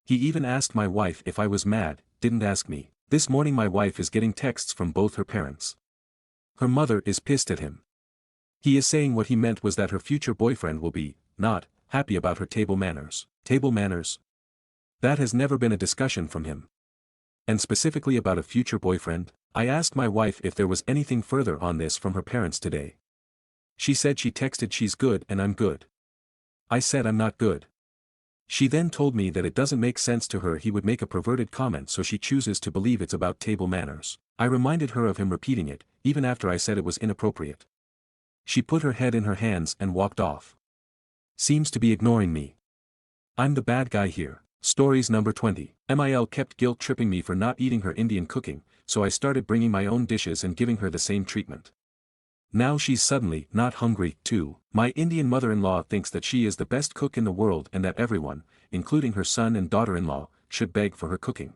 He even asked my wife if I was mad, didn't ask me. This morning my wife is getting texts from both her parents. Her mother is pissed at him. He is saying what he meant was that her future boyfriend will be, not, happy about her table manners. Table manners? That has never been a discussion from him. And specifically about a future boyfriend, I asked my wife if there was anything further on this from her parents today. She said she texted she's good and I'm good. I said I'm not good. She then told me that it doesn't make sense to her he would make a perverted comment, so she chooses to believe it's about table manners. I reminded her of him repeating it, even after I said it was inappropriate. She put her head in her hands and walked off. Seems to be ignoring me. I'm the bad guy here. Stories number 20. MIL kept guilt-tripping me for not eating her Indian cooking, so I started bringing my own dishes and giving her the same treatment. Now she's suddenly not hungry, too. My Indian mother-in-law thinks that she is the best cook in the world and that everyone, including her son and daughter-in-law, should beg for her cooking.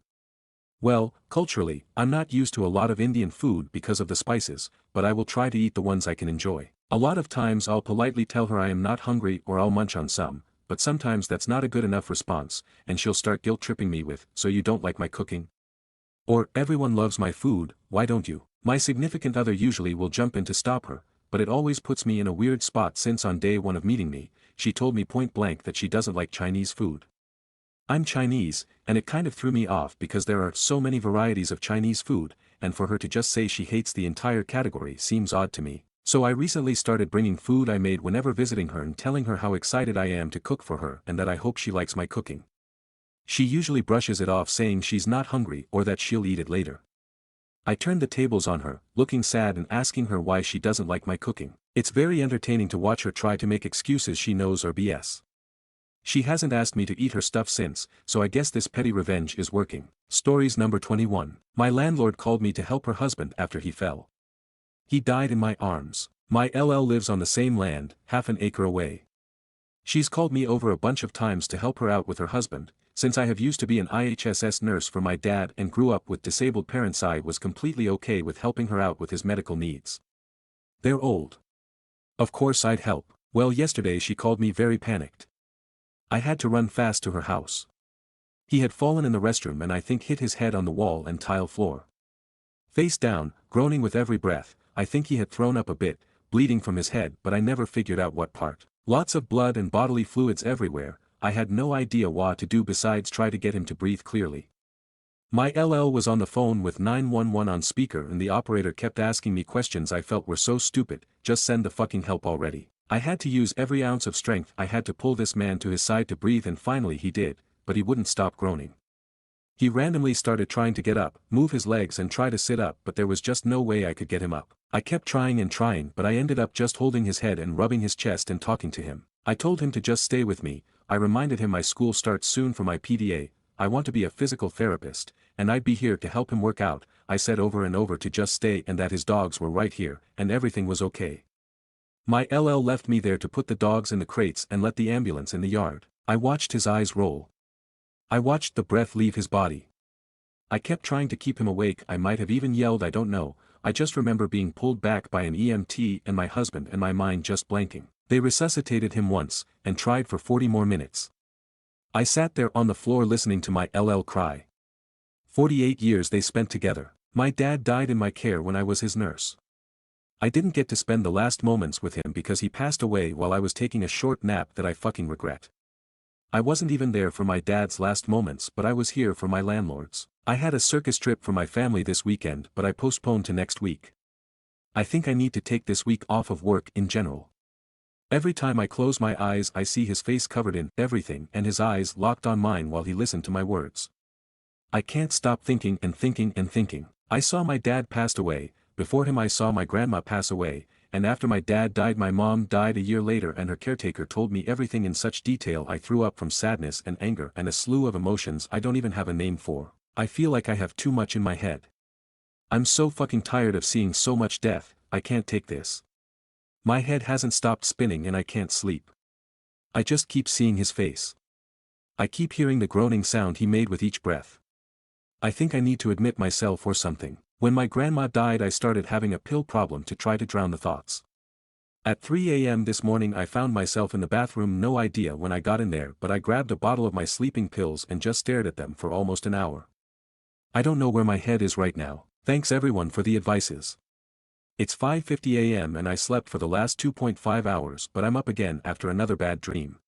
Well, culturally, I'm not used to a lot of Indian food because of the spices, but I will try to eat the ones I can enjoy. A lot of times I'll politely tell her I am not hungry or I'll munch on some, but sometimes that's not a good enough response, and she'll start guilt-tripping me with, so you don't like my cooking? Or, everyone loves my food, why don't you? My significant other usually will jump in to stop her, but it always puts me in a weird spot since on day 1 of meeting me, she told me point blank that she doesn't like Chinese food. I'm Chinese, and it kind of threw me off because there are so many varieties of Chinese food, and for her to just say she hates the entire category seems odd to me. So I recently started bringing food I made whenever visiting her and telling her how excited I am to cook for her and that I hope she likes my cooking. She usually brushes it off saying she's not hungry or that she'll eat it later. I turned the tables on her, looking sad and asking her why she doesn't like my cooking. It's very entertaining to watch her try to make excuses she knows are BS. She hasn't asked me to eat her stuff since, so I guess this petty revenge is working. Stories number 21. My landlord called me to help her husband after he fell. He died in my arms. My LL lives on the same land, half an acre away. She's called me over a bunch of times to help her out with her husband. Since I have used to be an IHSS nurse for my dad and grew up with disabled parents, I was completely okay with helping her out with his medical needs. They're old. Of course I'd help. Well, yesterday she called me very panicked. I had to run fast to her house. He had fallen in the restroom and I think hit his head on the wall and tile floor. Face down, groaning with every breath, I think he had thrown up a bit, bleeding from his head, but I never figured out what part. Lots of blood and bodily fluids everywhere. I had no idea what to do besides try to get him to breathe clearly. My LL was on the phone with 911 on speaker and the operator kept asking me questions I felt were so stupid, just send the fucking help already. I had to use every ounce of strength I had to pull this man to his side to breathe and finally he did, but he wouldn't stop groaning. He randomly started trying to get up, move his legs and try to sit up, but there was just no way I could get him up. I kept trying and trying, but I ended up just holding his head and rubbing his chest and talking to him. I told him to just stay with me. I reminded him my school starts soon for my PDA, I want to be a physical therapist, and I'd be here to help him work out. I said over and over to just stay and that his dogs were right here, and everything was okay. My LL left me there to put the dogs in the crates and let the ambulance in the yard. I watched his eyes roll. I watched the breath leave his body. I kept trying to keep him awake, I might have even yelled I don't know, I just remember being pulled back by an EMT and my husband and my mind just blanking. They resuscitated him once, and tried for 40 more minutes. I sat there on the floor listening to my LL cry. 48 years they spent together. My dad died in my care when I was his nurse. I didn't get to spend the last moments with him because he passed away while I was taking a short nap that I fucking regret. I wasn't even there for my dad's last moments, but I was here for my landlord's. I had a circus trip for my family this weekend, but I postponed to next week. I think I need to take this week off of work in general. Every time I close my eyes I see his face covered in everything and his eyes locked on mine while he listened to my words. I can't stop thinking and thinking and thinking. I saw my dad passed away, before him I saw my grandma pass away, and after my dad died my mom died a year later and her caretaker told me everything in such detail I threw up from sadness and anger and a slew of emotions I don't even have a name for. I feel like I have too much in my head. I'm so fucking tired of seeing so much death, I can't take this. My head hasn't stopped spinning and I can't sleep. I just keep seeing his face. I keep hearing the groaning sound he made with each breath. I think I need to admit myself or something. When my grandma died I started having a pill problem to try to drown the thoughts. At 3 a.m. this morning I found myself in the bathroom, no idea when I got in there, but I grabbed a bottle of my sleeping pills and just stared at them for almost an hour. I don't know where my head is right now. Thanks everyone for the advices. It's 5:50 a.m. and I slept for the last 2.5 hours, but I'm up again after another bad dream.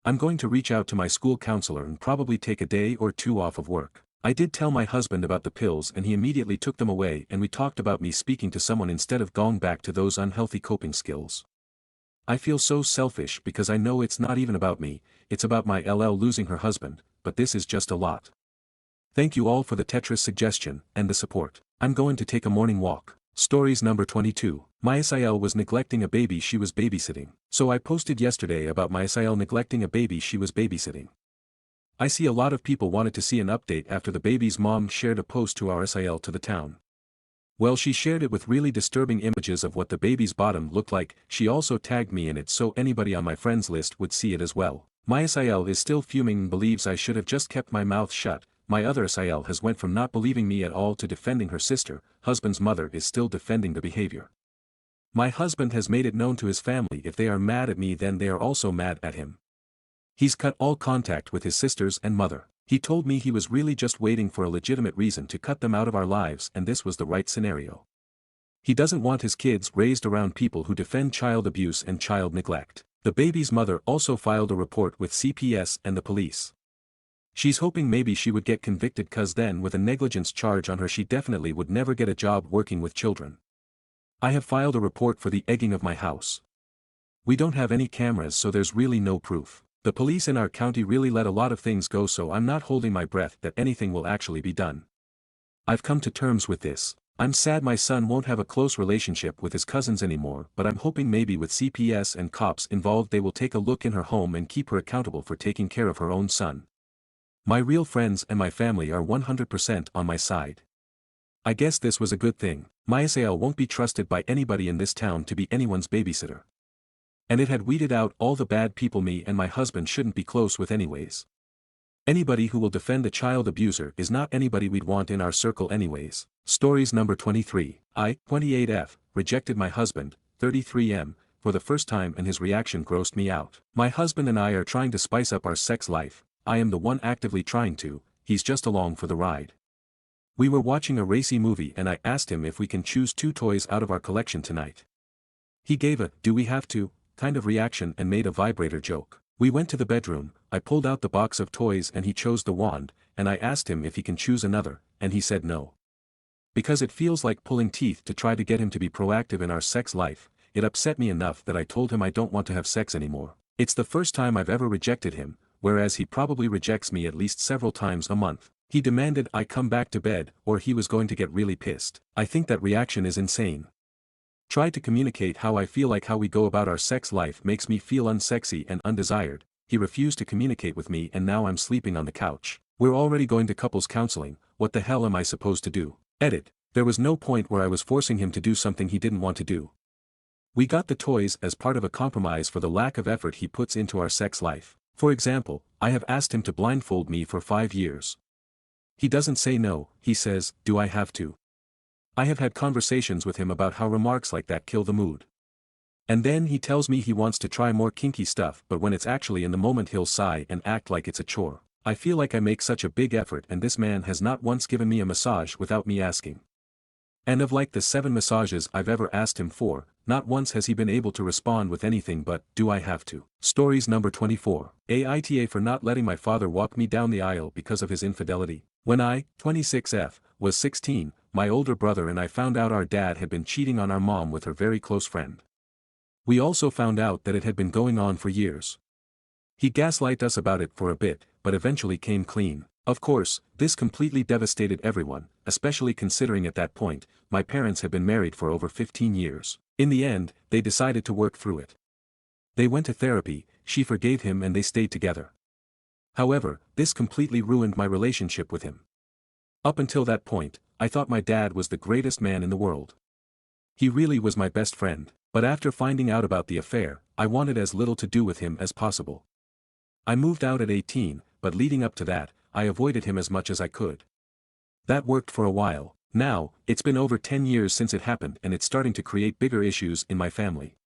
I'm going to reach out to my school counselor and probably take a day or two off of work. I did tell my husband about the pills and he immediately took them away, and we talked about me speaking to someone instead of going back to those unhealthy coping skills. I feel so selfish because I know it's not even about me, it's about my LL losing her husband, but this is just a lot. Thank you all for the Tetris suggestion and the support. I'm going to take a morning walk. Stories number 22. My SIL was neglecting a baby she was babysitting. So I posted yesterday about my SIL neglecting a baby she was babysitting. I see a lot of people wanted to see an update after the baby's mom shared a post to our SIL to the town. Well, she shared it with really disturbing images of what the baby's bottom looked like. She also tagged me in it so anybody on my friends list would see it as well. My SIL is still fuming and believes I should have just kept my mouth shut. My other SIL has went from not believing me at all to defending her sister. Husband's mother is still defending the behavior. My husband has made it known to his family if they are mad at me then they are also mad at him. He's cut all contact with his sisters and mother. He told me he was really just waiting for a legitimate reason to cut them out of our lives and this was the right scenario. He doesn't want his kids raised around people who defend child abuse and child neglect. The baby's mother also filed a report with CPS and the police. She's hoping maybe she would get convicted cause then with a negligence charge on her she definitely would never get a job working with children. I have filed a report for the egging of my house. We don't have any cameras so there's really no proof. The police in our county really let a lot of things go so I'm not holding my breath that anything will actually be done. I've come to terms with this. I'm sad my son won't have a close relationship with his cousins anymore, but I'm hoping maybe with CPS and cops involved they will take a look in her home and keep her accountable for taking care of her own son. My real friends and my family are 100% on my side. I guess this was a good thing. My SAL won't be trusted by anybody in this town to be anyone's babysitter. And it had weeded out all the bad people me and my husband shouldn't be close with anyways. Anybody who will defend a child abuser is not anybody we'd want in our circle anyways. Stories number 23. I, 28F, rejected my husband, 33M, for the first time and his reaction grossed me out. My husband and I are trying to spice up our sex life. I am the one actively trying to, he's just along for the ride. We were watching a racy movie and I asked him if we can choose 2 toys out of our collection tonight. He gave a, "Do we have to?" kind of reaction and made a vibrator joke. We went to the bedroom, I pulled out the box of toys and he chose the wand, and I asked him if he can choose another, and he said no. Because it feels like pulling teeth to try to get him to be proactive in our sex life, it upset me enough that I told him I don't want to have sex anymore. It's the first time I've ever rejected him, whereas he probably rejects me at least several times a month. He demanded I come back to bed or he was going to get really pissed. I think that reaction is insane. Tried to communicate how I feel like how we go about our sex life makes me feel unsexy and undesired. He refused to communicate with me and now I'm sleeping on the couch. We're already going to couples counseling, what the hell am I supposed to do? Edit. There was no point where I was forcing him to do something he didn't want to do. We got the toys as part of a compromise for the lack of effort he puts into our sex life. For example, I have asked him to blindfold me for 5 years. He doesn't say no, he says, "Do I have to?" I have had conversations with him about how remarks like that kill the mood. And then he tells me he wants to try more kinky stuff, but when it's actually in the moment he'll sigh and act like it's a chore. I feel like I make such a big effort and this man has not once given me a massage without me asking. And of like the 7 massages I've ever asked him for, not once has he been able to respond with anything but, do I have to? Stories number 24. Aita for not letting my father walk me down the aisle because of his infidelity. When I, 26F, was 16, my older brother and I found out our dad had been cheating on our mom with her very close friend. We also found out that it had been going on for years. He gaslighted us about it for a bit, but eventually came clean. Of course, this completely devastated everyone, especially considering at that point, my parents had been married for over 15 years. In the end, they decided to work through it. They went to therapy, she forgave him and they stayed together. However, this completely ruined my relationship with him. Up until that point, I thought my dad was the greatest man in the world. He really was my best friend, but after finding out about the affair, I wanted as little to do with him as possible. I moved out at 18, but leading up to that, I avoided him as much as I could. That worked for a while. Now, it's been over 10 years since it happened and it's starting to create bigger issues in my family.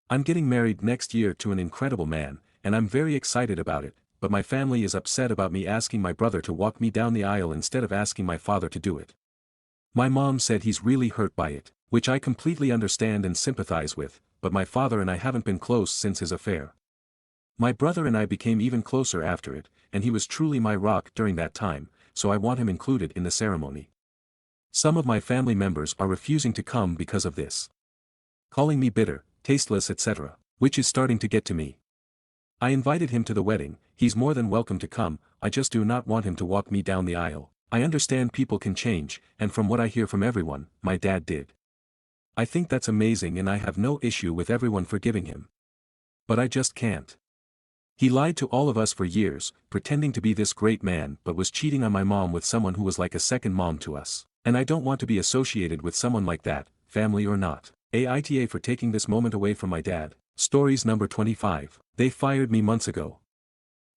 I'm getting married next year to an incredible man, and I'm very excited about it, but my family is upset about me asking my brother to walk me down the aisle instead of asking my father to do it. My mom said he's really hurt by it, which I completely understand and sympathize with, but my father and I haven't been close since his affair. My brother and I became even closer after it, and he was truly my rock during that time, so I want him included in the ceremony. Some of my family members are refusing to come because of this. Calling me bitter, tasteless etc., which is starting to get to me. I invited him to the wedding, he's more than welcome to come, I just do not want him to walk me down the aisle. I understand people can change, and from what I hear from everyone, my dad did. I think that's amazing and I have no issue with everyone forgiving him. But I just can't. He lied to all of us for years, pretending to be this great man but was cheating on my mom with someone who was like a second mom to us. And I don't want to be associated with someone like that, family or not. Aita for taking this moment away from my dad. Stories number 25. They fired me months ago.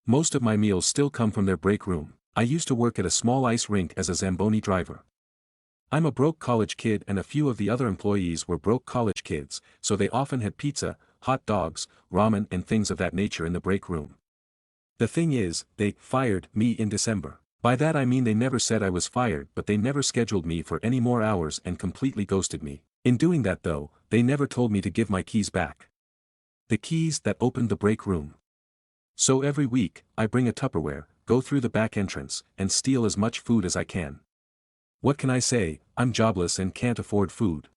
Most of my meals still come from their break room. I used to work at a small ice rink as a Zamboni driver. I'm a broke college kid and a few of the other employees were broke college kids, so they often had pizza, hot dogs, ramen and things of that nature in the break room. The thing is, they fired me in December. By that I mean they never said I was fired but they never scheduled me for any more hours and completely ghosted me. In doing that though, they never told me to give my keys back. The keys that opened the break room. So every week, I bring a Tupperware, go through the back entrance, and steal as much food as I can. What can I say, I'm jobless and can't afford food.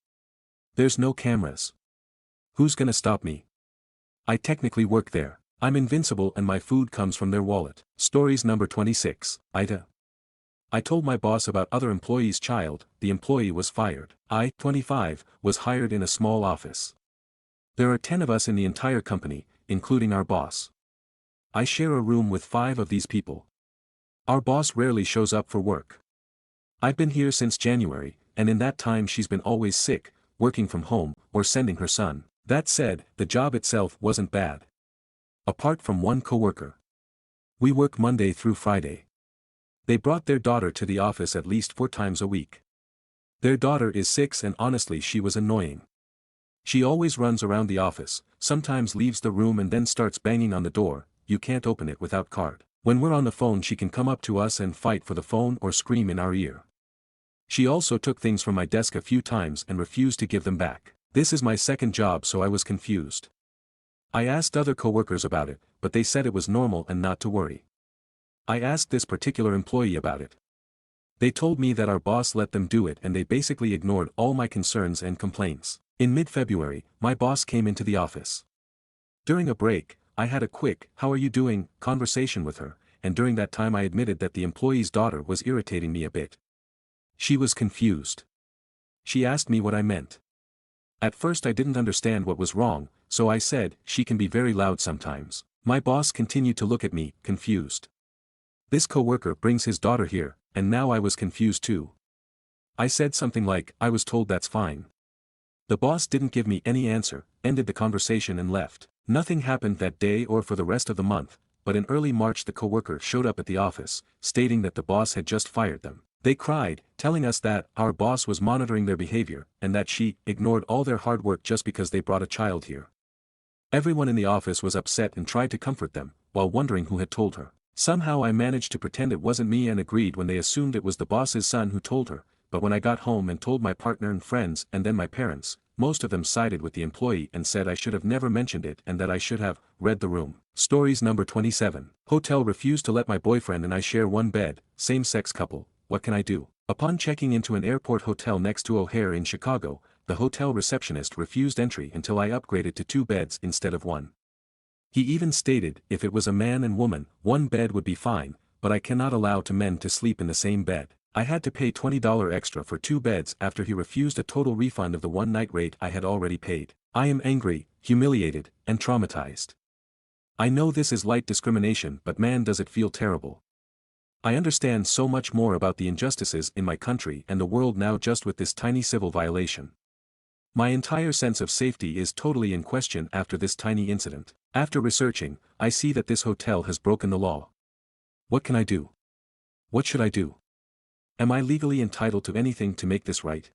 There's no cameras. Who's gonna stop me? I technically work there. I'm invincible and my food comes from their wallet. Stories number 26. Aita. I told my boss about other employee's child, the employee was fired. I, 25, was hired in a small office. There are 10 of us in the entire company, including our boss. I share a room with 5 of these people. Our boss rarely shows up for work. I've been here since January, and in that time she's been always sick, working from home, or sending her son. That said, the job itself wasn't bad. Apart from one coworker. We work Monday through Friday. They brought their daughter to the office at least 4 times a week. Their daughter is 6 and honestly she was annoying. She always runs around the office, sometimes leaves the room and then starts banging on the door, you can't open it without card. When we're on the phone she can come up to us and fight for the phone or scream in our ear. She also took things from my desk a few times and refused to give them back. This is my second job so I was confused. I asked other coworkers about it, but they said it was normal and not to worry. I asked this particular employee about it. They told me that our boss let them do it and they basically ignored all my concerns and complaints. In mid-February, my boss came into the office. During a break, I had a quick, "How are you doing?" conversation with her, and during that time I admitted that the employee's daughter was irritating me a bit. She was confused. She asked me what I meant. At first I didn't understand what was wrong, so I said, "She can be very loud sometimes." My boss continued to look at me, confused. This coworker brings his daughter here, and now I was confused too. I said something like, "I was told that's fine." The boss didn't give me any answer, ended the conversation and left. Nothing happened that day or for the rest of the month, but in early March the coworker showed up at the office, stating that the boss had just fired them. They cried, telling us that our boss was monitoring their behavior, and that she ignored all their hard work just because they brought a child here. Everyone in the office was upset and tried to comfort them, while wondering who had told her. Somehow I managed to pretend it wasn't me and agreed when they assumed it was the boss's son who told her, but when I got home and told my partner and friends and then my parents, most of them sided with the employee and said I should have never mentioned it and that I should have read the room. Stories number 27. Hotel refused to let my boyfriend and I share one bed, same-sex couple, what can I do? Upon checking into an airport hotel next to O'Hare in Chicago, the hotel receptionist refused entry until I upgraded to 2 beds instead of 1. He even stated if it was a man and woman, 1 bed would be fine, but I cannot allow 2 men to sleep in the same bed. I had to pay $20 extra for 2 beds after he refused a total refund of the 1-night rate I had already paid. I am angry, humiliated, and traumatized. I know this is light discrimination, but man does it feel terrible. I understand so much more about the injustices in my country and the world now just with this tiny civil violation. My entire sense of safety is totally in question after this tiny incident. After researching, I see that this hotel has broken the law. What can I do? What should I do? Am I legally entitled to anything to make this right?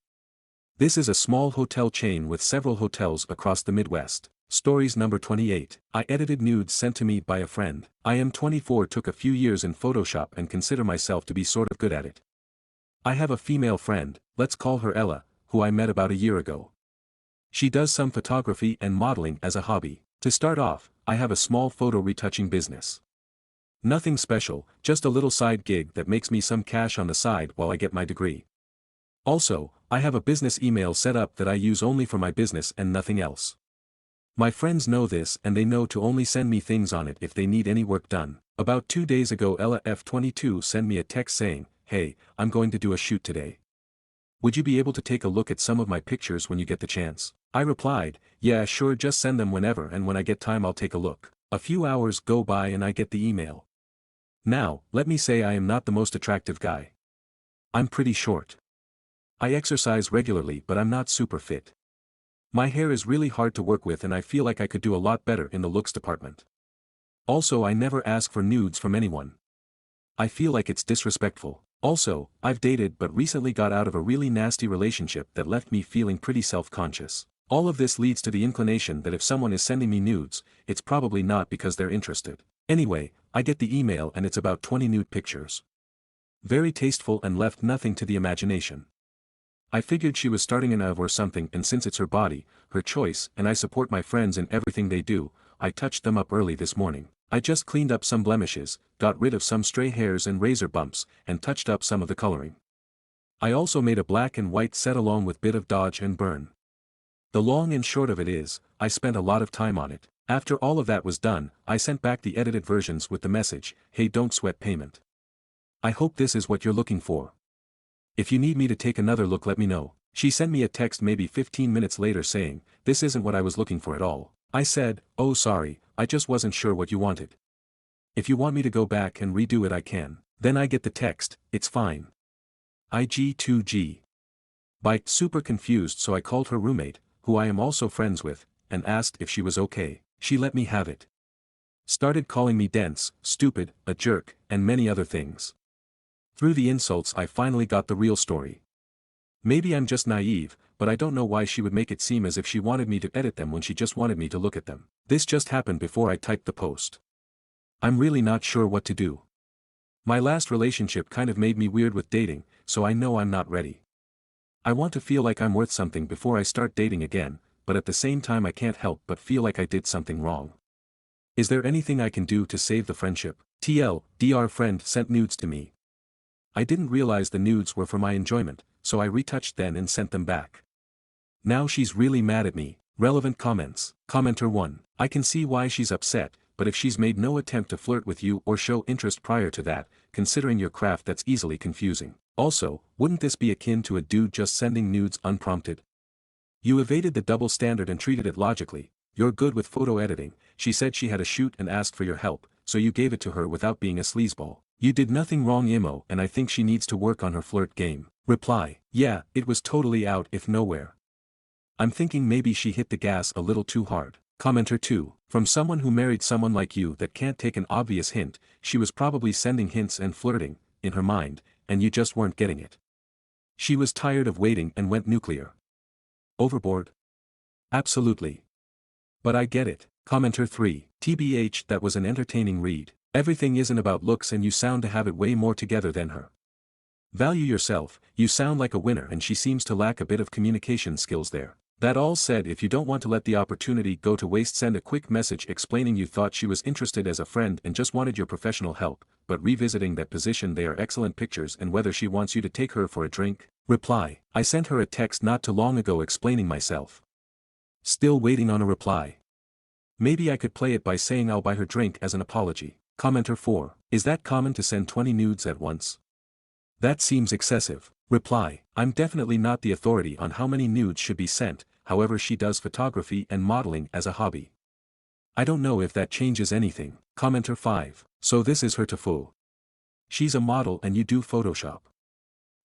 This is a small hotel chain with several hotels across the Midwest. Stories number 28. I edited nudes sent to me by a friend. I am 24, took a few years in Photoshop and consider myself to be sort of good at it. I have a female friend, let's call her Ella, who I met about a year ago. She does some photography and modeling as a hobby. To start off, I have a small photo retouching business. Nothing special, just a little side gig that makes me some cash on the side while I get my degree. Also, I have a business email set up that I use only for my business and nothing else. My friends know this and they know to only send me things on it if they need any work done. About 2 days ago Ella F22 sent me a text saying, "Hey, I'm going to do a shoot today. Would you be able to take a look at some of my pictures when you get the chance?" I replied, "Yeah, sure, just send them whenever and when I get time I'll take a look." A few hours go by and I get the email. Now, let me say I am not the most attractive guy. I'm pretty short. I exercise regularly but I'm not super fit. My hair is really hard to work with and I feel like I could do a lot better in the looks department. Also, I never ask for nudes from anyone. I feel like it's disrespectful. Also, I've dated but recently got out of a really nasty relationship that left me feeling pretty self-conscious. All of this leads to the inclination that if someone is sending me nudes, it's probably not because they're interested. Anyway, I get the email and it's about 20 nude pictures. Very tasteful and left nothing to the imagination. I figured she was starting an or something, and since it's her body, her choice, and I support my friends in everything they do, I touched them up early this morning. I just cleaned up some blemishes, got rid of some stray hairs and razor bumps, and touched up some of the coloring. I also made a black and white set along with bit of dodge and burn. The long and short of it is, I spent a lot of time on it. After all of that was done, I sent back the edited versions with the message, "Hey, don't sweat payment. I hope this is what you're looking for. If you need me to take another look, let me know." She sent me a text maybe 15 minutes later saying, "This isn't what I was looking for at all." I said, "Oh sorry, I just wasn't sure what you wanted. If you want me to go back and redo it I can." Then I get the text, "It's fine. IG2G. By super confused, so I called her roommate, who I am also friends with, and asked if she was okay. She let me have it. Started calling me dense, stupid, a jerk, and many other things. Through the insults I finally got the real story. Maybe I'm just naive, but I don't know why she would make it seem as if she wanted me to edit them when she just wanted me to look at them. This just happened before I typed the post. I'm really not sure what to do. My last relationship kind of made me weird with dating, so I know I'm not ready. I want to feel like I'm worth something before I start dating again, but at the same time I can't help but feel like I did something wrong. Is there anything I can do to save the friendship? TLDR friend sent nudes to me. I didn't realize the nudes were for my enjoyment, so I retouched then and sent them back. Now she's really mad at me. Relevant comments. Commenter 1. I can see why she's upset, but if she's made no attempt to flirt with you or show interest prior to that, considering your craft, that's easily confusing. Also, wouldn't this be akin to a dude just sending nudes unprompted? You evaded the double standard and treated it logically. You're good with photo editing. She said she had a shoot and asked for your help, so you gave it to her without being a sleazeball. You did nothing wrong, Imo, and I think she needs to work on her flirt game. Reply. Yeah, it was totally out if nowhere. I'm thinking maybe she hit the gas a little too hard. Commenter 2. From someone who married someone like you that can't take an obvious hint, she was probably sending hints and flirting, in her mind, and you just weren't getting it. She was tired of waiting and went nuclear. Overboard? Absolutely. But I get it. Commenter 3. TBH, that was an entertaining read. Everything isn't about looks and you sound to have it way more together than her. Value yourself, you sound like a winner and she seems to lack a bit of communication skills there. That all said, if you don't want to let the opportunity go to waste, send a quick message explaining you thought she was interested as a friend and just wanted your professional help, but revisiting that position, they are excellent pictures, and whether she wants you to take her for a drink. Reply. I sent her a text not too long ago explaining myself. Still waiting on a reply. Maybe I could play it by saying I'll buy her drink as an apology. Commenter 4. Is that common to send 20 nudes at once? That seems excessive. Reply. I'm definitely not the authority on how many nudes should be sent, however she does photography and modeling as a hobby. I don't know if that changes anything. Commenter 5. So this is her to fool. She's a model and you do Photoshop.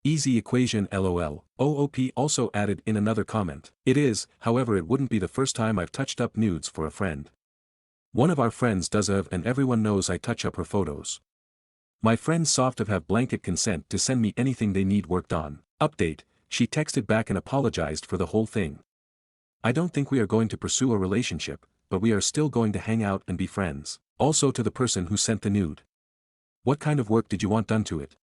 Easy equation lol. OOP also added in another comment. It is, however it wouldn't be the first time I've touched up nudes for a friend. One of our friends does and everyone knows I touch up her photos. My friends soft have blanket consent to send me anything they need worked on. Update, she texted back and apologized for the whole thing. I don't think we are going to pursue a relationship, but we are still going to hang out and be friends. Also to the person who sent the nude. What kind of work did you want done to it?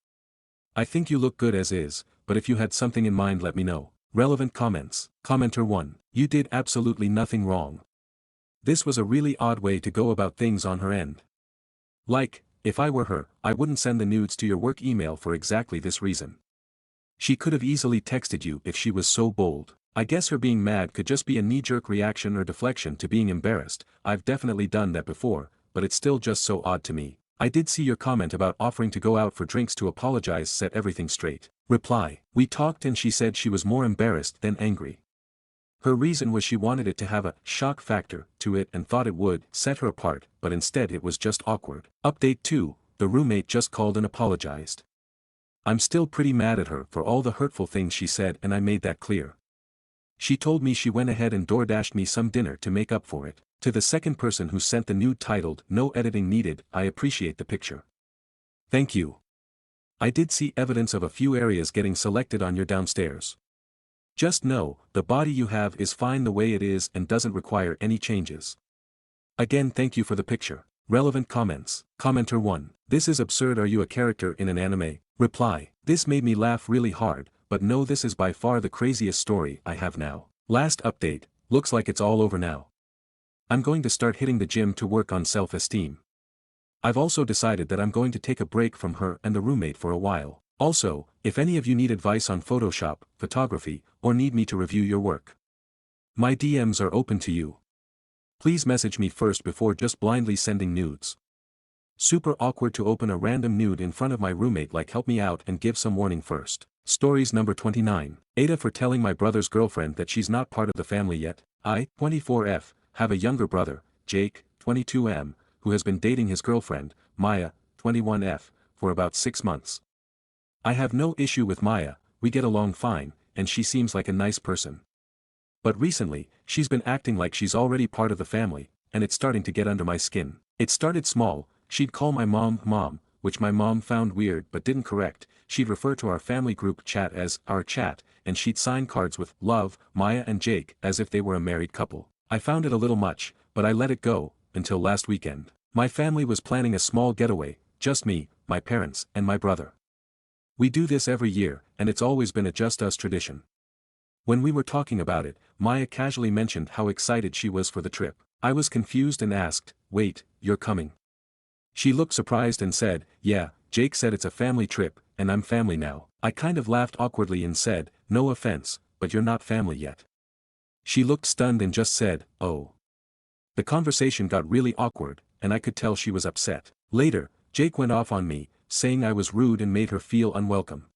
I think you look good as is, but if you had something in mind let me know. Relevant comments. Commenter 1. You did absolutely nothing wrong. This was a really odd way to go about things on her end. Like, if I were her, I wouldn't send the nudes to your work email for exactly this reason. She could have easily texted you if she was so bold. I guess her being mad could just be a knee-jerk reaction or deflection to being embarrassed. I've definitely done that before, but it's still just so odd to me. I did see your comment about offering to go out for drinks to apologize, set everything straight. Reply. We talked and she said she was more embarrassed than angry. Her reason was she wanted it to have a shock factor to it and thought it would set her apart, but instead it was just awkward. Update 2. The roommate just called and apologized. I'm still pretty mad at her for all the hurtful things she said and I made that clear. She told me she went ahead and DoorDashed me some dinner to make up for it. To the second person who sent the nude titled, "No editing needed," I appreciate the picture. Thank you. I did see evidence of a few areas getting selected on your downstairs. Just know, the body you have is fine the way it is and doesn't require any changes. Again, thank you for the picture. Relevant comments. Commenter 1. This is absurd. Are you a character in an anime? Reply. This made me laugh really hard, but no, this is by far the craziest story I have now. Last update, looks like it's all over now. I'm going to start hitting the gym to work on self-esteem. I've also decided that I'm going to take a break from her and the roommate for a while. Also, if any of you need advice on Photoshop, photography, or need me to review your work, my DMs are open to you. Please message me first before just blindly sending nudes. Super awkward to open a random nude in front of my roommate. Like, help me out and give some warning first. Stories number 29. Aita, for telling my brother's girlfriend that she's not part of the family yet. I, 24F, have a younger brother, Jake, 22M, who has been dating his girlfriend, Maya, 21F, for about 6 months. I have no issue with Maya, we get along fine, and she seems like a nice person. But recently, she's been acting like she's already part of the family, and it's starting to get under my skin. It started small. She'd call my mom, which my mom found weird but didn't correct. She'd refer to our family group chat as our chat, and she'd sign cards with "Love, Maya and Jake" as if they were a married couple. I found it a little much, but I let it go, until last weekend. My family was planning a small getaway, just me, my parents, and my brother. We do this every year, and it's always been a just us tradition. When we were talking about it, Maya casually mentioned how excited she was for the trip. I was confused and asked, "Wait, you're coming?" She looked surprised and said, "Yeah, Jake said it's a family trip, and I'm family now." I kind of laughed awkwardly and said, "No offense, but you're not family yet." She looked stunned and just said, "Oh." The conversation got really awkward, and I could tell she was upset. Later, Jake went off on me, saying I was rude and made her feel unwelcome.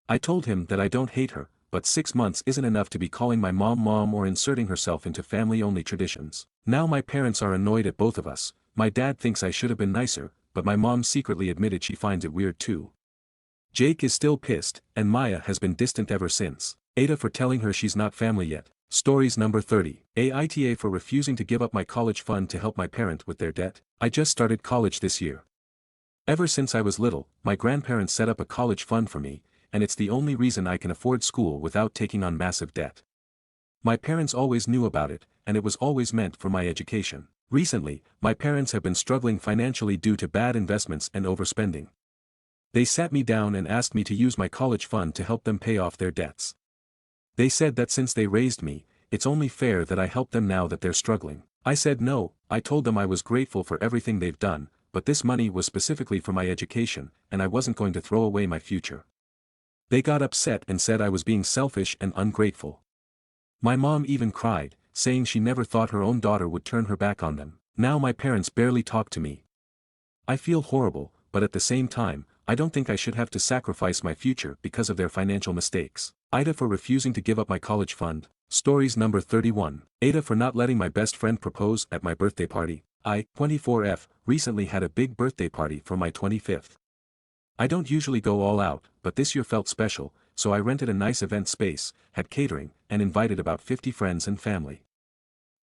I told him that I don't hate her, but 6 months isn't enough to be calling my mom or inserting herself into family-only traditions. Now my parents are annoyed at both of us. My dad thinks I should have been nicer, but my mom secretly admitted she finds it weird too. Jake is still pissed, and Maya has been distant ever since. Aita, for telling her she's not family yet. Stories number 30. Aita, for refusing to give up my college fund to help my parent with their debt. I just started college this year. Ever since I was little, my grandparents set up a college fund for me, and it's the only reason I can afford school without taking on massive debt. My parents always knew about it, and it was always meant for my education. Recently, my parents have been struggling financially due to bad investments and overspending. They sat me down and asked me to use my college fund to help them pay off their debts. They said that since they raised me, it's only fair that I help them now that they're struggling. I said no. I told them I was grateful for everything they've done, but this money was specifically for my education, and I wasn't going to throw away my future. They got upset and said I was being selfish and ungrateful. My mom even cried, saying she never thought her own daughter would turn her back on them. Now my parents barely talk to me. I feel horrible, but at the same time, I don't think I should have to sacrifice my future because of their financial mistakes. Aita for refusing to give up my college fund. Stories number 31. Aita for not letting my best friend propose at my birthday party. I, 24F, recently had a big birthday party for my 25th. I don't usually go all out, but this year felt special, so I rented a nice event space, had catering, and invited about 50 friends and family.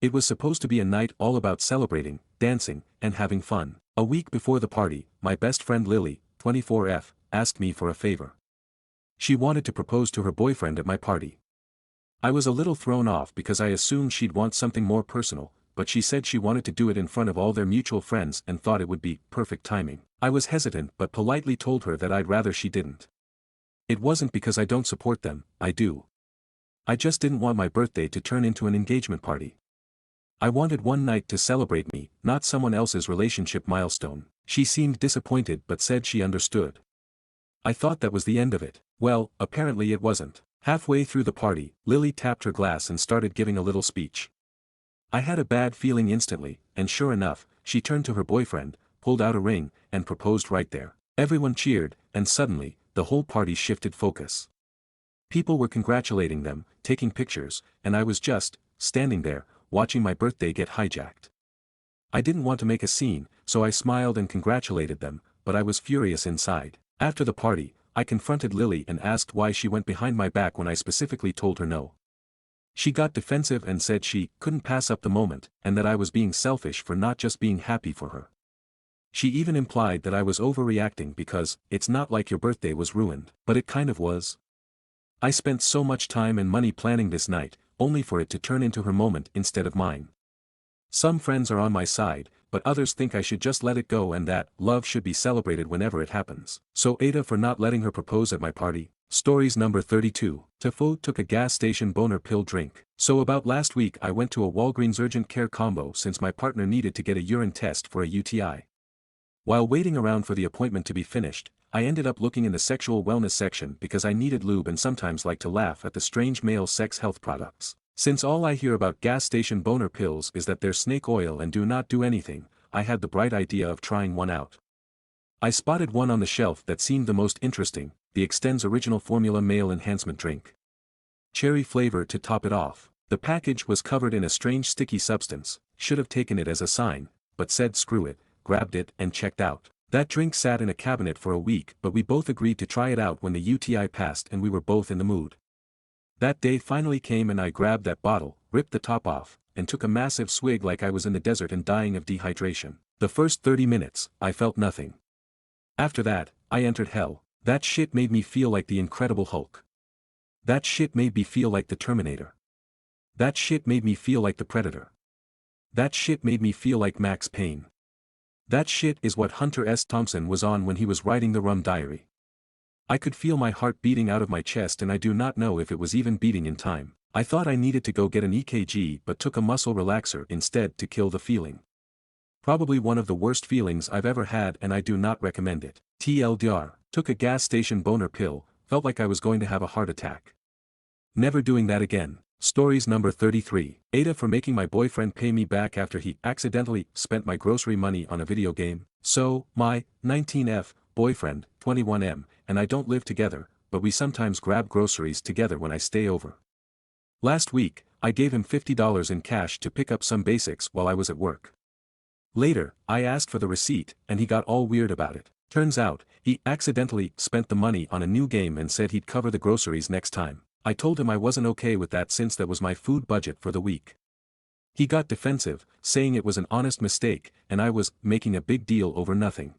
It was supposed to be a night all about celebrating, dancing, and having fun. A week before the party, my best friend Lily, 24F, asked me for a favor. She wanted to propose to her boyfriend at my party. I was a little thrown off because I assumed she'd want something more personal, but she said she wanted to do it in front of all their mutual friends and thought it would be perfect timing. I was hesitant but politely told her that I'd rather she didn't. It wasn't because I don't support them, I do. I just didn't want my birthday to turn into an engagement party. I wanted one night to celebrate me, not someone else's relationship milestone. She seemed disappointed but said she understood. I thought that was the end of it. Well, apparently it wasn't. Halfway through the party, Lily tapped her glass and started giving a little speech. I had a bad feeling instantly, and sure enough, she turned to her boyfriend, pulled out a ring, and proposed right there. Everyone cheered, and suddenly, the whole party shifted focus. People were congratulating them, taking pictures, and I was just standing there, watching my birthday get hijacked. I didn't want to make a scene, so I smiled and congratulated them, but I was furious inside. After the party, I confronted Lily and asked why she went behind my back when I specifically told her no. She got defensive and said she couldn't pass up the moment, and that I was being selfish for not just being happy for her. She even implied that I was overreacting because it's not like your birthday was ruined, but it kind of was. I spent so much time and money planning this night, only for it to turn into her moment instead of mine. Some friends are on my side, but others think I should just let it go and that love should be celebrated whenever it happens. So Aita for not letting her propose at my party. Stories number 32. Tafo took a gas station boner pill drink. So about last week I went to a Walgreens urgent care combo since my partner needed to get a urine test for a UTI. While waiting around for the appointment to be finished, I ended up looking in the sexual wellness section because I needed lube and sometimes like to laugh at the strange male sex health products. Since all I hear about gas station boner pills is that they're snake oil and do not do anything, I had the bright idea of trying one out. I spotted one on the shelf that seemed the most interesting, the Extend's original formula male enhancement drink. Cherry flavor to top it off. The package was covered in a strange sticky substance, should have taken it as a sign, but said screw it, grabbed it and checked out. That drink sat in a cabinet for a week but we both agreed to try it out when the UTI passed and we were both in the mood. That day finally came and I grabbed that bottle, ripped the top off, and took a massive swig like I was in the desert and dying of dehydration. The first 30 minutes, I felt nothing. After that, I entered hell. That shit made me feel like the Incredible Hulk. That shit made me feel like the Terminator. That shit made me feel like the Predator. That shit made me feel like Max Payne. That shit is what Hunter S. Thompson was on when he was writing the Rum Diary. I could feel my heart beating out of my chest and I do not know if it was even beating in time. I thought I needed to go get an EKG but took a muscle relaxer instead to kill the feeling. Probably one of the worst feelings I've ever had and I do not recommend it. TLDR, took a gas station boner pill, felt like I was going to have a heart attack. Never doing that again. Stories number 33. Aita for making my boyfriend pay me back after he accidentally spent my grocery money on a video game. So, my 19F boyfriend, 21M, and I don't live together, but we sometimes grab groceries together when I stay over. Last week, I gave him $50 in cash to pick up some basics while I was at work. Later, I asked for the receipt, and he got all weird about it. Turns out, he accidentally spent the money on a new game and said he'd cover the groceries next time. I told him I wasn't okay with that since that was my food budget for the week. He got defensive, saying it was an honest mistake, and I was making a big deal over nothing.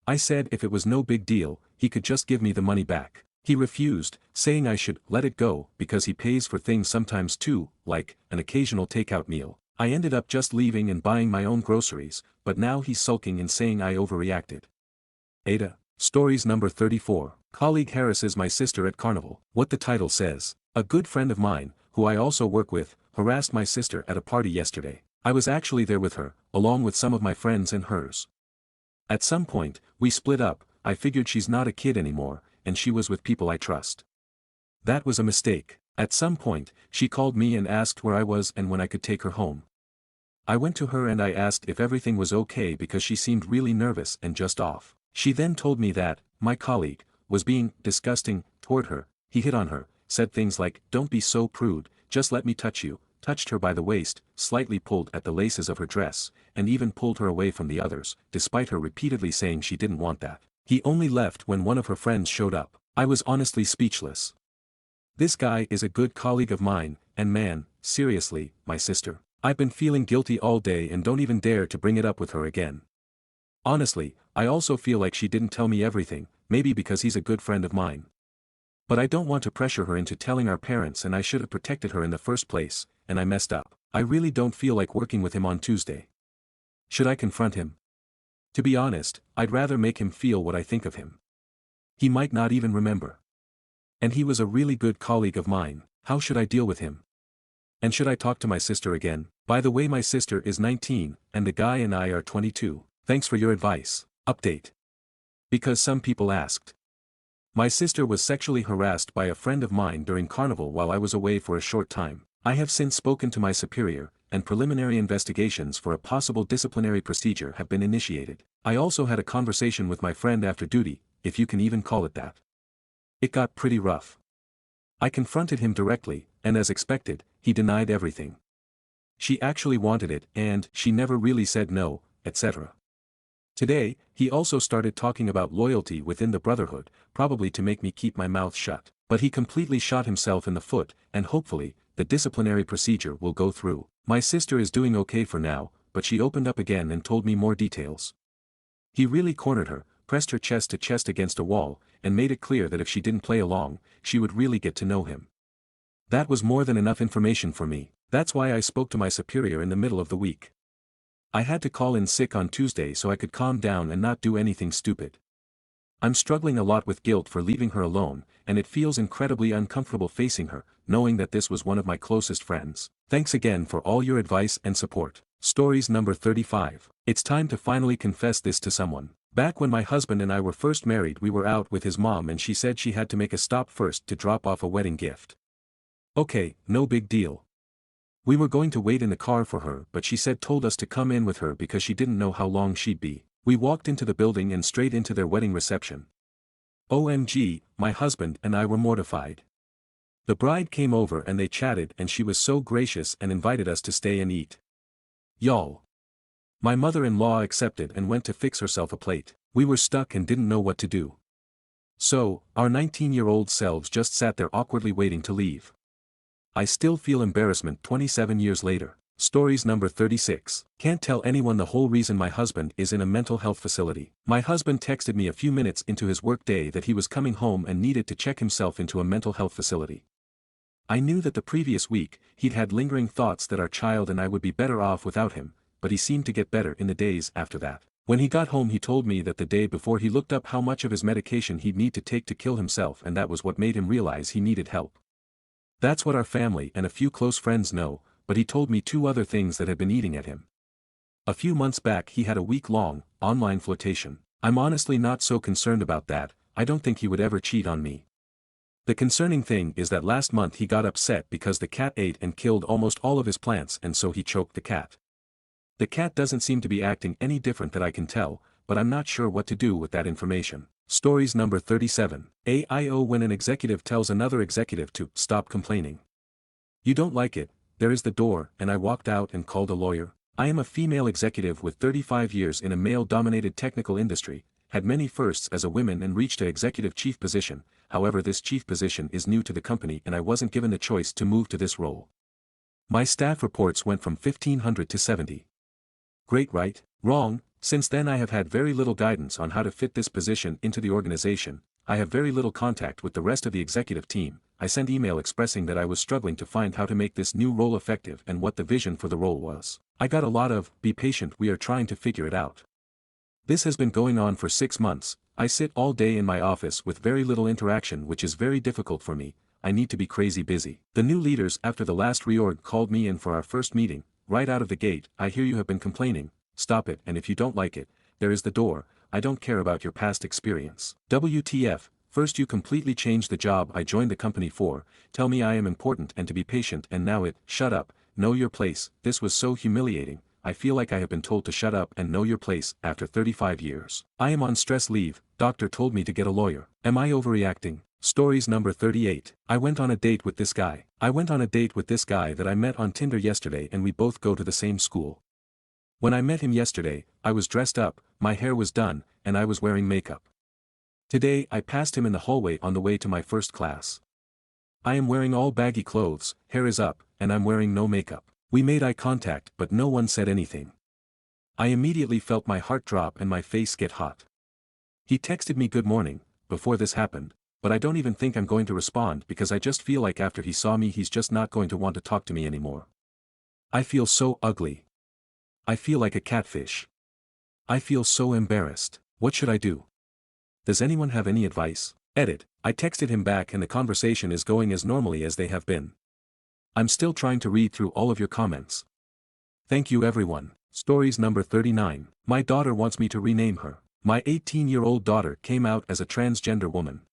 I said if it was no big deal, he could just give me the money back. He refused, saying I should let it go because he pays for things sometimes too, like an occasional takeout meal. I ended up just leaving and buying my own groceries, but now he's sulking and saying I overreacted. Aita. Stories number 34. Colleague harasses my sister at carnival. What the title says. A good friend of mine, who I also work with, harassed my sister at a party yesterday. I was actually there with her, along with some of my friends and hers. At some point, we split up. I figured she's not a kid anymore, and she was with people I trust. That was a mistake. At some point, she called me and asked where I was and when I could take her home. I went to her and I asked if everything was okay because she seemed really nervous and just off. She then told me that, my colleague, was being disgusting toward her. He hit on her, said things like, "Don't be so prude, just let me touch you," touched her by the waist, slightly pulled at the laces of her dress, and even pulled her away from the others, despite her repeatedly saying she didn't want that. He only left when one of her friends showed up. I was honestly speechless. This guy is a good colleague of mine, and man, seriously, my sister. I've been feeling guilty all day and don't even dare to bring it up with her again. Honestly, I also feel like she didn't tell me everything, maybe because he's a good friend of mine. But I don't want to pressure her into telling our parents, and I should have protected her in the first place, and I messed up. I really don't feel like working with him on Tuesday. Should I confront him? To be honest, I'd rather make him feel what I think of him. He might not even remember. And he was a really good colleague of mine. How should I deal with him? And should I talk to my sister again? By the way, my sister is 19, and the guy and I are 22. Thanks for your advice. Update. Because some people asked. My sister was sexually harassed by a friend of mine during carnival while I was away for a short time. I have since spoken to my superior, and preliminary investigations for a possible disciplinary procedure have been initiated. I also had a conversation with my friend after duty, if you can even call it that. It got pretty rough. I confronted him directly, and as expected, he denied everything. She actually wanted it, and she never really said no, etc. Today, he also started talking about loyalty within the brotherhood, probably to make me keep my mouth shut. But he completely shot himself in the foot, and hopefully, the disciplinary procedure will go through. My sister is doing okay for now, but she opened up again and told me more details. He really cornered her, pressed her chest to chest against a wall, and made it clear that if she didn't play along, she would really get to know him. That was more than enough information for me. That's why I spoke to my superior in the middle of the week. I had to call in sick on Tuesday so I could calm down and not do anything stupid. I'm struggling a lot with guilt for leaving her alone, and it feels incredibly uncomfortable facing her, knowing that this was one of my closest friends. Thanks again for all your advice and support. Stories number 35. It's time to finally confess this to someone. Back when my husband and I were first married, we were out with his mom and she said she had to make a stop first to drop off a wedding gift. Okay, no big deal. We were going to wait in the car for her, but she told us to come in with her because she didn't know how long she'd be. We walked into the building and straight into their wedding reception. OMG, my husband and I were mortified. The bride came over and they chatted and she was so gracious and invited us to stay and eat. Y'all. My mother-in-law accepted and went to fix herself a plate. We were stuck and didn't know what to do. So, our 19-year-old selves just sat there awkwardly waiting to leave. I still feel embarrassment 27 years later. Stories number 36. Can't tell anyone the whole reason my husband is in a mental health facility. My husband texted me a few minutes into his workday that he was coming home and needed to check himself into a mental health facility. I knew that the previous week, he'd had lingering thoughts that our child and I would be better off without him, but he seemed to get better in the days after that. When he got home he told me that the day before he looked up how much of his medication he'd need to take to kill himself, and that was what made him realize he needed help. That's what our family and a few close friends know, but he told me 2 other things that had been eating at him. A few months back he had a week-long, online flirtation. I'm honestly not so concerned about that. I don't think he would ever cheat on me. The concerning thing is that last month he got upset because the cat ate and killed almost all of his plants, and so he choked the cat. The cat doesn't seem to be acting any different that I can tell, but I'm not sure what to do with that information. Stories number 37. AIO. When an executive tells another executive to stop complaining. You don't like it, there is the door, and I walked out and called a lawyer. I am a female executive with 35 years in a male-dominated technical industry, had many firsts as a woman and reached an executive chief position. However, this chief position is new to the company and I wasn't given the choice to move to this role. My staff reports went from 1,500 to 70. Great, right? Wrong. Since then I have had very little guidance on how to fit this position into the organization. I have very little contact with the rest of the executive team. I sent email expressing that I was struggling to find how to make this new role effective and what the vision for the role was. I got a lot of, "Be patient, we are trying to figure it out." This has been going on for 6 months. I sit all day in my office with very little interaction, which is very difficult for me. I need to be crazy busy. The new leaders after the last reorg called me in for our first meeting. Right out of the gate, "I hear you have been complaining. Stop it, and if you don't like it, there is the door. I don't care about your past experience. WTF, first you completely changed the job I joined the company for, tell me I am important and to be patient, and now shut up, know your place." This was so humiliating. I feel like I have been told to shut up and know your place after 35 years. I am on stress leave, doctor told me to get a lawyer. Am I overreacting? Stories number 38. I went on a date with this guy. That I met on Tinder yesterday, and we both go to the same school. When I met him yesterday, I was dressed up, my hair was done, and I was wearing makeup. Today I passed him in the hallway on the way to my first class. I am wearing all baggy clothes, hair is up, and I'm wearing no makeup. We made eye contact but no one said anything. I immediately felt my heart drop and my face get hot. He texted me good morning, before this happened, but I don't even think I'm going to respond because I just feel like after he saw me he's just not going to want to talk to me anymore. I feel so ugly. I feel like a catfish. I feel so embarrassed. What should I do? Does anyone have any advice? Edit. I texted him back and the conversation is going as normally as they have been. I'm still trying to read through all of your comments. Thank you everyone. Stories number 39. My daughter wants me to rename her. My 18-year-old daughter came out as a transgender woman.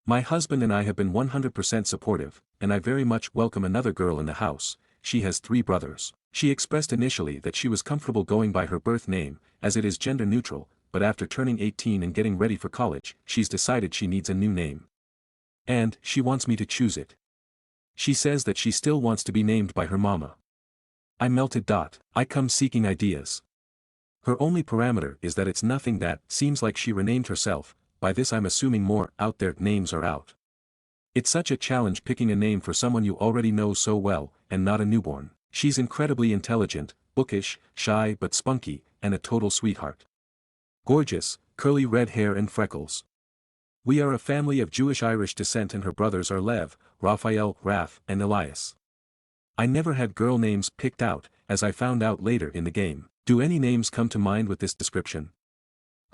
My husband and I have been 100% supportive, and I very much welcome another girl in the house. She has 3 brothers. She expressed initially that she was comfortable going by her birth name, as it is gender neutral, but after turning 18 and getting ready for college, she's decided she needs a new name. And she wants me to choose it. She says that she still wants to be named by her mama. I melted. I come seeking ideas. Her only parameter is that it's nothing that seems like she renamed herself. By this I'm assuming more out there names are out. It's such a challenge picking a name for someone you already know so well, and not a newborn. She's incredibly intelligent, bookish, shy but spunky, and a total sweetheart. Gorgeous, curly red hair and freckles. We are a family of Jewish-Irish descent and her brothers are Lev, Raphael, Raph, and Elias. I never had girl names picked out, as I found out later in the game. Do any names come to mind with this description?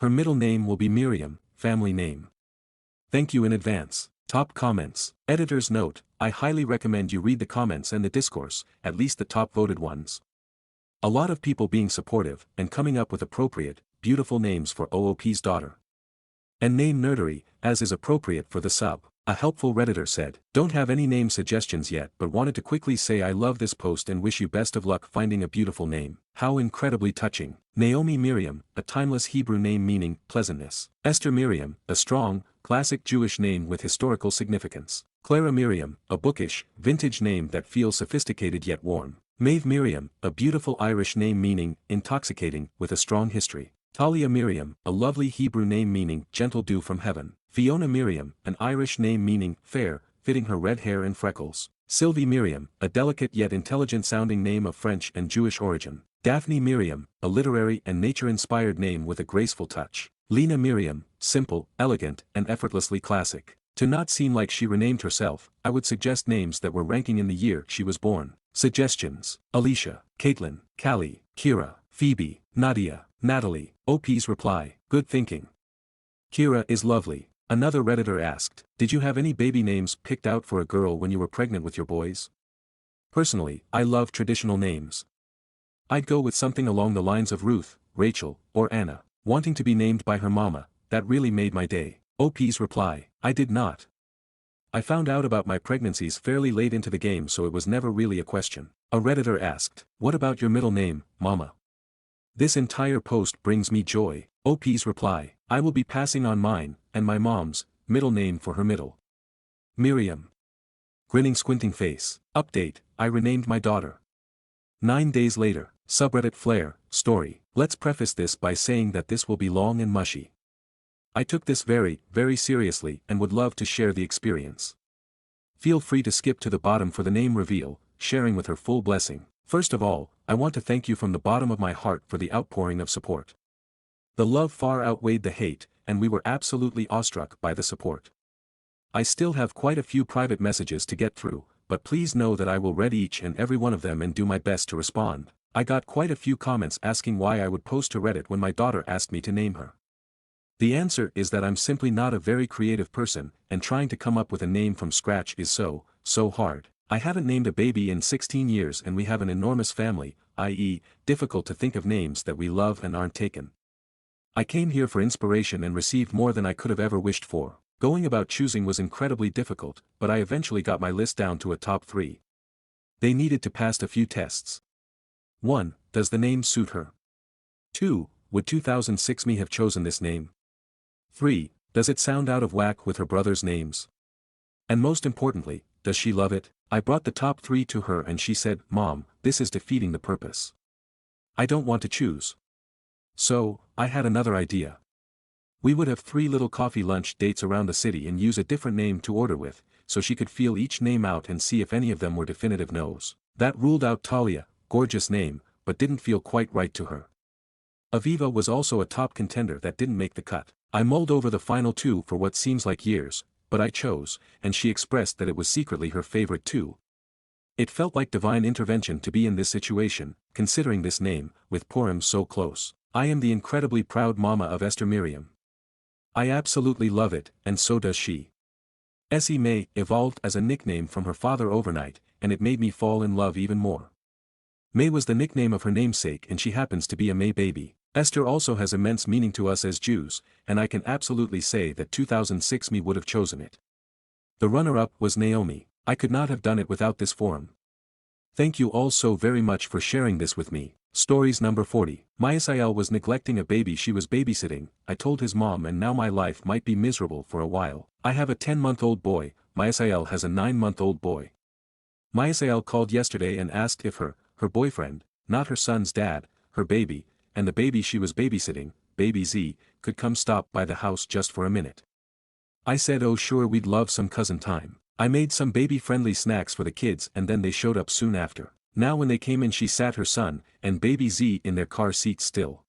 Her middle name will be Miriam, family name. Thank you in advance. Top comments. Editor's note, I highly recommend you read the comments and the discourse, at least the top voted ones. A lot of people being supportive, and coming up with appropriate, beautiful names for OOP's daughter. And name nerdery, as is appropriate for the sub. A helpful Redditor said, don't have any name suggestions yet but wanted to quickly say I love this post and wish you best of luck finding a beautiful name. How incredibly touching. Naomi Miriam, a timeless Hebrew name meaning pleasantness. Esther Miriam, a strong, classic Jewish name with historical significance. Clara Miriam, a bookish, vintage name that feels sophisticated yet warm. Maeve Miriam, a beautiful Irish name meaning intoxicating with a strong history. Talia Miriam, a lovely Hebrew name meaning gentle dew from heaven. Fiona Miriam, an Irish name meaning fair, fitting her red hair and freckles. Sylvie Miriam, a delicate yet intelligent-sounding name of French and Jewish origin. Daphne Miriam, a literary and nature-inspired name with a graceful touch. Lena Miriam, simple, elegant, and effortlessly classic. To not seem like she renamed herself, I would suggest names that were ranking in the year she was born. Suggestions: Alicia, Caitlin, Callie, Kira, Phoebe, Nadia, Natalie. OP's reply: good thinking. Kira is lovely. Another Redditor asked, did you have any baby names picked out for a girl when you were pregnant with your boys? Personally, I love traditional names. I'd go with something along the lines of Ruth, Rachel, or Anna. Wanting to be named by her mama, that really made my day. OP's reply: I did not. I found out about my pregnancies fairly late into the game, so it was never really a question. A Redditor asked, what about your middle name, mama? This entire post brings me joy. OP's reply: I will be passing on mine, and my mom's, middle name for her middle. Miriam. Grinning squinting face. Update, I renamed my daughter. 9 days later. Subreddit Flare, story. Let's preface this by saying that this will be long and mushy. I took this very, very seriously and would love to share the experience. Feel free to skip to the bottom for the name reveal, sharing with her full blessing. First of all, I want to thank you from the bottom of my heart for the outpouring of support. The love far outweighed the hate, and we were absolutely awestruck by the support. I still have quite a few private messages to get through, but please know that I will read each and every one of them and do my best to respond. I got quite a few comments asking why I would post to Reddit when my daughter asked me to name her. The answer is that I'm simply not a very creative person, and trying to come up with a name from scratch is so hard. I haven't named a baby in 16 years and we have an enormous family, i.e., difficult to think of names that we love and aren't taken. I came here for inspiration and received more than I could have ever wished for. Going about choosing was incredibly difficult, but I eventually got my list down to a top 3. They needed to pass a few tests. 1. Does the name suit her? 2. Would 2006 me have chosen this name? 3. Does it sound out of whack with her brother's names? And most importantly, does she love it? I brought the top 3 to her and she said, "Mom, this is defeating the purpose. I don't want to choose." So, I had another idea. We would have 3 little coffee lunch dates around the city and use a different name to order with, so she could feel each name out and see if any of them were definitive no's. That ruled out Talia, gorgeous name, but didn't feel quite right to her. Aviva was also a top contender that didn't make the cut. I mulled over the final 2 for what seems like years, but I chose, and she expressed that it was secretly her favorite too. It felt like divine intervention to be in this situation, considering this name, with Purim so close. I am the incredibly proud mama of Esther Miriam. I absolutely love it, and so does she. Essie May evolved as a nickname from her father overnight, and it made me fall in love even more. May was the nickname of her namesake and she happens to be a May baby. Esther also has immense meaning to us as Jews, and I can absolutely say that 2006 me would have chosen it. The runner-up was Naomi. I could not have done it without this forum. Thank you all so very much for sharing this with me. Stories number 40. Mayasael was neglecting a baby she was babysitting. I told his mom and now my life might be miserable for a while. I have a 10-month-old boy, Mayasael has a 9-month-old boy. Mayasael called yesterday and asked if her boyfriend, not her son's dad, her baby, and the baby she was babysitting, baby Z, could come stop by the house just for a minute. I said oh sure we'd love some cousin time. I made some baby-friendly snacks for the kids and then they showed up soon after. Now when they came in she sat her son, and baby Z in their car seat still.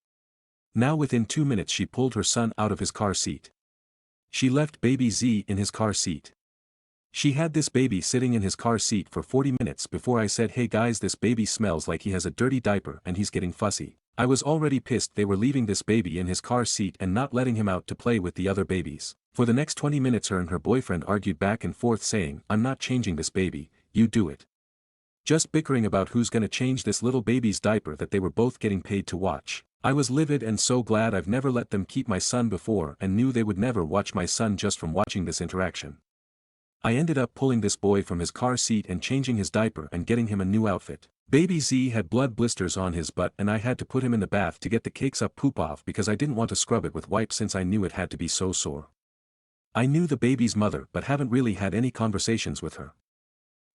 Now within 2 minutes she pulled her son out of his car seat. She left baby Z in his car seat. She had this baby sitting in his car seat for 40 minutes before I said hey guys this baby smells like he has a dirty diaper and he's getting fussy. I was already pissed they were leaving this baby in his car seat and not letting him out to play with the other babies. For the next 20 minutes her and her boyfriend argued back and forth saying I'm not changing this baby, you do it. Just bickering about who's gonna change this little baby's diaper that they were both getting paid to watch. I was livid and so glad I've never let them keep my son before and knew they would never watch my son just from watching this interaction. I ended up pulling this boy from his car seat and changing his diaper and getting him a new outfit. Baby Z had blood blisters on his butt and I had to put him in the bath to get the cakes up poop off because I didn't want to scrub it with wipes since I knew it had to be so sore. I knew the baby's mother but haven't really had any conversations with her.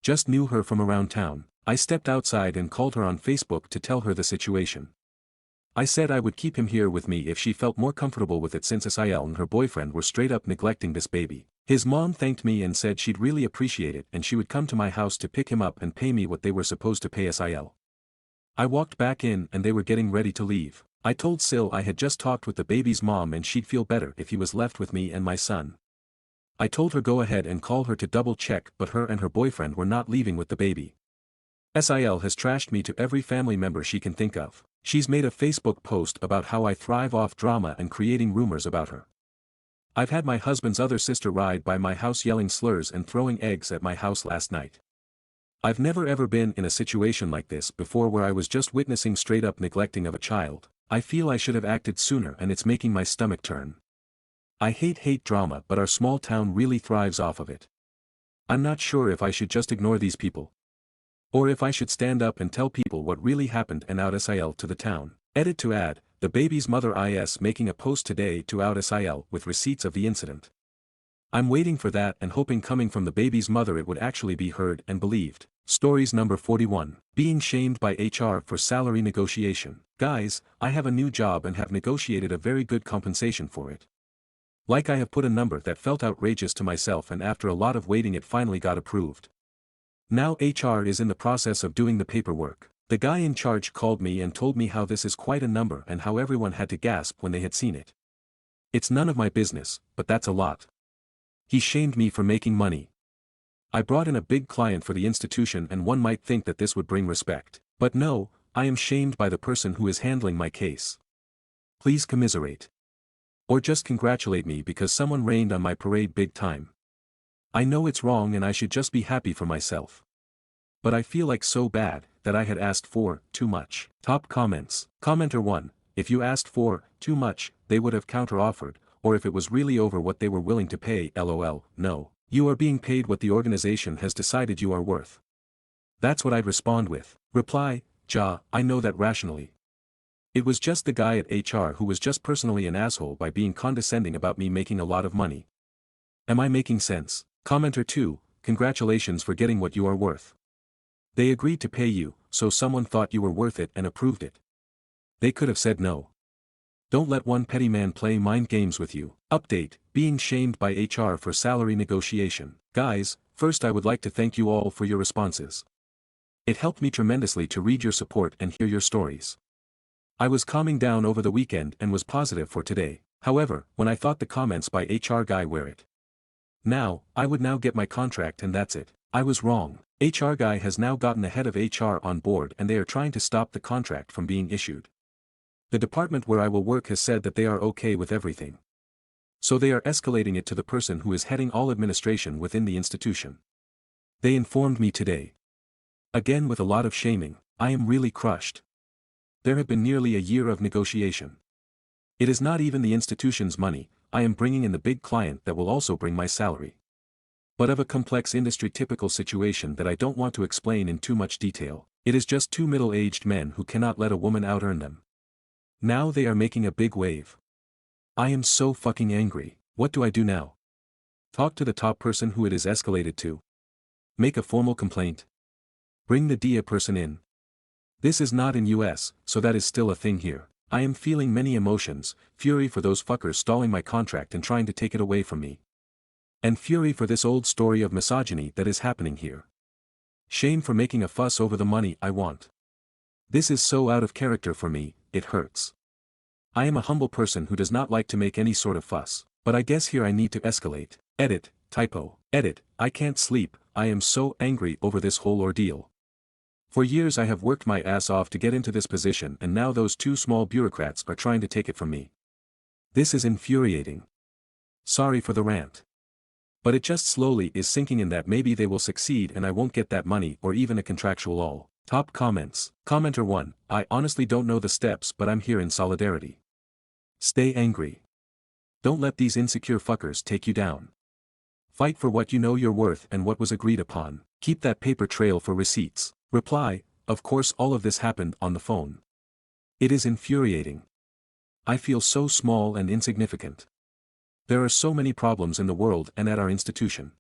Just knew her from around town. I stepped outside and called her on Facebook to tell her the situation. I said I would keep him here with me if she felt more comfortable with it since Asiel and her boyfriend were straight up neglecting this baby. His mom thanked me and said she'd really appreciate it and she would come to my house to pick him up and pay me what they were supposed to pay Asiel. I walked back in and they were getting ready to leave. I told Sil I had just talked with the baby's mom and she'd feel better if he was left with me and my son. I told her go ahead and call her to double check but her and her boyfriend were not leaving with the baby. Sil has trashed me to every family member she can think of. She's made a Facebook post about how I thrive off drama and creating rumors about her. I've had my husband's other sister ride by my house yelling slurs and throwing eggs at my house last night. I've never ever been in a situation like this before where I was just witnessing straight up neglecting of a child. I feel I should have acted sooner and it's making my stomach turn. I hate drama but our small town really thrives off of it. I'm not sure if I should just ignore these people. Or if I should stand up and tell people what really happened and out Asiel to the town. Edit to add, the baby's mother is making a post today to out Asiel with receipts of the incident. I'm waiting for that and hoping coming from the baby's mother it would actually be heard and believed. Stories number 41. Being shamed by HR for salary negotiation. Guys, I have a new job and have negotiated a very good compensation for it. Like I have put a number that felt outrageous to myself and after a lot of waiting it finally got approved. Now HR is in the process of doing the paperwork. The guy in charge called me and told me how this is quite a number and how everyone had to gasp when they had seen it. It's none of my business, but that's a lot. He shamed me for making money. I brought in a big client for the institution and one might think that this would bring respect. But no, I am shamed by the person who is handling my case. Please commiserate. Or just congratulate me because someone rained on my parade big time. I know it's wrong and I should just be happy for myself. But I feel like so bad that I had asked for too much. Top comments. Commenter 1. If you asked for too much, they would have counter-offered, or if it was really over what they were willing to pay, lol, no. You are being paid what the organization has decided you are worth. That's what I'd respond with. Reply, Ja, I know that rationally. It was just the guy at HR who was just personally an asshole by being condescending about me making a lot of money. Am I making sense? Commenter 2, congratulations for getting what you are worth. They agreed to pay you, so someone thought you were worth it and approved it. They could have said no. Don't let one petty man play mind games with you. Update, being shamed by HR for salary negotiation. Guys, first I would like to thank you all for your responses. It helped me tremendously to read your support and hear your stories. I was calming down over the weekend and was positive for today. However, when I thought the comments by HR guy were it. Now, I would now get my contract and that's it. I was wrong. HR guy has now gotten the head of HR on board and they are trying to stop the contract from being issued. The department where I will work has said that they are okay with everything. So they are escalating it to the person who is heading all administration within the institution. They informed me today. Again with a lot of shaming, I am really crushed. There have been nearly a year of negotiation. It is not even the institution's money, I am bringing in the big client that will also bring my salary. But of a complex industry typical situation that I don't want to explain in too much detail, it is just two middle-aged men who cannot let a woman out-earn them. Now they are making a big wave. I am so fucking angry. What do I do now? Talk to the top person who it is escalated to. Make a formal complaint. Bring the DA person in. This is not in US, so that is still a thing here. I am feeling many emotions, fury for those fuckers stalling my contract and trying to take it away from me. And fury for this old story of misogyny that is happening here. Shame for making a fuss over the money I want. This is so out of character for me, it hurts. I am a humble person who does not like to make any sort of fuss, but I guess here I need to escalate. Edit, typo, edit, I can't sleep, I am so angry over this whole ordeal. For years I have worked my ass off to get into this position and now those two small bureaucrats are trying to take it from me. This is infuriating. Sorry for the rant. But it just slowly is sinking in that maybe they will succeed and I won't get that money or even a contractual all. Top comments. Commenter 1, I honestly don't know the steps but I'm here in solidarity. Stay angry. Don't let these insecure fuckers take you down. Fight for what you know you're worth and what was agreed upon. Keep that paper trail for receipts. Reply, of course all of this happened on the phone. It is infuriating. I feel so small and insignificant. There are so many problems in the world and at our institution.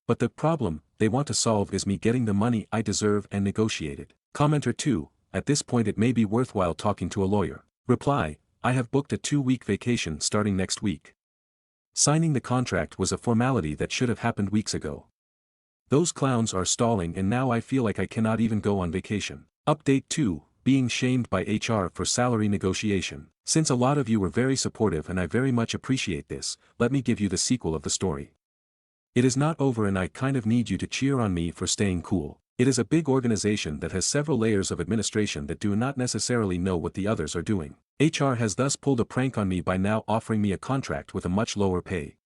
But the problem they want to solve is me getting the money I deserve and negotiated. Commenter 2, at this point it may be worthwhile talking to a lawyer. Reply, I have booked a 2-week vacation starting next week. Signing the contract was a formality that should have happened weeks ago. Those clowns are stalling and now I feel like I cannot even go on vacation. Update 2, being shamed by HR for salary negotiation. Since a lot of you were very supportive and I very much appreciate this, let me give you the sequel of the story. It is not over and I kind of need you to cheer on me for staying cool. It is a big organization that has several layers of administration that do not necessarily know what the others are doing. HR has thus pulled a prank on me by now offering me a contract with a much lower pay.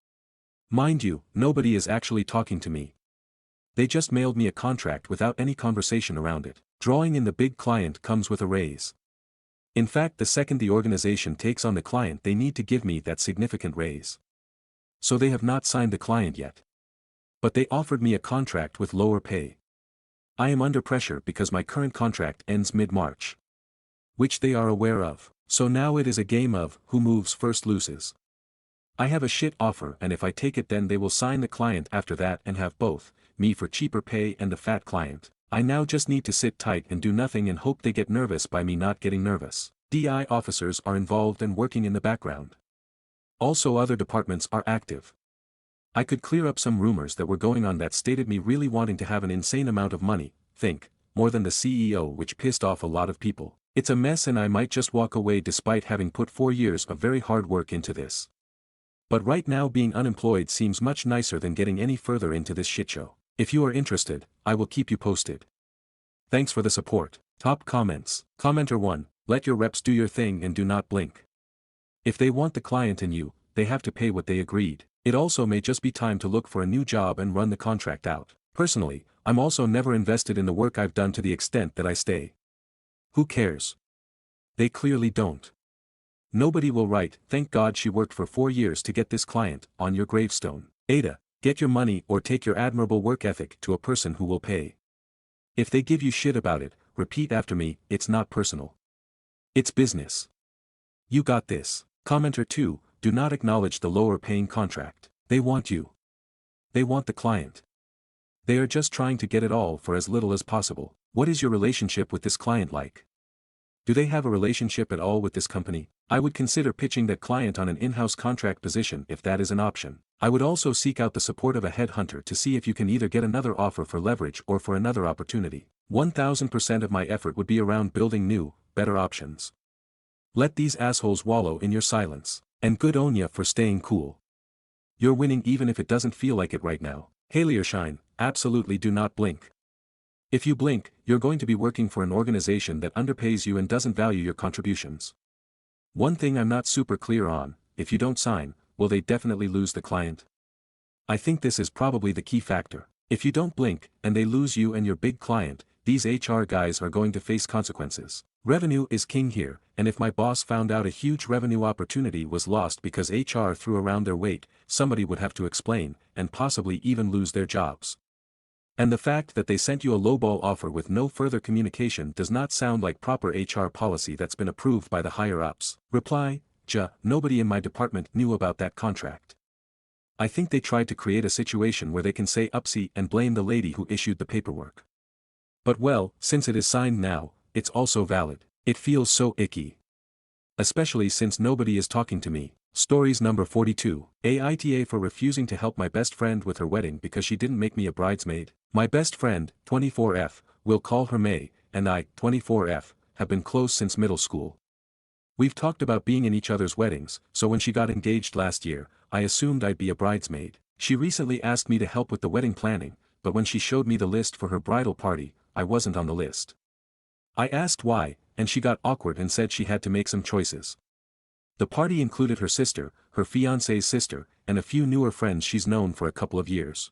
Mind you, nobody is actually talking to me. They just mailed me a contract without any conversation around it. Drawing in the big client comes with a raise. In fact, the second the organization takes on the client they need to give me that significant raise. So they have not signed the client yet. But they offered me a contract with lower pay. I am under pressure because my current contract ends mid-March. Which they are aware of. So now it is a game of, who moves first loses. I have a shit offer and if I take it then they will sign the client after that and have both, me for cheaper pay and the fat client. I now just need to sit tight and do nothing and hope they get nervous by me not getting nervous. DI officers are involved and working in the background. Also other departments are active. I could clear up some rumors that were going on that stated me really wanting to have an insane amount of money, think, more than the CEO, which pissed off a lot of people. It's a mess and I might just walk away despite having put 4 years of very hard work into this. But right now being unemployed seems much nicer than getting any further into this shitshow. If you are interested, I will keep you posted. Thanks for the support. Top comments. Commenter 1, let your reps do your thing and do not blink. If they want the client and you, they have to pay what they agreed. It also may just be time to look for a new job and run the contract out. Personally, I'm also never invested in the work I've done to the extent that I stay. Who cares? They clearly don't. Nobody will write, "Thank God she worked for 4 years to get this client," on your gravestone. Aita, get your money or take your admirable work ethic to a person who will pay. If they give you shit about it, repeat after me, it's not personal. It's business. You got this. Commenter 2, do not acknowledge the lower paying contract. They want you. They want the client. They are just trying to get it all for as little as possible. What is your relationship with this client like? Do they have a relationship at all with this company? I would consider pitching that client on an in-house contract position if that is an option. I would also seek out the support of a headhunter to see if you can either get another offer for leverage or for another opportunity. 1000% of my effort would be around building new, better options. Let these assholes wallow in your silence. And good on ya for staying cool. You're winning even if it doesn't feel like it right now. Hail or shine, absolutely do not blink. If you blink, you're going to be working for an organization that underpays you and doesn't value your contributions. One thing I'm not super clear on, if you don't sign, will they definitely lose the client? I think this is probably the key factor. If you don't blink, and they lose you and your big client, these HR guys are going to face consequences. Revenue is king here, and if my boss found out a huge revenue opportunity was lost because HR threw around their weight, somebody would have to explain, and possibly even lose their jobs. And the fact that they sent you a lowball offer with no further communication does not sound like proper HR policy that's been approved by the higher-ups. Reply, nobody in my department knew about that contract. I think they tried to create a situation where they can say upsie and blame the lady who issued the paperwork. But well, since it is signed now, it's also valid. It feels so icky. Especially since nobody is talking to me. Stories number 42. Aita for refusing to help my best friend with her wedding because she didn't make me a bridesmaid. My best friend, 24F, we'll call her May, and I, 24F, have been close since middle school. We've talked about being in each other's weddings, so when she got engaged last year, I assumed I'd be a bridesmaid. She recently asked me to help with the wedding planning, but when she showed me the list for her bridal party, I wasn't on the list. I asked why, and she got awkward and said she had to make some choices. The party included her sister, her fiancé's sister, and a few newer friends she's known for a couple of years.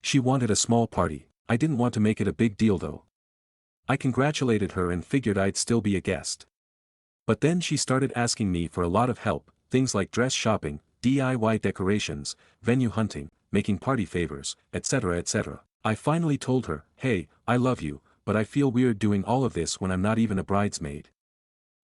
She wanted a small party. I didn't want to make it a big deal though. I congratulated her and figured I'd still be a guest. But then she started asking me for a lot of help, things like dress shopping, DIY decorations, venue hunting, making party favors, etc. etc. I finally told her, hey, I love you, but I feel weird doing all of this when I'm not even a bridesmaid.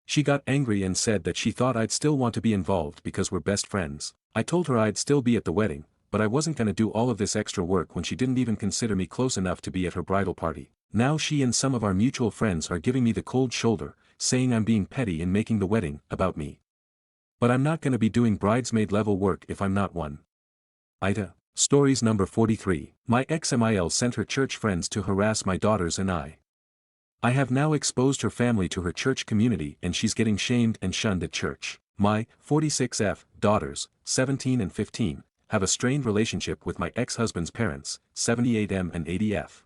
She got angry and said that she thought I'd still want to be involved because we're best friends. I told her I'd still be at the wedding, but I wasn't gonna do all of this extra work when she didn't even consider me close enough to be at her bridal party. Now she and some of our mutual friends are giving me the cold shoulder, saying I'm being petty in making the wedding about me. But I'm not gonna be doing bridesmaid level work if I'm not one. Aita. Stories number 43. My ex-MIL sent her church friends to harass my daughters and I. I have now exposed her family to her church community and she's getting shamed and shunned at church. My 46F daughters, 17 and 15, have a strained relationship with my ex-husband's parents, 78M and 80F.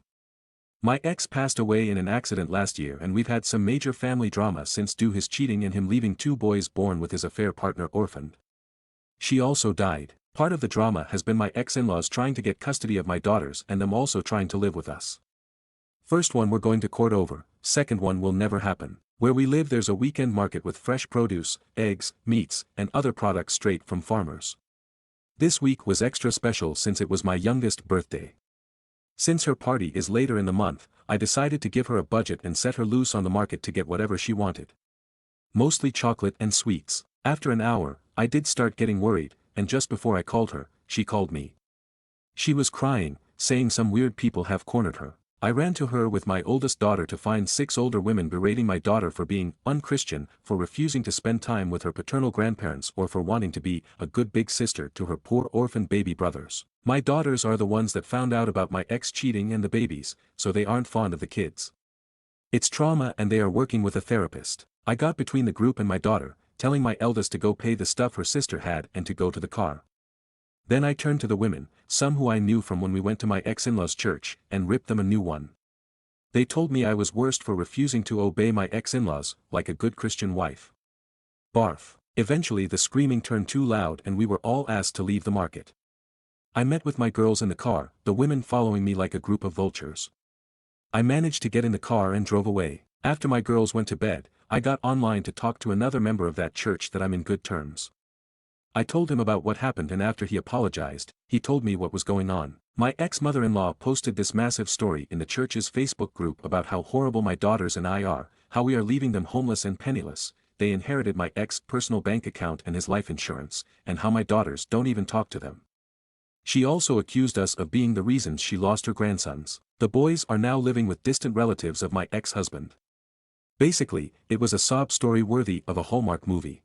My ex passed away in an accident last year and we've had some major family drama since due his cheating and him leaving 2 boys born with his affair partner orphaned. She also died. Part of the drama has been my ex-in-laws trying to get custody of my daughters and them also trying to live with us. First one we're going to court over, second one will never happen. Where we live there's a weekend market with fresh produce, eggs, meats, and other products straight from farmers. This week was extra special since it was my youngest birthday. Since her party is later in the month, I decided to give her a budget and set her loose on the market to get whatever she wanted. Mostly chocolate and sweets. After an hour, I did start getting worried, and just before I called her, she called me. She was crying, saying some weird people have cornered her. I ran to her with my oldest daughter to find 6 older women berating my daughter for being unchristian, for refusing to spend time with her paternal grandparents or for wanting to be a good big sister to her poor orphan baby brothers. My daughters are the ones that found out about my ex cheating and the babies, so they aren't fond of the kids. It's trauma and they are working with a therapist. I got between the group and my daughter, telling my eldest to go pay the stuff her sister had and to go to the car. Then I turned to the women, some who I knew from when we went to my ex-in-law's church, and ripped them a new one. They told me I was worst for refusing to obey my ex-in-laws, like a good Christian wife. Barf. Eventually the screaming turned too loud and we were all asked to leave the market. I met with my girls in the car, the women following me like a group of vultures. I managed to get in the car and drove away. After my girls went to bed, I got online to talk to another member of that church that I'm in good terms. I told him about what happened and after he apologized, he told me what was going on. My ex-mother-in-law posted this massive story in the church's Facebook group about how horrible my daughters and I are, how we are leaving them homeless and penniless, they inherited my ex's personal bank account and his life insurance, and how my daughters don't even talk to them. She also accused us of being the reasons she lost her grandsons. The boys are now living with distant relatives of my ex-husband. Basically, it was a sob story worthy of a Hallmark movie.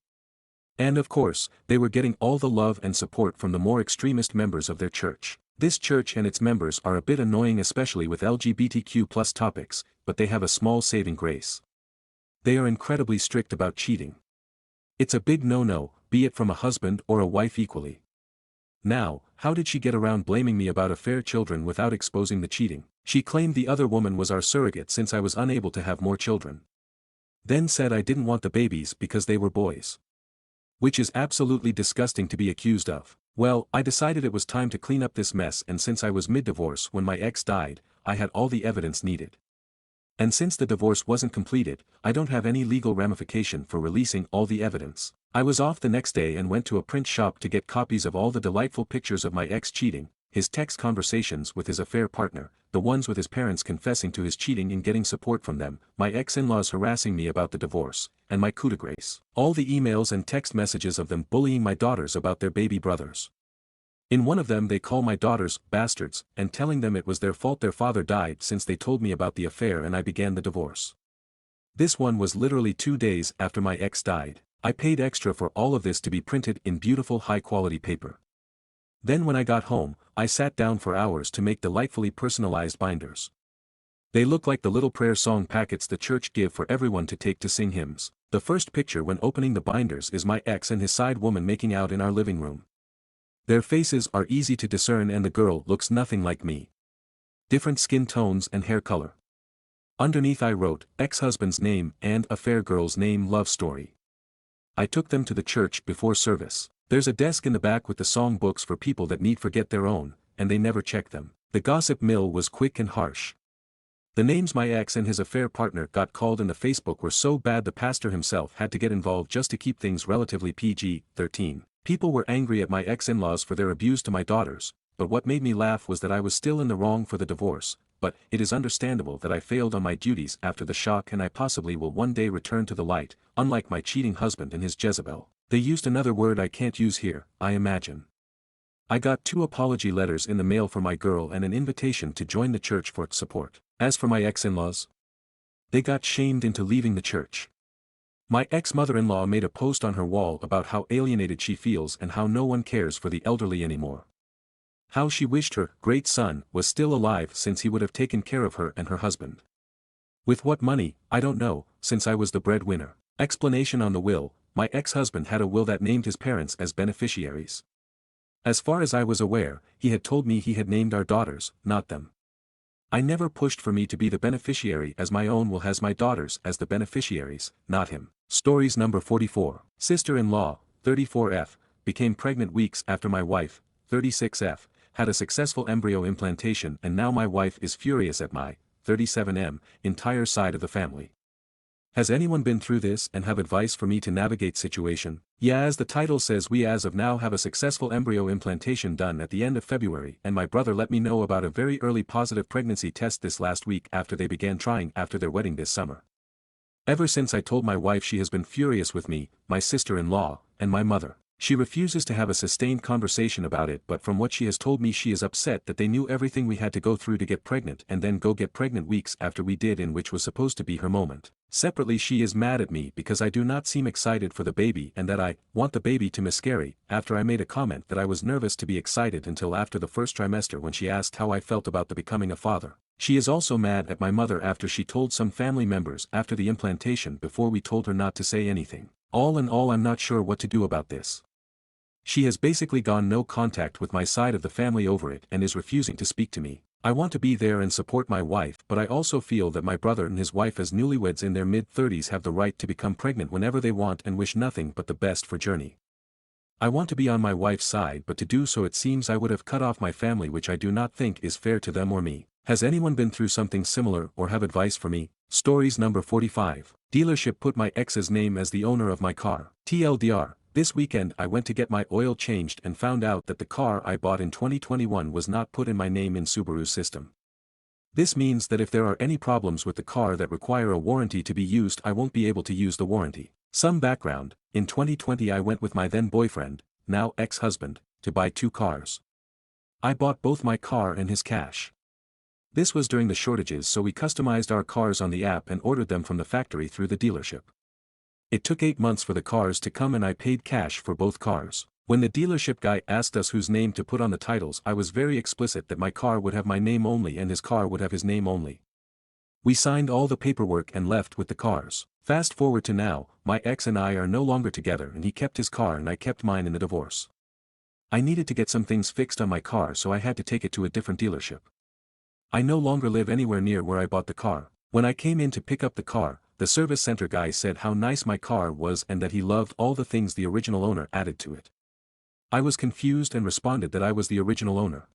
And of course, they were getting all the love and support from the more extremist members of their church. This church and its members are a bit annoying especially with LGBTQ+ topics, but they have a small saving grace. They are incredibly strict about cheating. It's a big no-no, be it from a husband or a wife equally. Now, how did she get around blaming me about affair children without exposing the cheating? She claimed the other woman was our surrogate since I was unable to have more children. Then said I didn't want the babies because they were boys. Which is absolutely disgusting to be accused of. Well, I decided it was time to clean up this mess and since I was mid-divorce when my ex died, I had all the evidence needed. And since the divorce wasn't completed, I don't have any legal ramification for releasing all the evidence. I was off the next day and went to a print shop to get copies of all the delightful pictures of my ex cheating, his text conversations with his affair partner, the ones with his parents confessing to his cheating and getting support from them, my ex-in-laws harassing me about the divorce, and my coup de grace. All the emails and text messages of them bullying my daughters about their baby brothers. In one of them they call my daughters bastards, and telling them it was their fault their father died since they told me about the affair and I began the divorce. This one was literally 2 days after my ex died. I paid extra for all of this to be printed in beautiful high-quality paper. Then when I got home, I sat down for hours to make delightfully personalized binders. They look like the little prayer song packets the church give for everyone to take to sing hymns. The first picture when opening the binders is my ex and his side woman making out in our living room. Their faces are easy to discern and the girl looks nothing like me. Different skin tones and hair color. Underneath I wrote, ex-husband's name and affair girl's name love story. I took them to the church before service. There's a desk in the back with the song books for people that need forget their own, and they never check them. The gossip mill was quick and harsh. The names my ex and his affair partner got called in the Facebook were so bad the pastor himself had to get involved just to keep things relatively PG-13. People were angry at my ex-in-laws for their abuse to my daughters, but what made me laugh was that I was still in the wrong for the divorce, but it is understandable that I failed on my duties after the shock and I possibly will one day return to the light, unlike my cheating husband and his Jezebel. They used another word I can't use here, I imagine. I got 2 apology letters in the mail for my girl and an invitation to join the church for support. As for my ex-in-laws, they got shamed into leaving the church. My ex-mother-in-law made a post on her wall about how alienated she feels and how no one cares for the elderly anymore. How she wished her great son was still alive since he would have taken care of her and her husband. With what money, I don't know, since I was the breadwinner. Explanation on the will, my ex-husband had a will that named his parents as beneficiaries. As far as I was aware, he had told me he had named our daughters, not them. I never pushed for me to be the beneficiary as my own will has my daughters as the beneficiaries, not him. Stories number 44. Sister-in-law, 34F, became pregnant weeks after my wife, 36F, had a successful embryo implantation and now my wife is furious at my, 37M, entire side of the family. Has anyone been through this and have advice for me to navigate situation? Yeah, as the title says, we as of now have a successful embryo implantation done at the end of February and my brother let me know about a very early positive pregnancy test this last week after they began trying after their wedding this summer. Ever since I told my wife she has been furious with me, my sister-in-law, and my mother. She refuses to have a sustained conversation about it but from what she has told me she is upset that they knew everything we had to go through to get pregnant and then go get pregnant weeks after we did in which was supposed to be her moment. Separately she is mad at me because I do not seem excited for the baby and that I want the baby to miscarry after I made a comment that I was nervous to be excited until after the first trimester when she asked how I felt about the becoming a father. She is also mad at my mother after she told some family members after the implantation before we told her not to say anything. All in all, I'm not sure what to do about this. She has basically gone no contact with my side of the family over it and is refusing to speak to me. I want to be there and support my wife, but I also feel that my brother and his wife as newlyweds in their mid-30s have the right to become pregnant whenever they want and wish nothing but the best for Journey. I want to be on my wife's side, but to do so it seems I would have cut off my family, which I do not think is fair to them or me. Has anyone been through something similar or have advice for me? Stories number 45. Dealership put my ex's name as the owner of my car. TLDR. This weekend I went to get my oil changed and found out that the car I bought in 2021 was not put in my name in Subaru's system. This means that if there are any problems with the car that require a warranty to be used, I won't be able to use the warranty. Some background: in 2020 I went with my then boyfriend, now ex-husband, to buy 2 cars. I bought both my car and his cash. This was during the shortages, so we customized our cars on the app and ordered them from the factory through the dealership. It took 8 months for the cars to come and I paid cash for both cars. When the dealership guy asked us whose name to put on the titles, I was very explicit that my car would have my name only and his car would have his name only. We signed all the paperwork and left with the cars. Fast forward to now, my ex and I are no longer together and he kept his car and I kept mine in the divorce. I needed to get some things fixed on my car, so I had to take it to a different dealership. I no longer live anywhere near where I bought the car. When I came in to pick up the car, the service center guy said how nice my car was and that he loved all the things the original owner added to it. I was confused and responded that I was the original owner.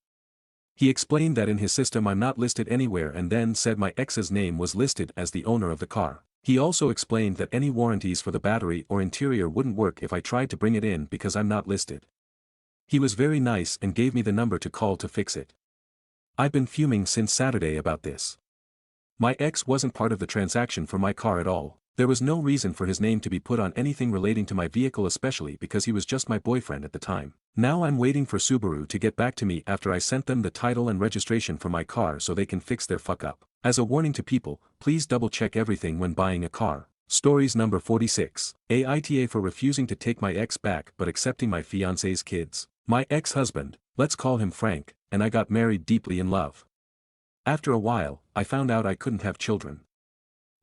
He explained that in his system I'm not listed anywhere and then said my ex's name was listed as the owner of the car. He also explained that any warranties for the battery or interior wouldn't work if I tried to bring it in because I'm not listed. He was very nice and gave me the number to call to fix it. I've been fuming since Saturday about this. My ex wasn't part of the transaction for my car at all. There was no reason for his name to be put on anything relating to my vehicle, especially because he was just my boyfriend at the time. Now I'm waiting for Subaru to get back to me after I sent them the title and registration for my car so they can fix their fuck up. As a warning to people, please double check everything when buying a car. Stories number 46. Aita for refusing to take my ex back but accepting my fiance's kids. My ex-husband, let's call him Frank, and I got married deeply in love. After a while, I found out I couldn't have children.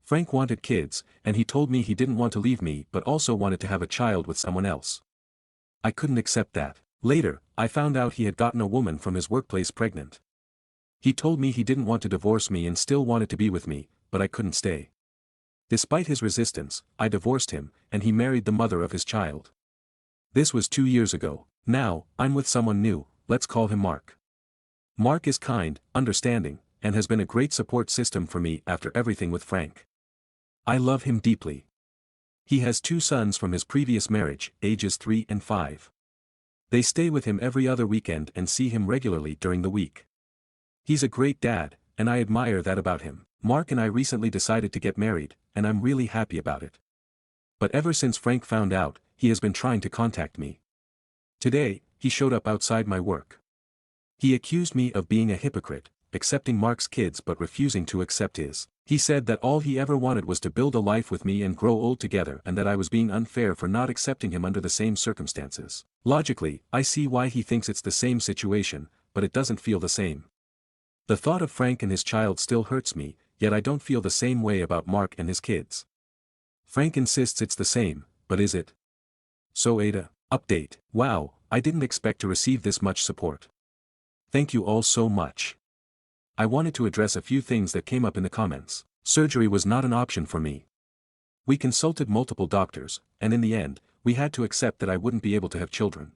Frank wanted kids, and he told me he didn't want to leave me but also wanted to have a child with someone else. I couldn't accept that. Later, I found out he had gotten a woman from his workplace pregnant. He told me he didn't want to divorce me and still wanted to be with me, but I couldn't stay. Despite his resistance, I divorced him, and he married the mother of his child. This was 2 years ago. Now, I'm with someone new, let's call him Mark. Mark is kind, understanding, and has been a great support system for me after everything with Frank. I love him deeply. He has 2 sons from his previous marriage, ages 3 and 5. They stay with him every other weekend and see him regularly during the week. He's a great dad, and I admire that about him. Mark and I recently decided to get married, and I'm really happy about it. But ever since Frank found out, he has been trying to contact me. Today, he showed up outside my work. He accused me of being a hypocrite, accepting Mark's kids but refusing to accept his. He said that all he ever wanted was to build a life with me and grow old together, and that I was being unfair for not accepting him under the same circumstances. Logically, I see why he thinks it's the same situation, but it doesn't feel the same. The thought of Frank and his child still hurts me, yet I don't feel the same way about Mark and his kids. Frank insists it's the same, but is it? So Ada. Update. Wow, I didn't expect to receive this much support. Thank you all so much. I wanted to address a few things that came up in the comments. Surgery was not an option for me. We consulted multiple doctors, and in the end, we had to accept that I wouldn't be able to have children.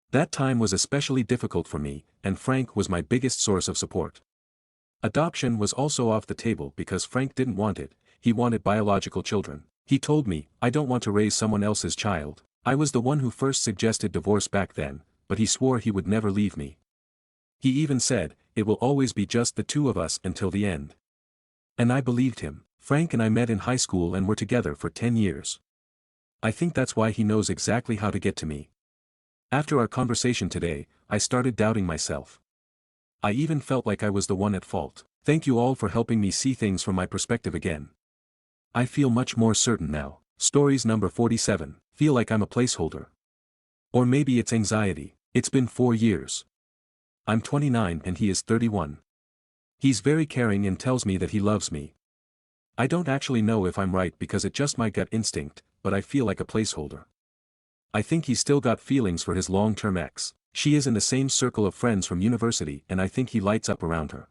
That time was especially difficult for me, and Frank was my biggest source of support. Adoption was also off the table because Frank didn't want it, he wanted biological children. He told me, I don't want to raise someone else's child. I was the one who first suggested divorce back then, but he swore he would never leave me. He even said, it will always be just the 2 of us until the end. And I believed him. Frank and I met in high school and were together for 10 years. I think that's why he knows exactly how to get to me. After our conversation today, I started doubting myself. I even felt like I was the one at fault. Thank you all for helping me see things from my perspective again. I feel much more certain now. Stories number 47. Feel like I'm a placeholder. Or maybe it's anxiety. It's been 4 years. I'm 29 and he is 31. He's very caring and tells me that he loves me. I don't actually know if I'm right because it's just my gut instinct, but I feel like a placeholder. I think he's still got feelings for his long-term ex. She is in the same circle of friends from university and I think he lights up around her.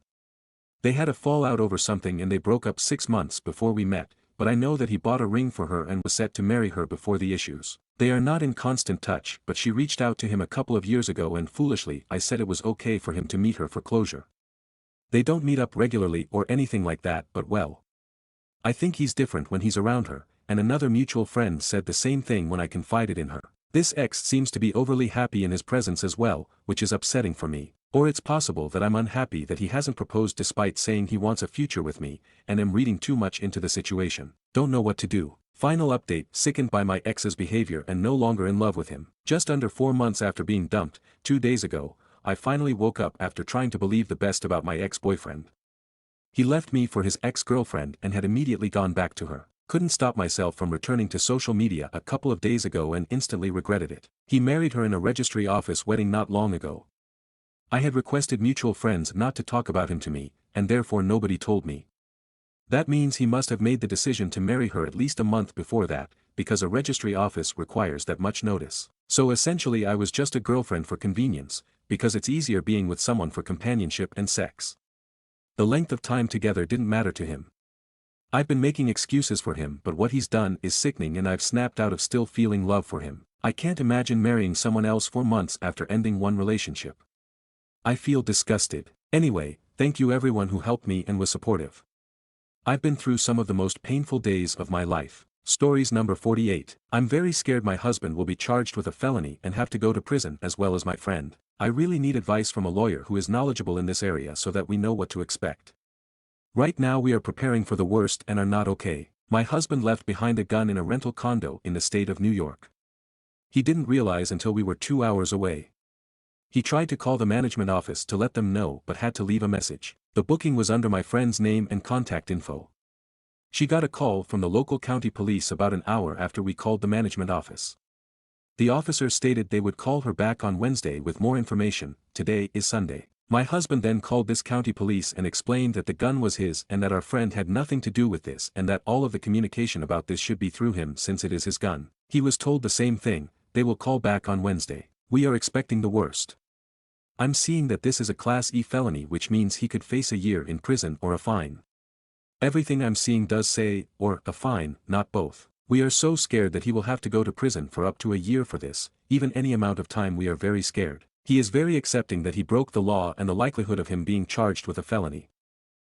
They had a fallout over something and they broke up 6 months before we met, but I know that he bought a ring for her and was set to marry her before the issues. They are not in constant touch but she reached out to him a couple of years ago and foolishly I said it was okay for him to meet her for closure. They don't meet up regularly or anything like that but well. I think he's different when he's around her, and another mutual friend said the same thing when I confided in her. This ex seems to be overly happy in his presence as well, which is upsetting for me. Or it's possible that I'm unhappy that he hasn't proposed despite saying he wants a future with me, and am reading too much into the situation. Don't know what to do. Final update: sickened by my ex's behavior and no longer in love with him. Just under 4 months after being dumped, 2 days ago, I finally woke up after trying to believe the best about my ex-boyfriend. He left me for his ex-girlfriend and had immediately gone back to her. Couldn't stop myself from returning to social media a couple of days ago and instantly regretted it. He married her in a registry office wedding not long ago. I had requested mutual friends not to talk about him to me, and therefore nobody told me. That means he must have made the decision to marry her at least a month before that, because a registry office requires that much notice. So essentially I was just a girlfriend for convenience, because it's easier being with someone for companionship and sex. The length of time together didn't matter to him. I've been making excuses for him but what he's done is sickening and I've snapped out of still feeling love for him. I can't imagine marrying someone else for months after ending one relationship. I feel disgusted. Anyway, thank you everyone who helped me and was supportive. I've been through some of the most painful days of my life. Stories number 48. I'm very scared my husband will be charged with a felony and have to go to prison as well as my friend. I really need advice from a lawyer who is knowledgeable in this area so that we know what to expect. Right now we are preparing for the worst and are not okay. My husband left behind a gun in a rental condo in the state of New York. He didn't realize until we were 2 hours away. He tried to call the management office to let them know but had to leave a message. The booking was under my friend's name and contact info. She got a call from the local county police about an hour after we called the management office. The officer stated they would call her back on Wednesday with more information. Today is Sunday. My husband then called this county police and explained that the gun was his and that our friend had nothing to do with this and that all of the communication about this should be through him since it is his gun. He was told the same thing, they will call back on Wednesday. We are expecting the worst. I'm seeing that this is a Class E felony which means he could face a year in prison or a fine. Everything I'm seeing does say, or a fine, not both. We are so scared that he will have to go to prison for up to a year for this, even any amount of time. We are very scared. He is very accepting that he broke the law and the likelihood of him being charged with a felony.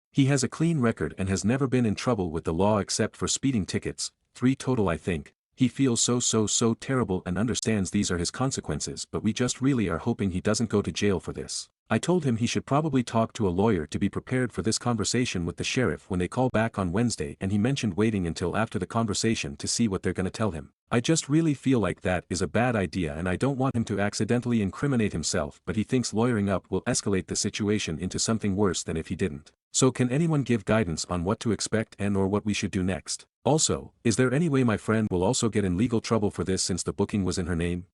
He has a clean record and has never been in trouble with the law except for speeding tickets, 3 total I think. He feels so terrible and understands these are his consequences but we just really are hoping he doesn't go to jail for this. I told him he should probably talk to a lawyer to be prepared for this conversation with the sheriff when they call back on Wednesday and he mentioned waiting until after the conversation to see what they're gonna tell him. I just really feel like that is a bad idea and I don't want him to accidentally incriminate himself but he thinks lawyering up will escalate the situation into something worse than if he didn't. So can anyone give guidance on what to expect and or what we should do next? Also, is there any way my friend will also get in legal trouble for this since the booking was in her name?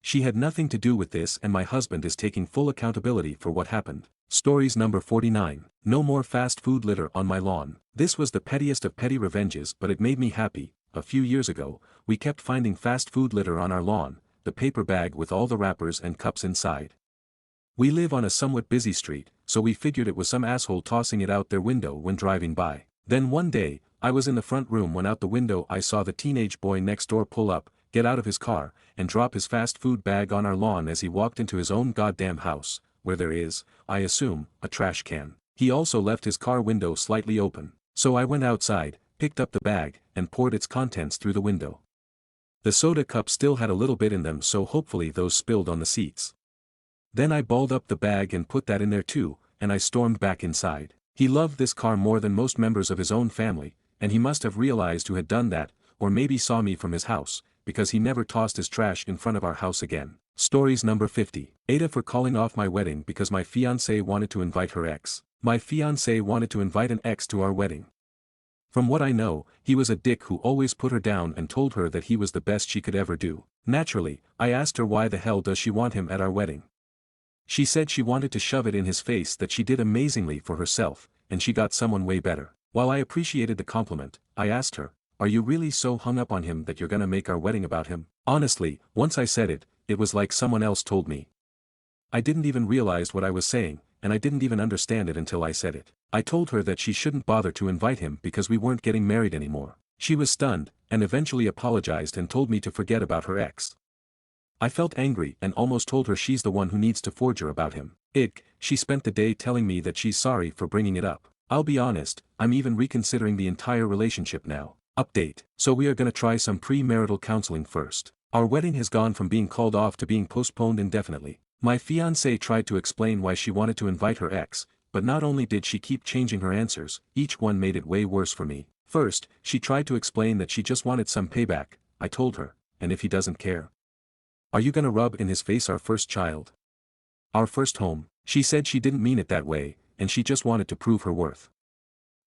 She had nothing to do with this and my husband is taking full accountability for what happened. Stories number 49. No more fast food litter on my lawn. This was the pettiest of petty revenges but it made me happy. A few years ago, we kept finding fast food litter on our lawn, the paper bag with all the wrappers and cups inside. We live on a somewhat busy street, so we figured it was some asshole tossing it out their window when driving by. Then one day, I was in the front room when out the window I saw the teenage boy next door pull up, get out of his car, and drop his fast food bag on our lawn as he walked into his own goddamn house, where there is, I assume, a trash can. He also left his car window slightly open. So I went outside, picked up the bag, and poured its contents through the window. The soda cups still had a little bit in them so hopefully those spilled on the seats. Then I balled up the bag and put that in there too, and I stormed back inside. He loved this car more than most members of his own family, and he must have realized who had done that, or maybe saw me from his house, because he never tossed his trash in front of our house again. Stories number 50. Aita for calling off my wedding because my fiancé wanted to invite her ex. My fiancé wanted to invite an ex to our wedding. From what I know, he was a dick who always put her down and told her that he was the best she could ever do. Naturally, I asked her why the hell does she want him at our wedding. She said she wanted to shove it in his face that she did amazingly for herself, and she got someone way better. While I appreciated the compliment, I asked her, "Are you really so hung up on him that you're gonna make our wedding about him?" Honestly, once I said it, it was like someone else told me. I didn't even realize what I was saying, and I didn't even understand it until I said it. I told her that she shouldn't bother to invite him because we weren't getting married anymore. She was stunned, and eventually apologized and told me to forget about her ex. I felt angry and almost told her she's the one who needs to forge her about him. She spent the day telling me that she's sorry for bringing it up. I'll be honest, I'm even reconsidering the entire relationship now. Update. So we are gonna try some pre-marital counseling first. Our wedding has gone from being called off to being postponed indefinitely. My fiancée tried to explain why she wanted to invite her ex, but not only did she keep changing her answers, each one made it way worse for me. First, she tried to explain that she just wanted some payback. I told her, and if he doesn't care? Are you gonna rub in his face our first child? Our first home? She said she didn't mean it that way, and she just wanted to prove her worth.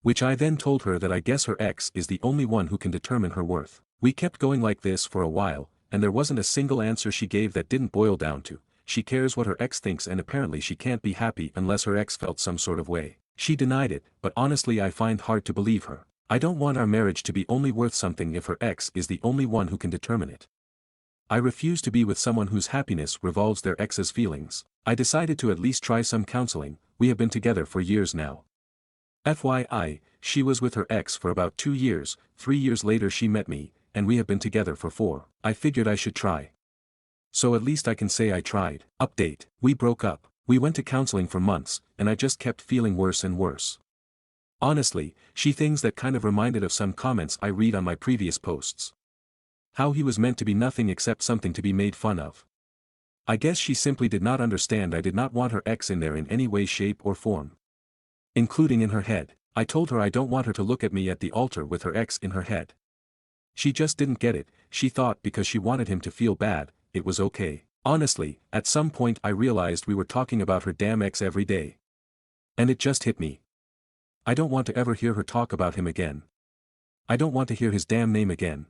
Which I then told her that I guess her ex is the only one who can determine her worth. We kept going like this for a while, and there wasn't a single answer she gave that didn't boil down to, she cares what her ex thinks and apparently she can't be happy unless her ex felt some sort of way. She denied it, but honestly I find hard to believe her. I don't want our marriage to be only worth something if her ex is the only one who can determine it. I refuse to be with someone whose happiness revolves their ex's feelings. I decided to at least try some counseling. We have been together for years now. FYI, she was with her ex for about 2 years, 3 years later she met me, and we have been together for 4. I figured I should try. So at least I can say I tried. Update. We broke up. We went to counseling for months, and I just kept feeling worse and worse. Honestly, she things that kind of reminded of some comments I read on my previous posts. How he was meant to be nothing except something to be made fun of. I guess she simply did not understand I did not want her ex in there in any way, shape or form. Including in her head. I told her I don't want her to look at me at the altar with her ex in her head. She just didn't get it. She thought because she wanted him to feel bad, it was okay. Honestly, at some point I realized we were talking about her damn ex every day. And it just hit me. I don't want to ever hear her talk about him again. I don't want to hear his damn name again.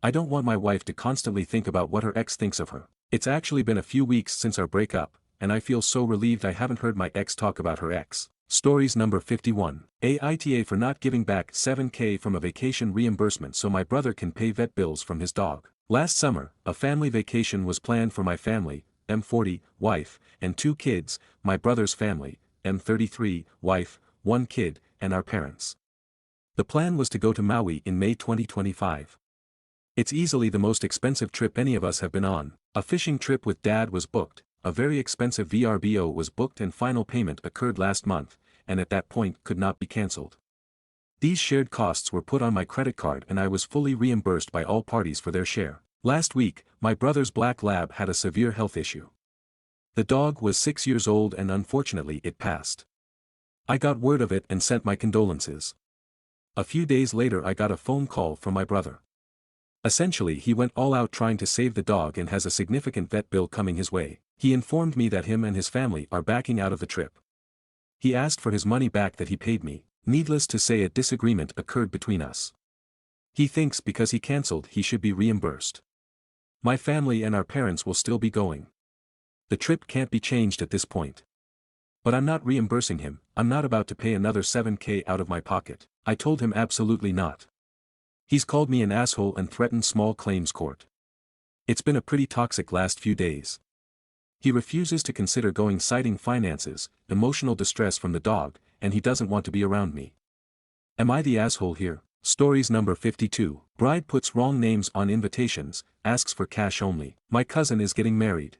I don't want my wife to constantly think about what her ex thinks of her. It's actually been a few weeks since our breakup, and I feel so relieved I haven't heard my ex talk about her ex. Stories number 51. Aita for not giving back $7,000 from a vacation reimbursement so my brother can pay vet bills from his dog. Last summer, a family vacation was planned for my family, M40, wife, and 2 kids, my brother's family, M33, wife, 1 kid, and our parents. The plan was to go to Maui in May 2025. It's easily the most expensive trip any of us have been on. A fishing trip with dad was booked, a very expensive VRBO was booked and final payment occurred last month, and at that point could not be cancelled. These shared costs were put on my credit card and I was fully reimbursed by all parties for their share. Last week, my brother's black lab had a severe health issue. The dog was 6 years old and unfortunately it passed. I got word of it and sent my condolences. A few days later I got a phone call from my brother. Essentially he went all out trying to save the dog and has a significant vet bill coming his way. He informed me that him and his family are backing out of the trip. He asked for his money back that he paid me. Needless to say a disagreement occurred between us. He thinks because he cancelled he should be reimbursed. My family and our parents will still be going. The trip can't be changed at this point. But I'm not reimbursing him, I'm not about to pay another $7,000 out of my pocket. I told him absolutely not. He's called me an asshole and threatened small claims court. It's been a pretty toxic last few days. He refuses to consider going citing finances, emotional distress from the dog, and he doesn't want to be around me. Am I the asshole here? Stories number 52. Bride puts wrong names on invitations, asks for cash only. My cousin is getting married.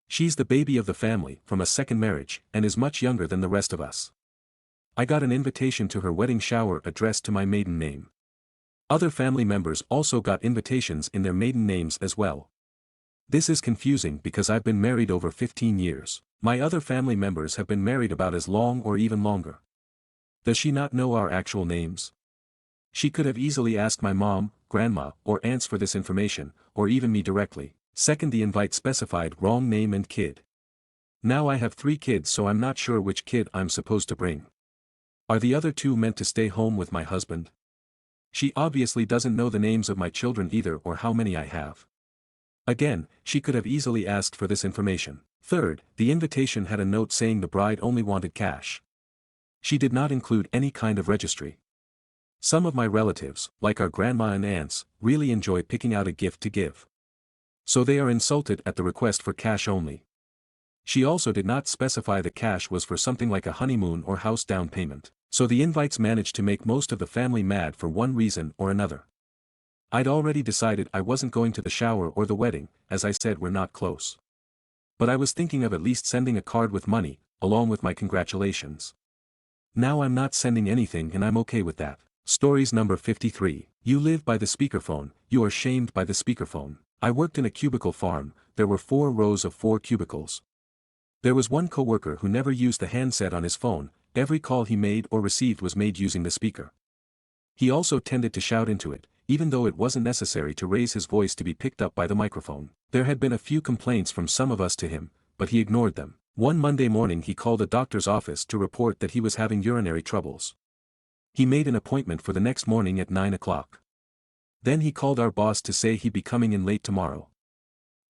She's the baby of the family from a second marriage and is much younger than the rest of us. I got an invitation to her wedding shower addressed to my maiden name. Other family members also got invitations in their maiden names as well. This is confusing because I've been married over 15 years. My other family members have been married about as long or even longer. Does she not know our actual names? She could have easily asked my mom, grandma, or aunts for this information, or even me directly. Second, the invite specified wrong name and kid. Now I have 3 kids so I'm not sure which kid I'm supposed to bring. Are the other 2 meant to stay home with my husband? She obviously doesn't know the names of my children either or how many I have. Again, she could have easily asked for this information. Third, the invitation had a note saying the bride only wanted cash. She did not include any kind of registry. Some of my relatives, like our grandma and aunts, really enjoy picking out a gift to give. So they are insulted at the request for cash only. She also did not specify the cash was for something like a honeymoon or house down payment, so the invites managed to make most of the family mad for one reason or another. I'd already decided I wasn't going to the shower or the wedding, as I said we're not close. But I was thinking of at least sending a card with money, along with my congratulations. Now I'm not sending anything and I'm okay with that. Stories number 53. You live by the speakerphone, you are shamed by the speakerphone. I worked in a cubicle farm, there were 4 rows of 4 cubicles. There was one coworker who never used the handset on his phone, every call he made or received was made using the speaker. He also tended to shout into it, even though it wasn't necessary to raise his voice to be picked up by the microphone. There had been a few complaints from some of us to him, but he ignored them. One Monday morning he called a doctor's office to report that he was having urinary troubles. He made an appointment for the next morning at 9 o'clock. Then he called our boss to say he'd be coming in late tomorrow.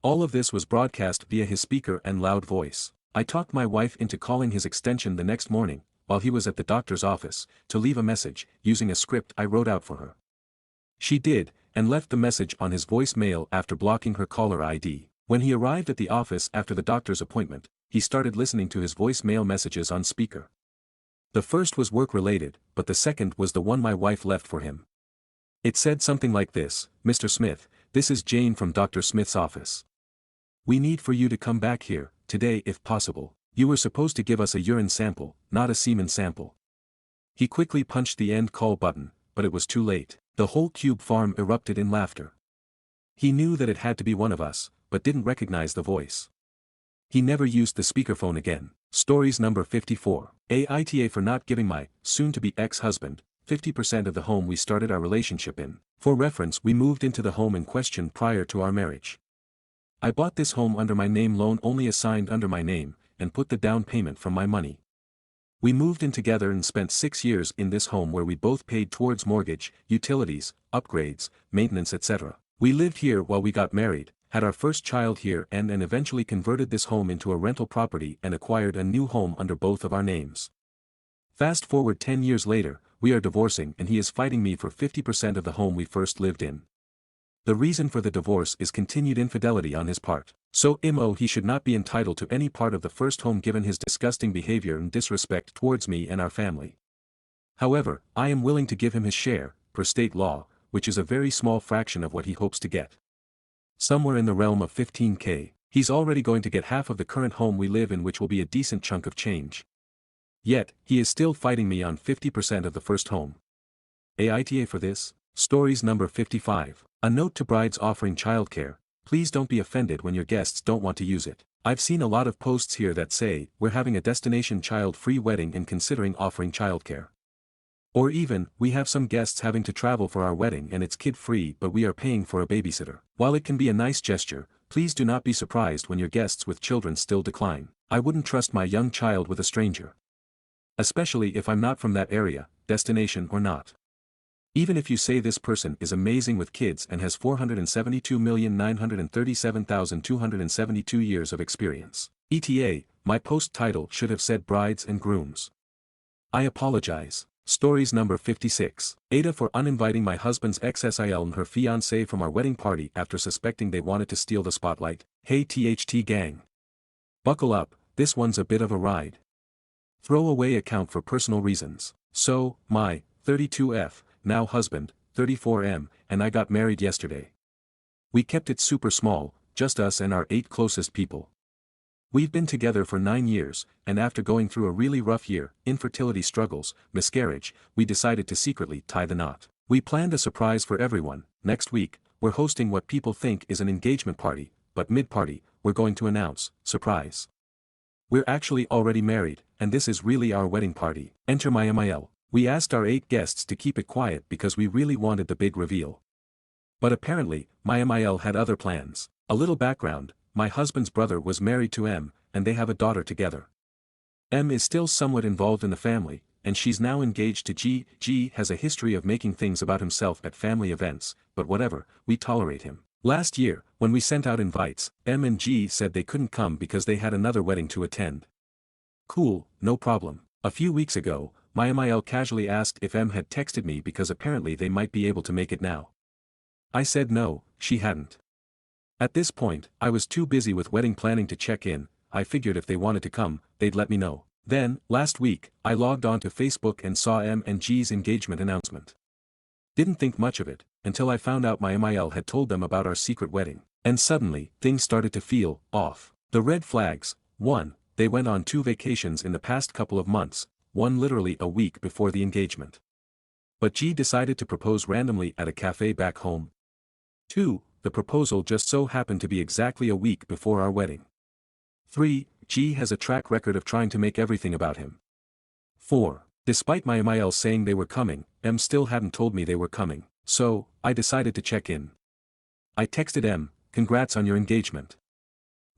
All of this was broadcast via his speaker and loud voice. I talked my wife into calling his extension the next morning, while he was at the doctor's office, to leave a message, using a script I wrote out for her. She did, and left the message on his voicemail after blocking her caller ID. When he arrived at the office after the doctor's appointment, he started listening to his voicemail messages on speaker. The first was work-related, but the second was the one my wife left for him. It said something like this: Mr. Smith, this is Jane from Dr. Smith's office. We need for you to come back here, today if possible. You were supposed to give us a urine sample, not a semen sample. He quickly punched the end call button, but it was too late. The whole cube farm erupted in laughter. He knew that it had to be one of us, but didn't recognize the voice. He never used the speakerphone again. Stories number 54. Aita for not giving my, soon-to-be ex-husband, 50% of the home we started our relationship in. For reference, we moved into the home in question prior to our marriage. I bought this home under my name, loan only assigned under my name, and put the down payment from my money. We moved in together and spent 6 years in this home where we both paid towards mortgage, utilities, upgrades, maintenance, etc. We lived here while we got married, had our first child here and eventually converted this home into a rental property and acquired a new home under both of our names. Fast forward 10 years later, we are divorcing and he is fighting me for 50% of the home we first lived in. The reason for the divorce is continued infidelity on his part. So he should not be entitled to any part of the first home given his disgusting behavior and disrespect towards me and our family. However, I am willing to give him his share, per state law, which is a very small fraction of what he hopes to get. Somewhere in the realm of $15,000, he's already going to get half of the current home we live in, which will be a decent chunk of change. Yet, he is still fighting me on 50% of the first home. Aita for this? Stories number 55. A note to brides offering childcare: please don't be offended when your guests don't want to use it. I've seen a lot of posts here that say, we're having a destination child-free wedding and considering offering childcare. Or even, we have some guests having to travel for our wedding and it's kid-free but we are paying for a babysitter. While it can be a nice gesture, please do not be surprised when your guests with children still decline. I wouldn't trust my young child with a stranger. Especially if I'm not from that area, destination or not. Even if you say this person is amazing with kids and has 472,937,272 years of experience. ETA, my post title should have said brides and grooms. I apologize. Stories number 56. Aita for uninviting my husband's ex-SIL and her fiancé from our wedding party after suspecting they wanted to steal the spotlight. Hey THT gang. Buckle up, this one's a bit of a ride. Throwaway account for personal reasons. So, my 32F, now husband, 34M, and I got married yesterday. We kept it super small, just us and our 8 closest people. We've been together for 9 years, and after going through a really rough year, infertility struggles, miscarriage, we decided to secretly tie the knot. We planned a surprise for everyone. Next week, we're hosting what people think is an engagement party, but mid-party, we're going to announce, surprise. We're actually already married, and this is really our wedding party. Enter my MIL. We asked our 8 guests to keep it quiet because we really wanted the big reveal. But apparently, my MIL had other plans. A little background: my husband's brother was married to M, and they have a daughter together. M is still somewhat involved in the family, and she's now engaged to G. G has a history of making things about himself at family events, but whatever, we tolerate him. Last year, when we sent out invites, M and G said they couldn't come because they had another wedding to attend. Cool, no problem. A few weeks ago, my MIL casually asked if M had texted me because apparently they might be able to make it now. I said no, she hadn't. At this point, I was too busy with wedding planning to check in. I figured if they wanted to come, they'd let me know. Then, last week, I logged on to Facebook and saw M and G's engagement announcement. Didn't think much of it, until I found out my MIL had told them about our secret wedding, and suddenly, things started to feel off. The red flags: 1. They went on 2 vacations in the past couple of months, one literally a week before the engagement. But G decided to propose randomly at a cafe back home. 2. The proposal just so happened to be exactly a week before our wedding. 3. G has a track record of trying to make everything about him. 4. Despite my MIL saying they were coming, M still hadn't told me they were coming, so I decided to check in. I texted M, "Congrats on your engagement."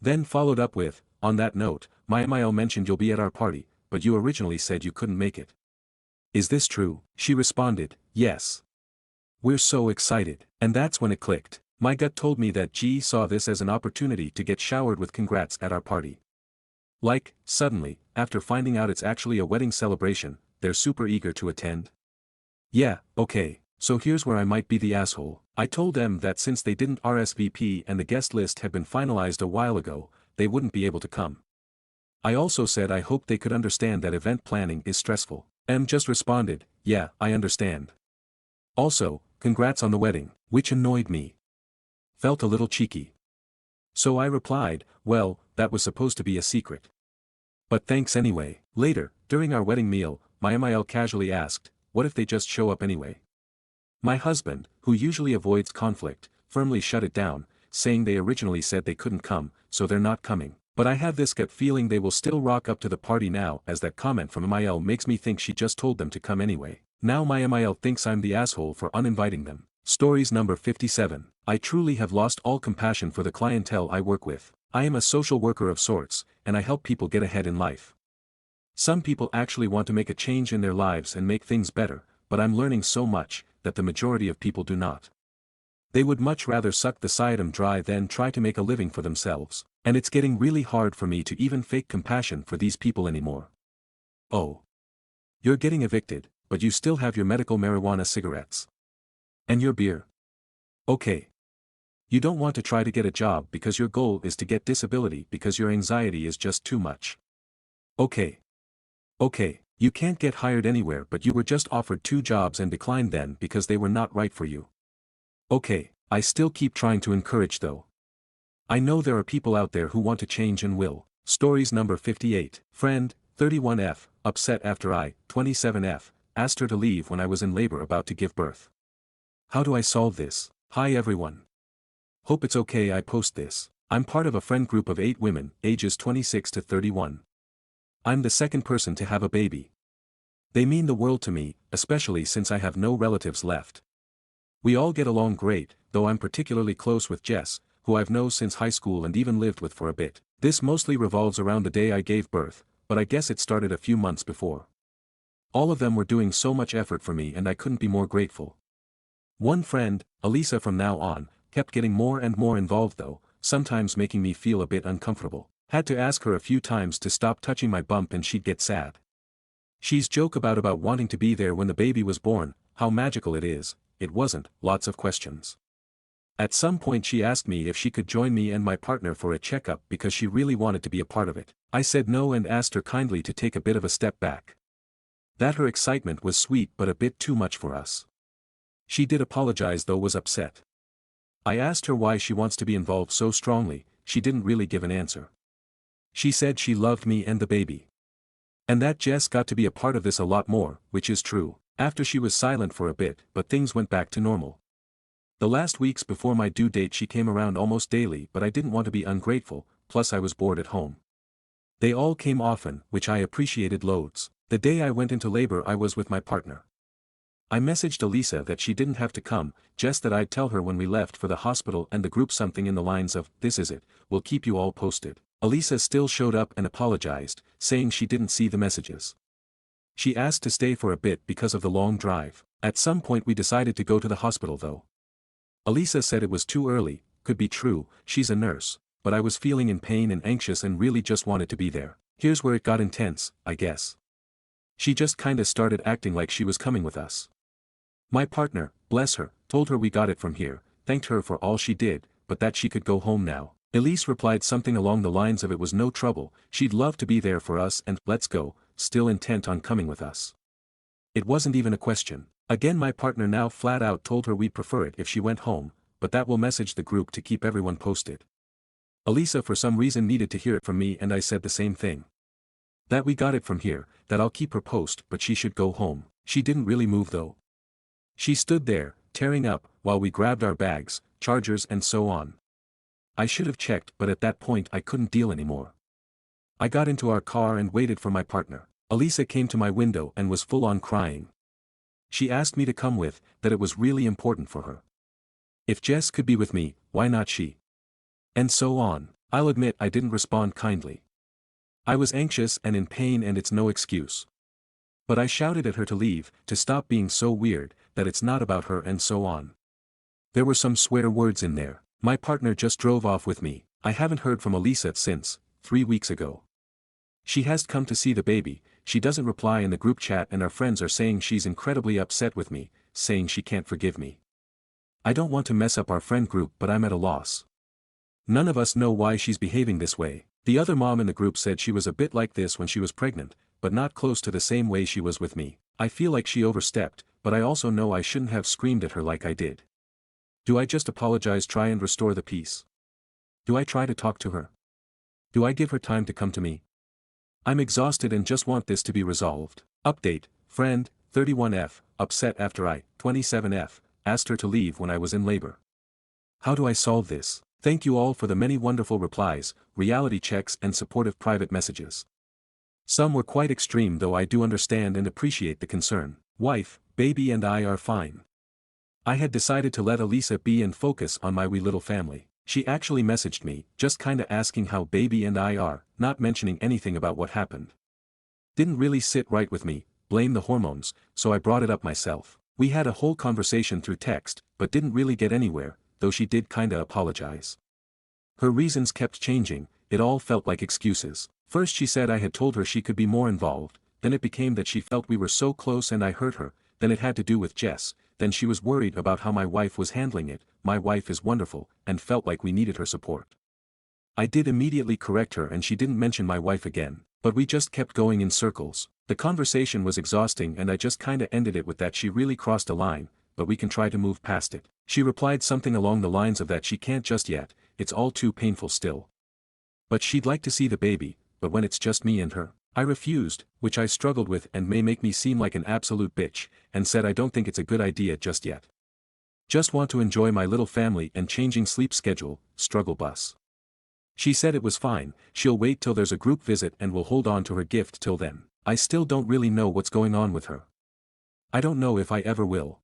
Then followed up with, "On that note, my MIL mentioned you'll be at our party, but you originally said you couldn't make it. Is this true?" She responded, "Yes. We're so excited." And that's when it clicked. My gut told me that G saw this as an opportunity to get showered with congrats at our party. Like, suddenly, after finding out it's actually a wedding celebration, they're super eager to attend. Yeah, okay, so here's where I might be the asshole. I told them that since they didn't RSVP and the guest list had been finalized a while ago, they wouldn't be able to come. I also said I hoped they could understand that event planning is stressful. M just responded, "Yeah, I understand. Also, congrats on the wedding," which annoyed me. Felt a little cheeky. So I replied, "Well, that was supposed to be a secret. But thanks anyway." Later, during our wedding meal, my MIL casually asked, "What if they just show up anyway?" My husband, who usually avoids conflict, firmly shut it down, saying they originally said they couldn't come, so they're not coming. But I have this gut feeling they will still rock up to the party now, as that comment from MIL makes me think she just told them to come anyway. Now my MIL thinks I'm the asshole for uninviting them. Stories number 57. I truly have lost all compassion for the clientele I work with. I am a social worker of sorts, and I help people get ahead in life. Some people actually want to make a change in their lives and make things better, but I'm learning so much that the majority of people do not. They would much rather suck the siadam dry than try to make a living for themselves, and it's getting really hard for me to even fake compassion for these people anymore. Oh. You're getting evicted, but you still have your medical marijuana cigarettes. And your beer. Okay. You don't want to try to get a job because your goal is to get disability because your anxiety is just too much. Okay. Okay, you can't get hired anywhere but you were just offered 2 jobs and declined then because they were not right for you. Okay, I still keep trying to encourage though. I know there are people out there who want to change and will. Stories number 58. Friend, 31F, upset after I, 27F, asked her to leave when I was in labor about to give birth. How do I solve this? Hi everyone. Hope it's okay I post this. I'm part of a friend group of 8 women, ages 26 to 31. I'm the second person to have a baby. They mean the world to me, especially since I have no relatives left. We all get along great, though I'm particularly close with Jess, who I've known since high school and even lived with for a bit. This mostly revolves around the day I gave birth, but I guess it started a few months before. All of them were doing so much effort for me and I couldn't be more grateful. One friend, Elisa from now on, kept getting more and more involved though, sometimes making me feel a bit uncomfortable. Had to ask her a few times to stop touching my bump and she'd get sad. She's joke about wanting to be there when the baby was born, how magical it is. It wasn't, lots of questions. At some point she asked me if she could join me and my partner for a checkup because she really wanted to be a part of it. I said no and asked her kindly to take a bit of a step back. That her excitement was sweet but a bit too much for us. She did apologize though was upset. I asked her why she wants to be involved so strongly, she didn't really give an answer. She said she loved me and the baby. And that Jess got to be a part of this a lot more, which is true. After she was silent for a bit, but things went back to normal. The last weeks before my due date she came around almost daily but I didn't want to be ungrateful, plus I was bored at home. They all came often, which I appreciated loads. The day I went into labor I was with my partner. I messaged Elisa that she didn't have to come, just that I'd tell her when we left for the hospital and the group something in the lines of, "This is it, we'll keep you all posted." Elisa still showed up and apologized, saying she didn't see the messages. She asked to stay for a bit because of the long drive. At some point we decided to go to the hospital though. Elisa said it was too early, could be true, she's a nurse, but I was feeling in pain and anxious and really just wanted to be there. Here's where it got intense, I guess. She just kinda started acting like she was coming with us. My partner, bless her, told her we got it from here, thanked her for all she did, but that she could go home now. Elise replied something along the lines of it was no trouble, she'd love to be there for us and let's go, still intent on coming with us. It wasn't even a question. Again, my partner now flat out told her we'd prefer it if she went home, but that will message the group to keep everyone posted. Elisa for some reason needed to hear it from me and I said the same thing. That we got it from here, that I'll keep her post but she should go home. She didn't really move though. She stood there, tearing up, while we grabbed our bags, chargers and so on. I should have checked but at that point I couldn't deal anymore. I got into our car and waited for my partner. Elisa came to my window and was full on crying. She asked me to come with, that it was really important for her. If Jess could be with me, why not she? And so on. I'll admit I didn't respond kindly. I was anxious and in pain and it's no excuse. But I shouted at her to leave, to stop being so weird, that it's not about her and so on. There were some swear words in there. My partner just drove off with me. I haven't heard from Elisa since, 3 weeks ago. She has come to see the baby, she doesn't reply in the group chat and our friends are saying she's incredibly upset with me, saying she can't forgive me. I don't want to mess up our friend group but I'm at a loss. None of us know why she's behaving this way. The other mom in the group said she was a bit like this when she was pregnant, but not close to the same way she was with me. I feel like she overstepped, but I also know I shouldn't have screamed at her like I did. Do I just apologize, try and restore the peace? Do I try to talk to her? Do I give her time to come to me? I'm exhausted and just want this to be resolved. Update, friend, 31F, upset after I, 27F, asked her to leave when I was in labor. How do I solve this? Thank you all for the many wonderful replies, reality checks and supportive private messages. Some were quite extreme though I do understand and appreciate the concern. Wife, baby and I are fine. I had decided to let Elisa be and focus on my wee little family. She actually messaged me, just kinda asking how baby and I are, not mentioning anything about what happened. Didn't really sit right with me, blame the hormones, so I brought it up myself. We had a whole conversation through text, but didn't really get anywhere, though she did kinda apologize. Her reasons kept changing, it all felt like excuses. First she said I had told her she could be more involved, then it became that she felt we were so close and I hurt her, then it had to do with Jess, then she was worried about how my wife was handling it. My wife is wonderful, and felt like we needed her support. I did immediately correct her and she didn't mention my wife again, but we just kept going in circles. The conversation was exhausting and I just kinda ended it with that she really crossed a line, but we can try to move past it. She replied something along the lines of that she can't just yet, it's all too painful still. But she'd like to see the baby, but when it's just me and her. I refused, which I struggled with and may make me seem like an absolute bitch, and said I don't think it's a good idea just yet. Just want to enjoy my little family and changing sleep schedule, struggle bus. She said it was fine, she'll wait till there's a group visit and will hold on to her gift till then. I still don't really know what's going on with her. I don't know if I ever will.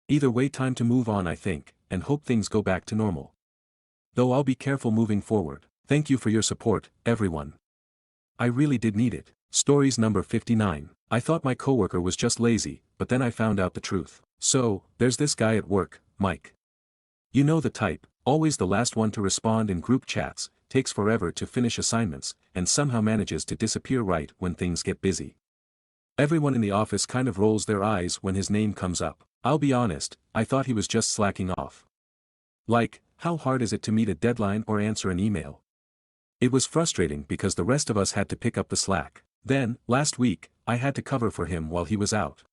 Either way, time to move on I think, and hope things go back to normal. Though I'll be careful moving forward. Thank you for your support, everyone. I really did need it. Stories number 59. I thought my coworker was just lazy, but then I found out the truth. So, there's this guy at work, Mike. You know the type, always the last one to respond in group chats, takes forever to finish assignments, and somehow manages to disappear right when things get busy. Everyone in the office kind of rolls their eyes when his name comes up. I'll be honest, I thought he was just slacking off. Like, how hard is it to meet a deadline or answer an email? It was frustrating because the rest of us had to pick up the slack. Then, last week, I had to cover for him while he was out.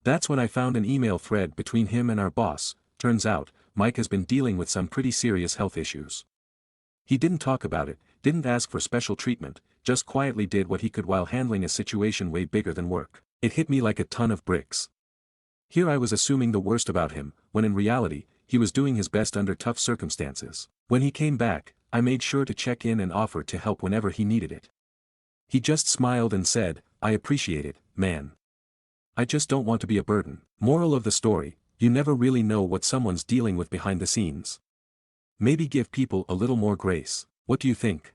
That's when I found an email thread between him and our boss. Turns out, Mike has been dealing with some pretty serious health issues. He didn't talk about it, didn't ask for special treatment, just quietly did what he could while handling a situation way bigger than work. It hit me like a ton of bricks. Here I was assuming the worst about him, when in reality, he was doing his best under tough circumstances. When he came back, I made sure to check in and offer to help whenever he needed it. He just smiled and said, I appreciate it, man. I just don't want to be a burden. Moral of the story, you never really know what someone's dealing with behind the scenes. Maybe give people a little more grace. What do you think?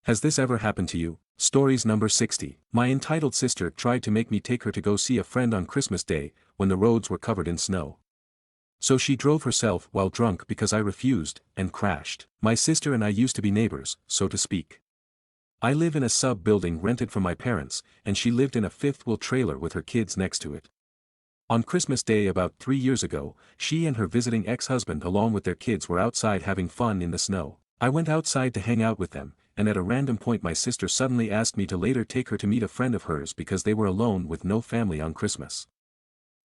Has this ever happened to you? Stories number 60. My entitled sister tried to make me take her to go see a friend on Christmas Day, when the roads were covered in snow. So she drove herself while drunk because I refused, and crashed. My sister and I used to be neighbors, so to speak. I live in a sub-building rented from my parents, and she lived in a fifth-wheel trailer with her kids next to it. On Christmas Day about 3 years ago, she and her visiting ex-husband along with their kids were outside having fun in the snow. I went outside to hang out with them, and at a random point my sister suddenly asked me to later take her to meet a friend of hers because they were alone with no family on Christmas.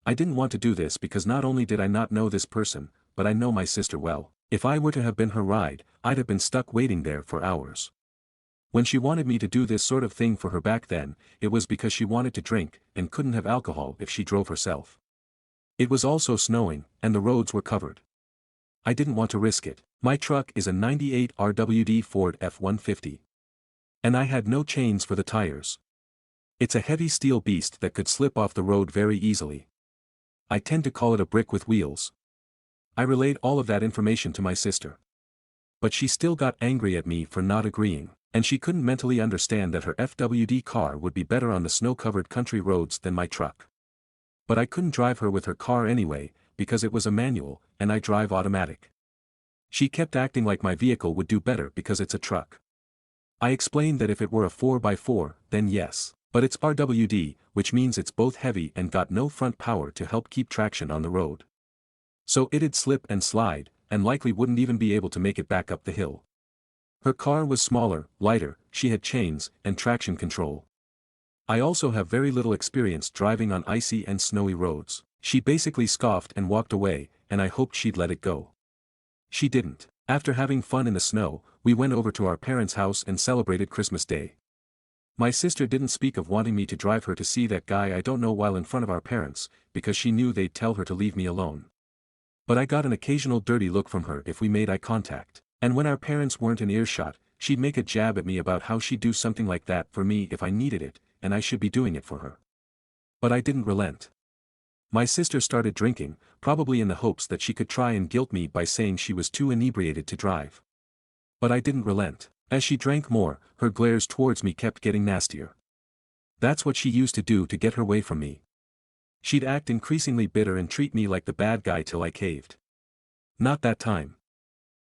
I didn't want to do this because not only did I not know this person, but I know my sister well. If I were to have been her ride, I'd have been stuck waiting there for hours. When she wanted me to do this sort of thing for her back then, it was because she wanted to drink, and couldn't have alcohol if she drove herself. It was also snowing, and the roads were covered. I didn't want to risk it. My truck is a '98 RWD Ford F-150. And I had no chains for the tires. It's a heavy steel beast that could slip off the road very easily. I tend to call it a brick with wheels. I relayed all of that information to my sister. But she still got angry at me for not agreeing, and she couldn't mentally understand that her FWD car would be better on the snow-covered country roads than my truck. But I couldn't drive her with her car anyway, because it was a manual, and I drive automatic. She kept acting like my vehicle would do better because it's a truck. I explained that if it were a 4x4, then yes. But it's RWD, which means it's both heavy and got no front power to help keep traction on the road. So it'd slip and slide, and likely wouldn't even be able to make it back up the hill. Her car was smaller, lighter, she had chains, and traction control. I also have very little experience driving on icy and snowy roads. She basically scoffed and walked away, and I hoped she'd let it go. She didn't. After having fun in the snow, we went over to our parents' house and celebrated Christmas Day. My sister didn't speak of wanting me to drive her to see that guy I don't know while in front of our parents, because she knew they'd tell her to leave me alone. But I got an occasional dirty look from her if we made eye contact, and when our parents weren't in earshot, she'd make a jab at me about how she'd do something like that for me if I needed it, and I should be doing it for her. But I didn't relent. My sister started drinking, probably in the hopes that she could try and guilt me by saying she was too inebriated to drive. But I didn't relent. As she drank more, her glares towards me kept getting nastier. That's what she used to do to get her way from me. She'd act increasingly bitter and treat me like the bad guy till I caved. Not that time.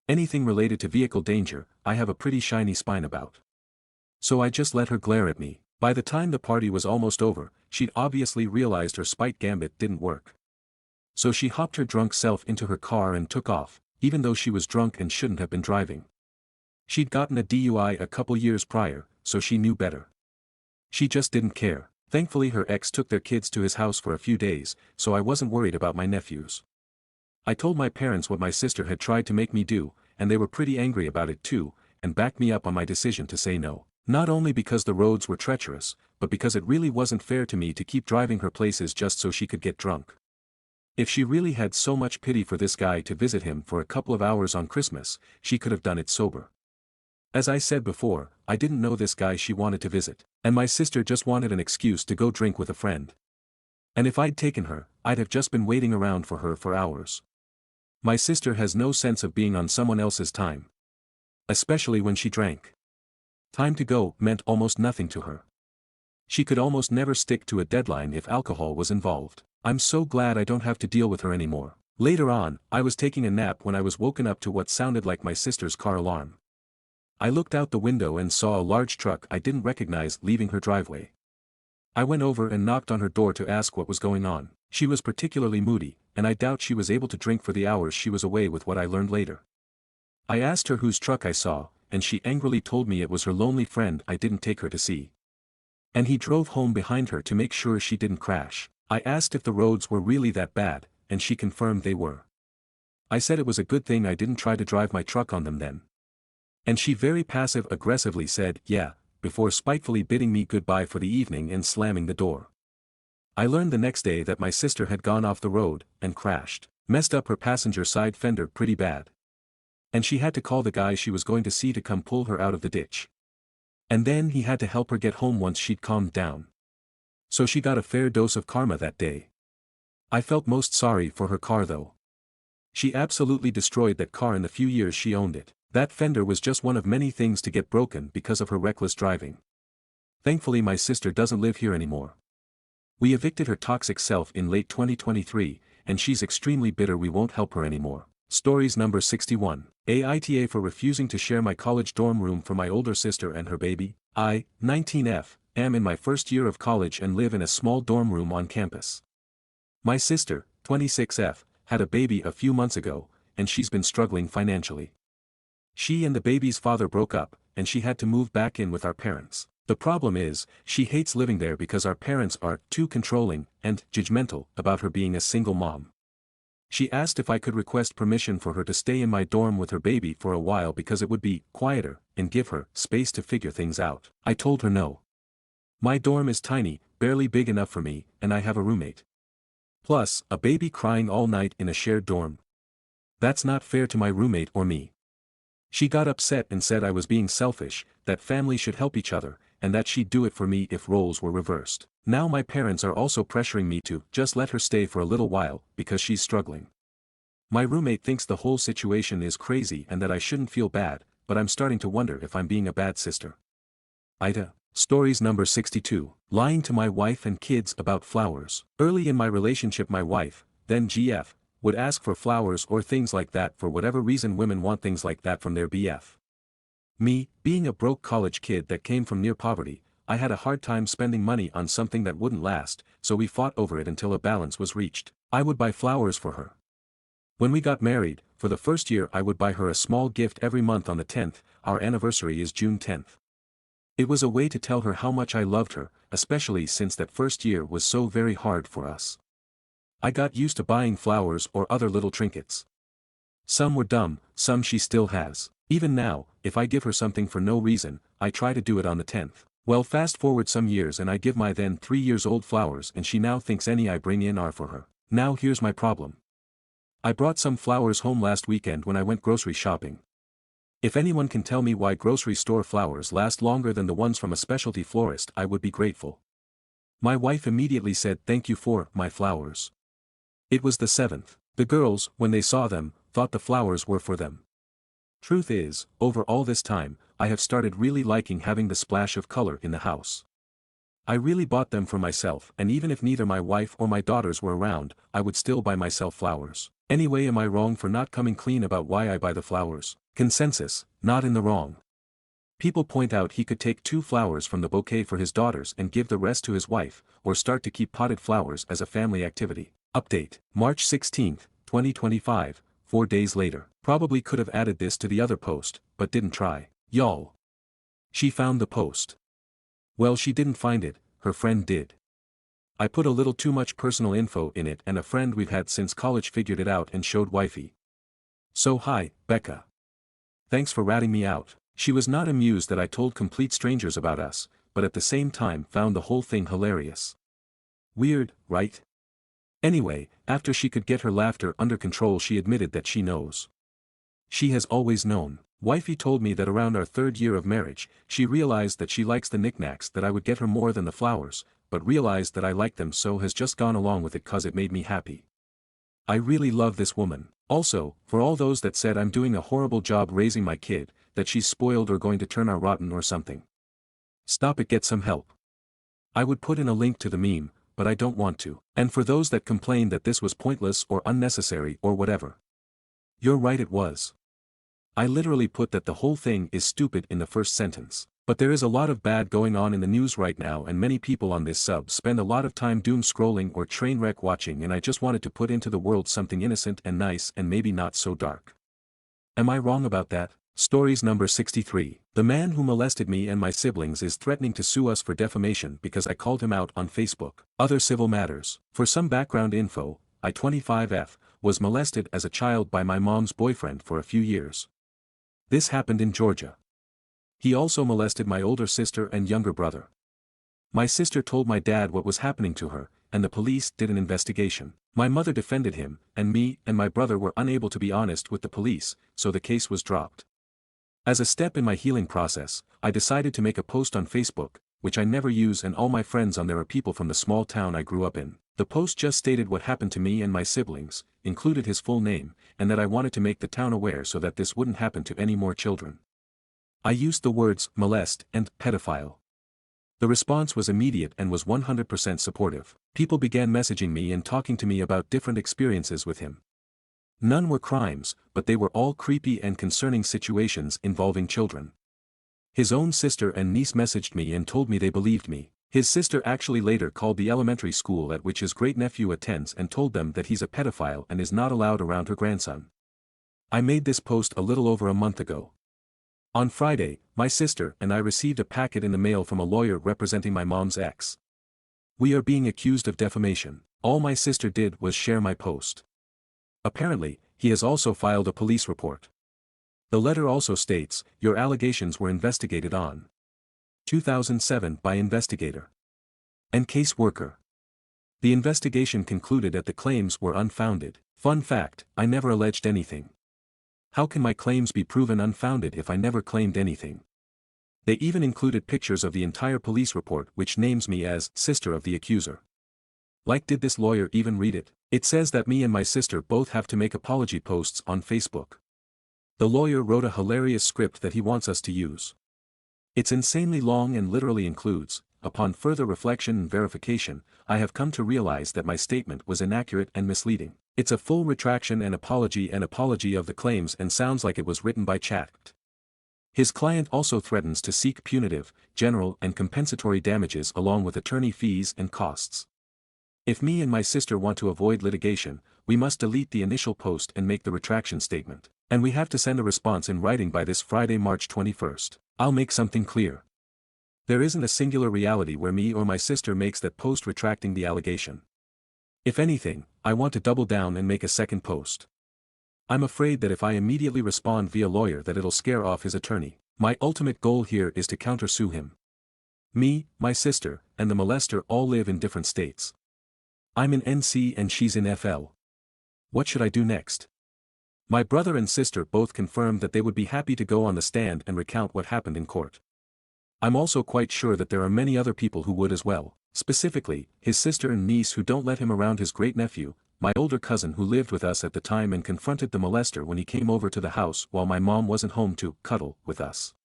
Anything related to vehicle danger, I have a pretty shiny spine about. So I just let her glare at me. By the time the party was almost over, she'd obviously realized her spite gambit didn't work. So she hopped her drunk self into her car and took off, even though she was drunk and shouldn't have been driving. She'd gotten a DUI a couple years prior, so she knew better. She just didn't care. Thankfully her ex took their kids to his house for a few days, so I wasn't worried about my nephews. I told my parents what my sister had tried to make me do, and they were pretty angry about it too, and backed me up on my decision to say no. Not only because the roads were treacherous, but because it really wasn't fair to me to keep driving her places just so she could get drunk. If she really had so much pity for this guy to visit him for a couple of hours on Christmas, she could have done it sober. As I said before, I didn't know this guy she wanted to visit, and my sister just wanted an excuse to go drink with a friend. And if I'd taken her, I'd have just been waiting around for her for hours. My sister has no sense of being on someone else's time. Especially when she drank. Time to go meant almost nothing to her. She could almost never stick to a deadline if alcohol was involved. I'm so glad I don't have to deal with her anymore. Later on, I was taking a nap when I was woken up to what sounded like my sister's car alarm. I looked out the window and saw a large truck I didn't recognize leaving her driveway. I went over and knocked on her door to ask what was going on. She was particularly moody, and I doubt she was able to drink for the hours she was away with what I learned later. I asked her whose truck I saw, and she angrily told me it was her lonely friend I didn't take her to see. And he drove home behind her to make sure she didn't crash. I asked if the roads were really that bad, and she confirmed they were. I said it was a good thing I didn't try to drive my truck on them then. And she very passive-aggressively said, yeah, before spitefully bidding me goodbye for the evening and slamming the door. I learned the next day that my sister had gone off the road and crashed, messed up her passenger side fender pretty bad. And she had to call the guy she was going to see to come pull her out of the ditch. And then he had to help her get home once she'd calmed down. So she got a fair dose of karma that day. I felt most sorry for her car though. She absolutely destroyed that car in the few years she owned it. That fender was just one of many things to get broken because of her reckless driving. Thankfully my sister doesn't live here anymore. We evicted her toxic self in late 2023, and she's extremely bitter we won't help her anymore. Stories number 61. Aita for refusing to share my college dorm room for my older sister and her baby. I, 19F, am in my first year of college and live in a small dorm room on campus. My sister, 26F, had a baby a few months ago, and she's been struggling financially. She and the baby's father broke up, and she had to move back in with our parents. The problem is, she hates living there because our parents are too controlling and judgmental about her being a single mom. She asked if I could request permission for her to stay in my dorm with her baby for a while because it would be quieter and give her space to figure things out. I told her no. My dorm is tiny, barely big enough for me, and I have a roommate. Plus, a baby crying all night in a shared dorm. That's not fair to my roommate or me. She got upset and said I was being selfish, that families should help each other, and that she'd do it for me if roles were reversed. Now my parents are also pressuring me to just let her stay for a little while because she's struggling. My roommate thinks the whole situation is crazy and that I shouldn't feel bad, but I'm starting to wonder if I'm being a bad sister. Aita. Stories number 62. Lying to my wife and kids about flowers. Early in my relationship my wife, then GF, would ask for flowers or things like that for whatever reason women want things like that from their BF. Me, being a broke college kid that came from near poverty, I had a hard time spending money on something that wouldn't last, so we fought over it until a balance was reached. I would buy flowers for her. When we got married, for the first year I would buy her a small gift every month on the 10th, our anniversary is June 10th. It was a way to tell her how much I loved her, especially since that first year was so very hard for us. I got used to buying flowers or other little trinkets. Some were dumb, some she still has. Even now, if I give her something for no reason, I try to do it on the 10th. Well, fast forward some years and I give my then 3-year-old flowers and she now thinks any I bring in are for her. Now here's my problem. I brought some flowers home last weekend when I went grocery shopping. If anyone can tell me why grocery store flowers last longer than the ones from a specialty florist, I would be grateful. My wife immediately said thank you for my flowers. It was the 7th. The girls, when they saw them, thought the flowers were for them. Truth is, over all this time, I have started really liking having the splash of color in the house. I really bought them for myself, and even if neither my wife or my daughters were around, I would still buy myself flowers. Anyway, am I wrong for not coming clean about why I buy the flowers? Consensus, not in the wrong. People point out he could take 2 flowers from the bouquet for his daughters and give the rest to his wife, or start to keep potted flowers as a family activity. Update, March 16, 2025, 4 days later. Probably could have added this to the other post, but didn't try. Y'all. She found the post. Well, she didn't find it, her friend did. I put a little too much personal info in it and a friend we've had since college figured it out and showed wifey. So hi, Becca. Thanks for ratting me out. She was not amused that I told complete strangers about us, but at the same time found the whole thing hilarious. Weird, right? Anyway, after she could get her laughter under control she admitted that she knows. She has always known. Wifey told me that around our 3rd year of marriage, she realized that she likes the knickknacks that I would get her more than the flowers, but realized that I like them so has just gone along with it cause it made me happy. I really love this woman. Also, for all those that said I'm doing a horrible job raising my kid, that she's spoiled or going to turn out rotten or something. Stop it, get some help. I would put in a link to the meme, but I don't want to. And for those that complain that this was pointless or unnecessary or whatever. You're right, it was. I literally put that the whole thing is stupid in the first sentence. But there is a lot of bad going on in the news right now and many people on this sub spend a lot of time doom scrolling or train wreck watching and I just wanted to put into the world something innocent and nice and maybe not so dark. Am I wrong about that? Stories number 63. The man who molested me and my siblings is threatening to sue us for defamation because I called him out on Facebook. Other civil matters. For some background info, I 25F, was molested as a child by my mom's boyfriend for a few years. This happened in Georgia. He also molested my older sister and younger brother. My sister told my dad what was happening to her, and the police did an investigation. My mother defended him, and me and my brother were unable to be honest with the police, so the case was dropped. As a step in my healing process, I decided to make a post on Facebook, which I never use, and all my friends on there are people from the small town I grew up in. The post just stated what happened to me and my siblings, included his full name, and that I wanted to make the town aware so that this wouldn't happen to any more children. I used the words molest and pedophile. The response was immediate and was 100% supportive. People began messaging me and talking to me about different experiences with him. None were crimes, but they were all creepy and concerning situations involving children. His own sister and niece messaged me and told me they believed me. His sister actually later called the elementary school at which his great-nephew attends and told them that he's a pedophile and is not allowed around her grandson. I made this post a little over a month ago. On Friday, my sister and I received a packet in the mail from a lawyer representing my mom's ex. We are being accused of defamation. All my sister did was share my post. Apparently, he has also filed a police report. The letter also states, your allegations were investigated on 2007 by investigator and caseworker. The investigation concluded that the claims were unfounded. Fun fact, I never alleged anything. How can my claims be proven unfounded if I never claimed anything? They even included pictures of the entire police report which names me as sister of the accuser. Like, did this lawyer even read it? It says that me and my sister both have to make apology posts on Facebook. The lawyer wrote a hilarious script that he wants us to use. It's insanely long and literally includes, upon further reflection and verification, I have come to realize that my statement was inaccurate and misleading. It's a full retraction and apology of the claims and sounds like it was written by chat. His client also threatens to seek punitive, general and compensatory damages along with attorney fees and costs. If me and my sister want to avoid litigation, we must delete the initial post and make the retraction statement. And we have to send a response in writing by this Friday, March 21st. I'll make something clear. There isn't a singular reality where me or my sister makes that post retracting the allegation. If anything, I want to double down and make a second post. I'm afraid that if I immediately respond via lawyer that it'll scare off his attorney. My ultimate goal here is to countersue him. Me, my sister, and the molester all live in different states. I'm in NC and she's in FL. What should I do next? My brother and sister both confirmed that they would be happy to go on the stand and recount what happened in court. I'm also quite sure that there are many other people who would as well, specifically, his sister and niece who don't let him around his great-nephew, my older cousin who lived with us at the time and confronted the molester when he came over to the house while my mom wasn't home to cuddle with us.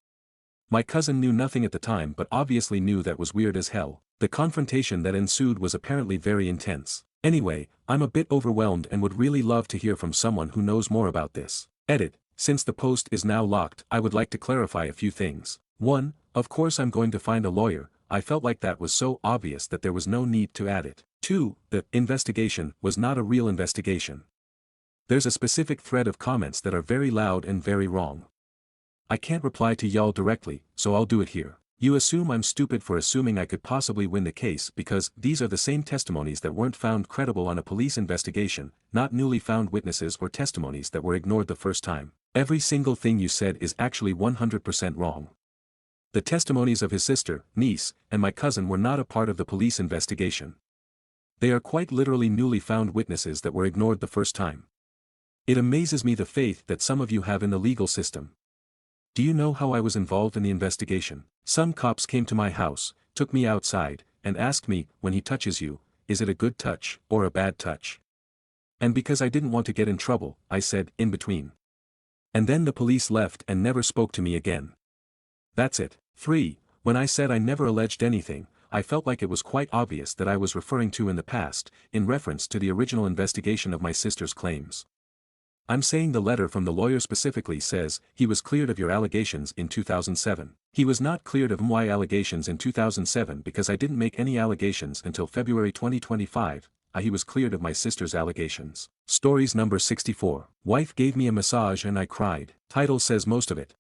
My cousin knew nothing at the time but obviously knew that was weird as hell. The confrontation that ensued was apparently very intense. Anyway, I'm a bit overwhelmed and would really love to hear from someone who knows more about this. Edit. Since the post is now locked, I would like to clarify a few things. 1. Of course I'm going to find a lawyer. I felt like that was so obvious that there was no need to add it. 2. The investigation was not a real investigation. There's a specific thread of comments that are very loud and very wrong. I can't reply to y'all directly, so I'll do it here. You assume I'm stupid for assuming I could possibly win the case because these are the same testimonies that weren't found credible on a police investigation, not newly found witnesses or testimonies that were ignored the first time. Every single thing you said is actually 100% wrong. The testimonies of his sister, niece, and my cousin were not a part of the police investigation. They are quite literally newly found witnesses that were ignored the first time. It amazes me the faith that some of you have in the legal system. Do you know how I was involved in the investigation? Some cops came to my house, took me outside, and asked me, when he touches you, is it a good touch or a bad touch? And because I didn't want to get in trouble, I said, in between. And then the police left and never spoke to me again. That's it. 3. When I said I never alleged anything, I felt like it was quite obvious that I was referring to in the past, in reference to the original investigation of my sister's claims. I'm saying the letter from the lawyer specifically says, he was cleared of your allegations in 2007. He was not cleared of my allegations in 2007 because I didn't make any allegations until February 2025, he was cleared of my sister's allegations. Stories number 64. Wife gave me a massage and I cried. Title says most of it.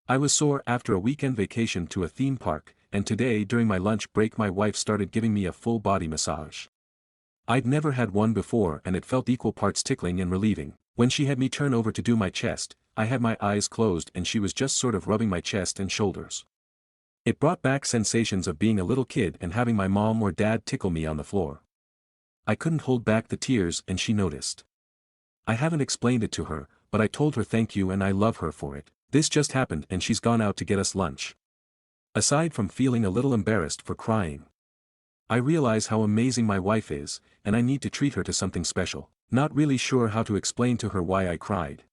I was sore after a weekend vacation to a theme park, and today during my lunch break my wife started giving me a full body massage. I'd never had one before and it felt equal parts tickling and relieving. When she had me turn over to do my chest, I had my eyes closed and she was just sort of rubbing my chest and shoulders. It brought back sensations of being a little kid and having my mom or dad tickle me on the floor. I couldn't hold back the tears and she noticed. I haven't explained it to her, but I told her thank you and I love her for it. This just happened and she's gone out to get us lunch. Aside from feeling a little embarrassed for crying, I realize how amazing my wife is, and I need to treat her to something special. Not really sure how to explain to her why I cried.